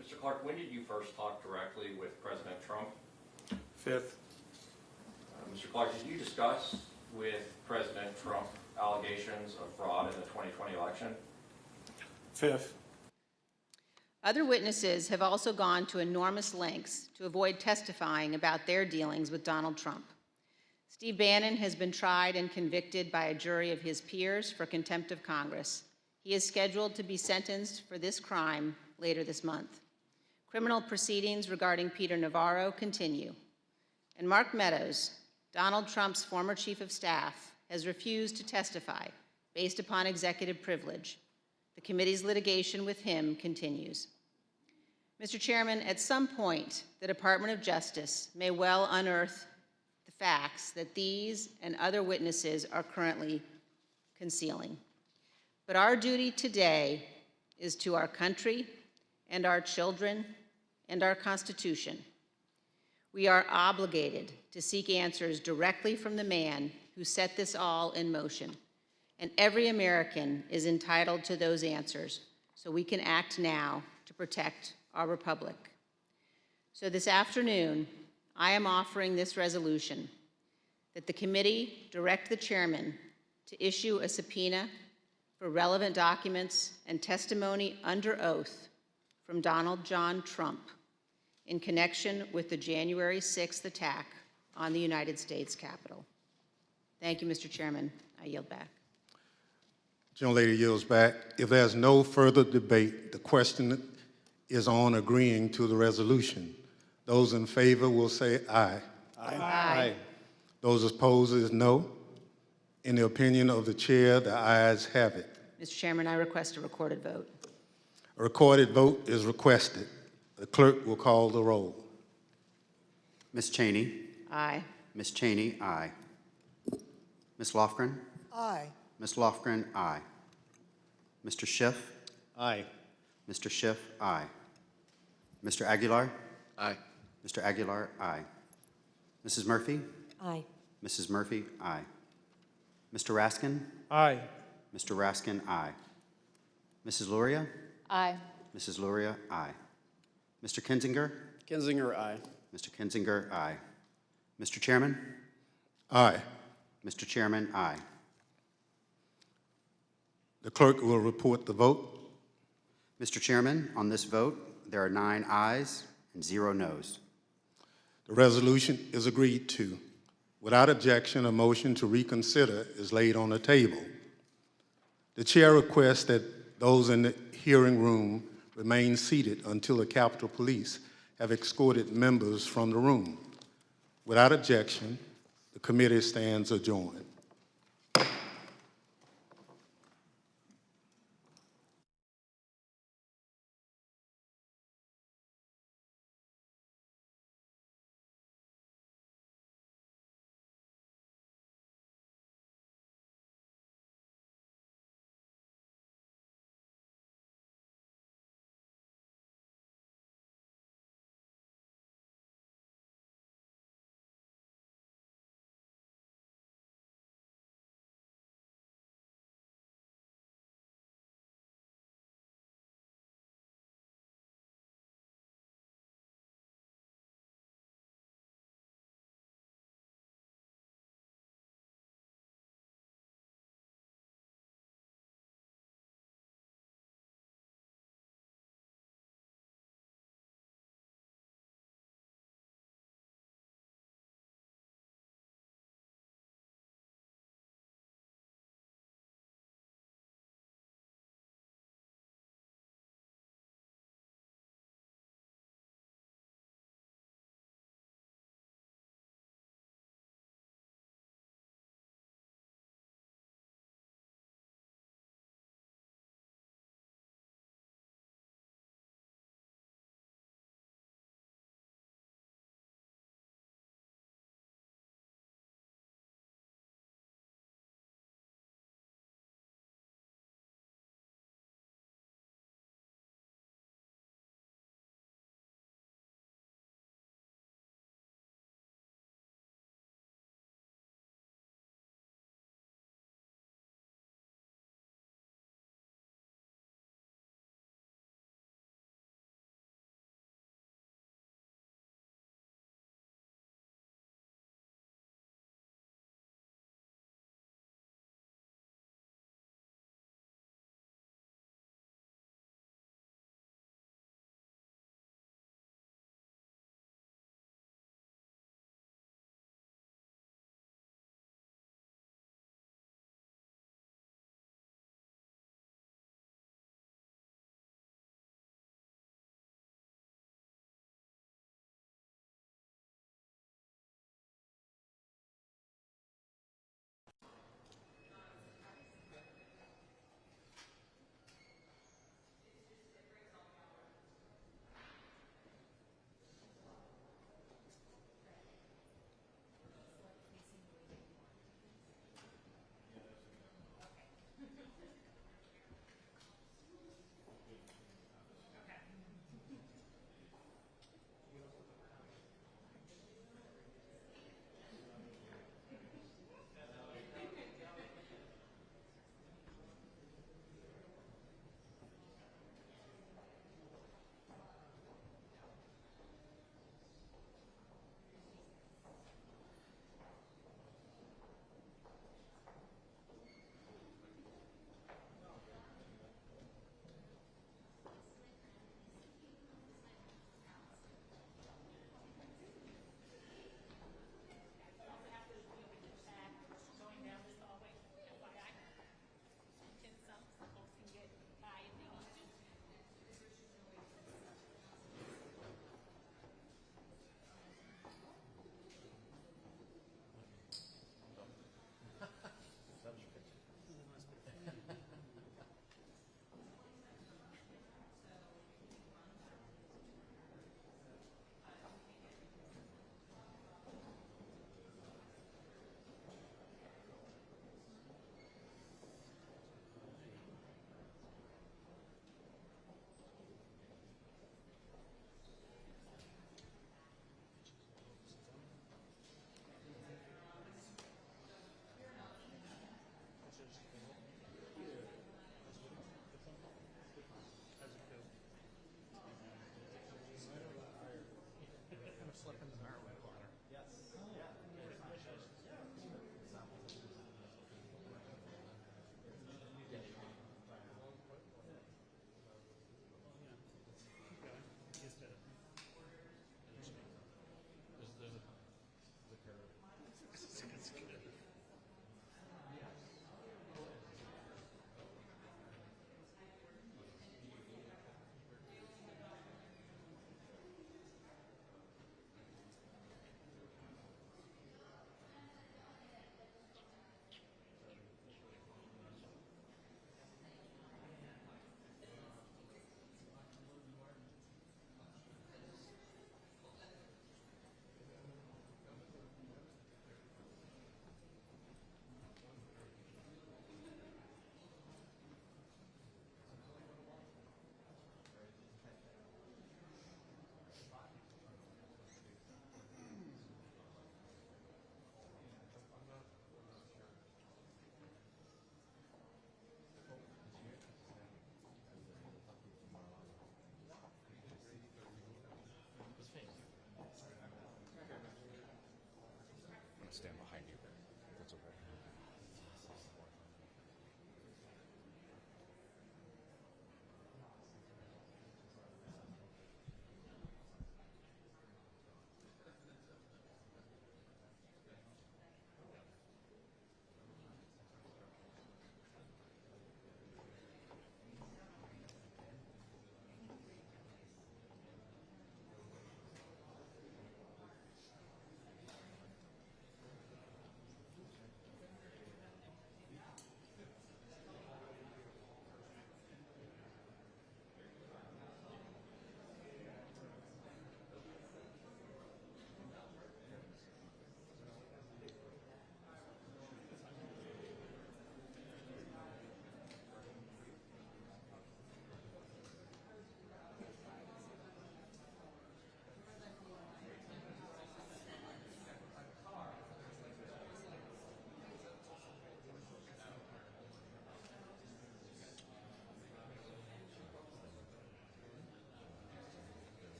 Mr. Clark, when did you first talk directly with President Trump? Fifth. Mr. Clark, did you discuss with President Trump allegations of fraud in the 2020 election? Fifth. Other witnesses have also gone to enormous lengths to avoid testifying about their dealings with Donald Trump. Steve Bannon has been tried and convicted by a jury of his peers for contempt of Congress. He is scheduled to be sentenced for this crime later this month. Criminal proceedings regarding Peter Navarro continue. And Mark Meadows, Donald Trump's former chief of staff, has refused to testify based upon executive privilege. The committee's litigation with him continues. Mr. Chairman, at some point, the Department of Justice may well unearth the facts that these and other witnesses are currently concealing. But our duty today is to our country and our children and our Constitution. We are obligated to seek answers directly from the man who set this all in motion. And every American is entitled to those answers, so we can act now to protect our republic. So this afternoon, I am offering this resolution that the committee direct the chairman to issue a subpoena for relevant documents and testimony under oath from Donald John Trump in connection with the January 6th attack on the United States Capitol. Thank you, Mr. Chairman. I yield back. Gentlelady yields back. If there's no further debate, the question is on agreeing to the resolution. Those in favor will say aye. Aye. Aye. Those opposed is no. In the opinion of the chair, the ayes have it. Mr. Chairman, I request a recorded vote. A recorded vote is requested. The clerk will call the roll. Ms. Cheney. Aye. Ms. Cheney, aye. Ms. Lofgren. Aye. Ms. Lofgren, aye. Mr. Schiff. Aye. Mr. Schiff, aye. Mr. Aguilar. Aye. Mr. Aguilar, aye. Mrs. Murphy. Aye. Mrs. Murphy, aye. Mr. Raskin. Aye. Mr. Raskin, aye. Mrs. Luria. Aye. Mrs. Luria, aye. Mr. Kinzinger. Kinzinger, aye. Mr. Kinzinger, aye. Mr. Chairman. Aye. Mr. Chairman, aye. The clerk will report the vote. Mr. Chairman, on this vote, there are 9 ayes and 0 noes. The resolution is agreed to. Without objection, a motion to reconsider is laid on the table. The chair requests that those in the hearing room remain seated until the Capitol Police have escorted members from the room. Without objection, the committee stands adjourned.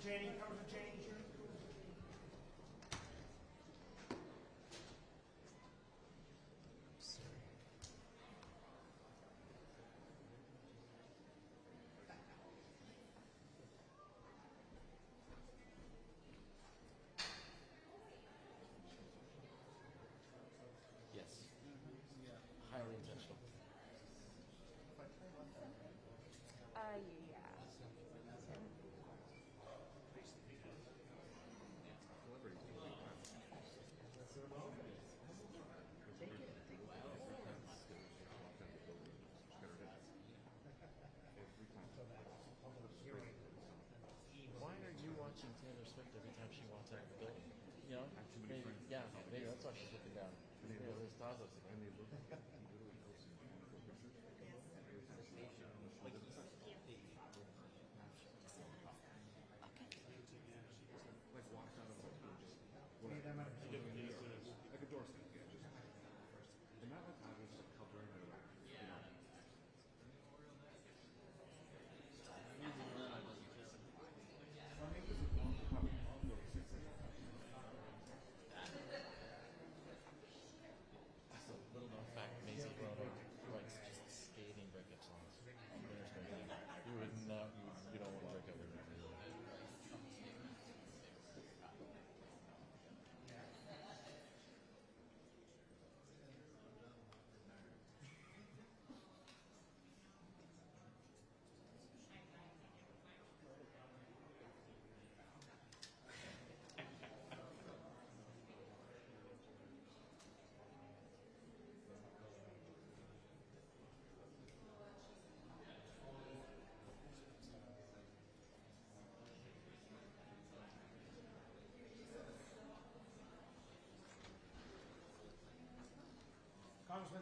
Cheney, Congressman Cheney. Yes. Highly intentional. Yeah. Why are you watching Taylor Swift every time she walks out of the building? You know, maybe, yeah, maybe that's why she's looking down. Yeah, there's Tazos again. Just a little known fact, Maisie Bruno writes just scathing breakup songs. You would not, you don't want to break up with her. Congressman,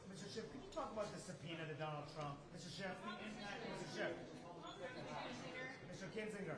Mr. Schiff, can you talk about the subpoena to Donald Trump? Mr. Schiff, Mr. Schiff. Mr. Kinzinger.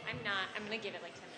I'm not. I'm gonna give it like 10 minutes.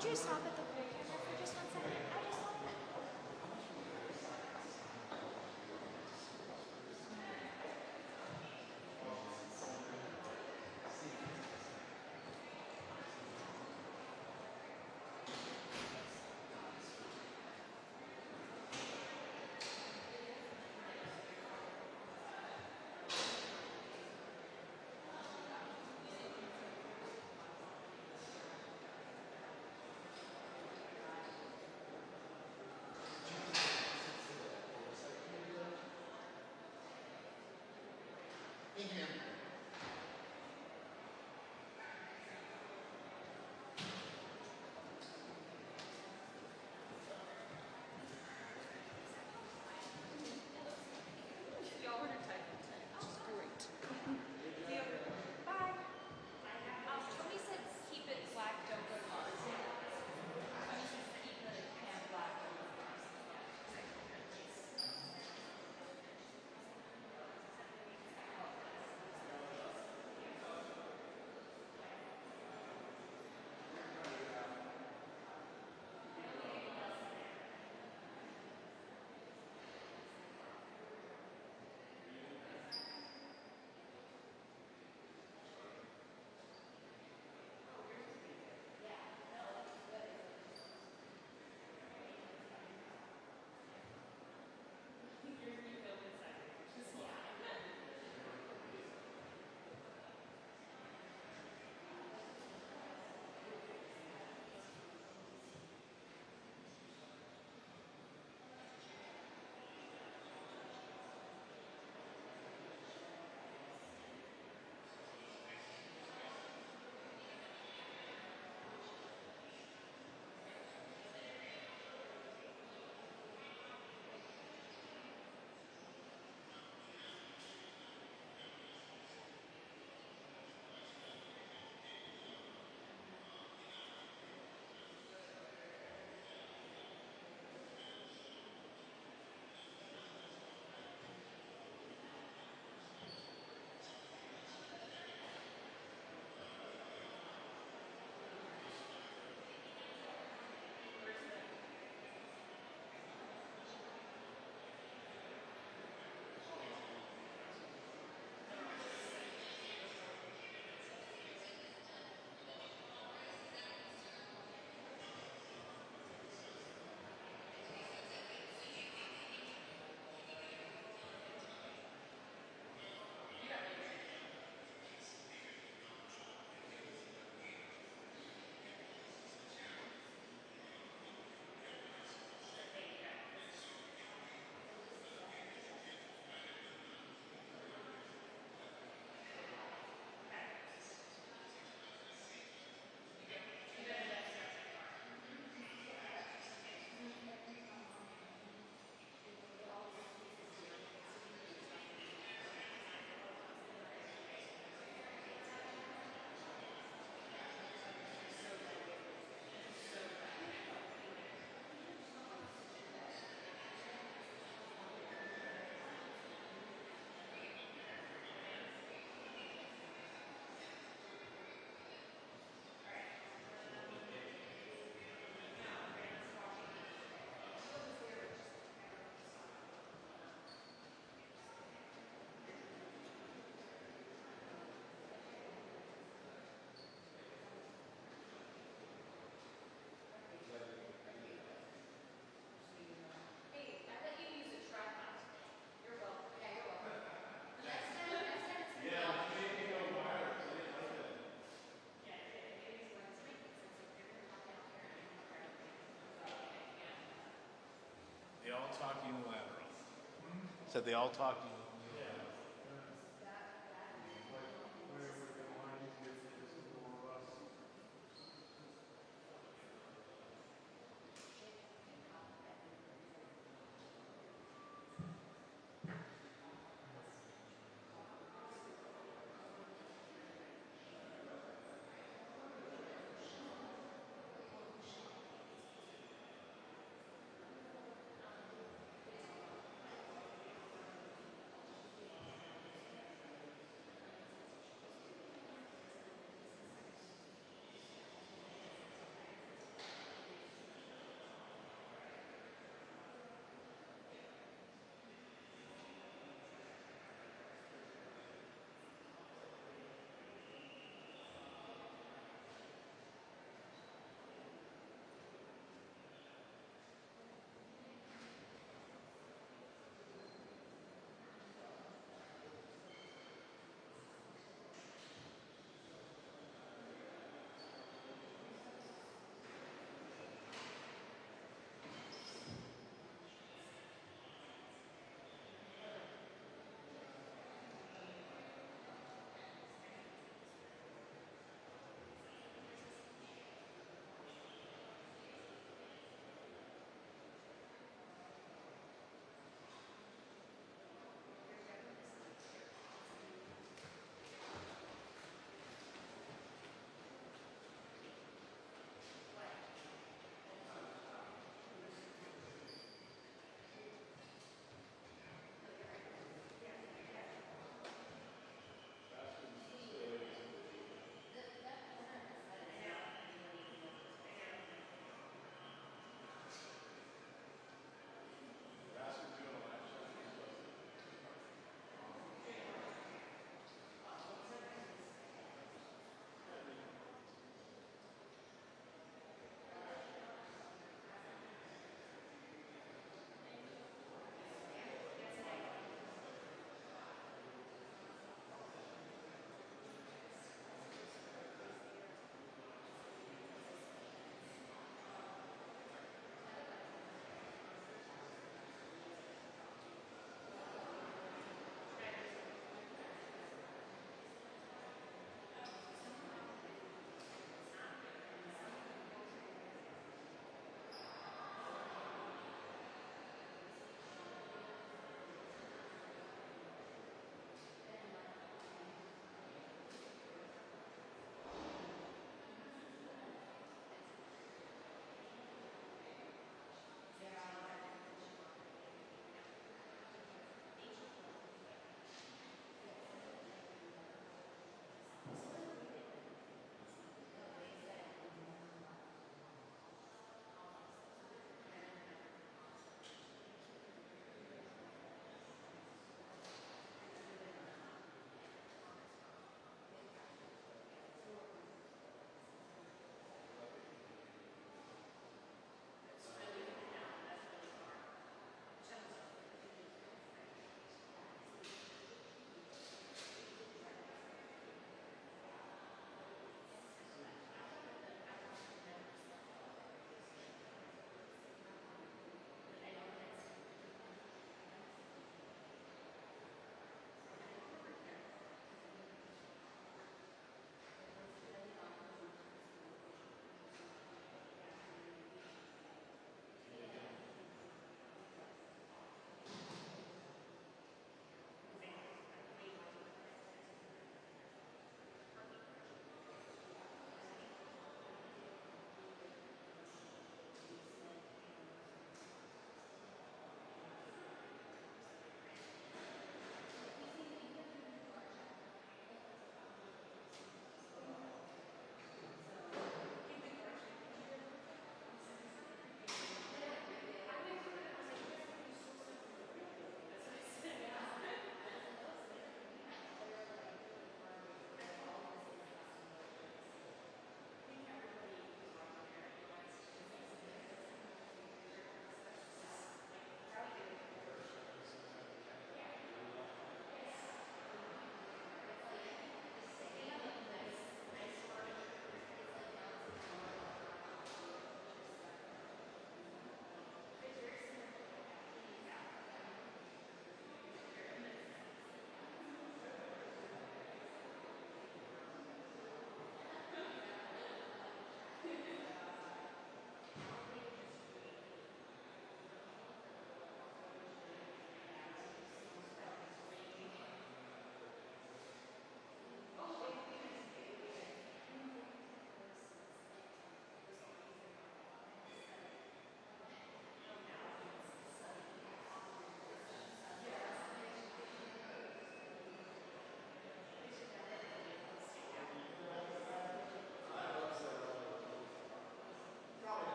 Could you stop at the pool camera for just 1 second? I just want Y'all were entitled, which is great. Bye. Tony said keep it black, don't go dark. Tony says keep the can black, don't go dark. They all talk unilateral. Said they all talk unilateral.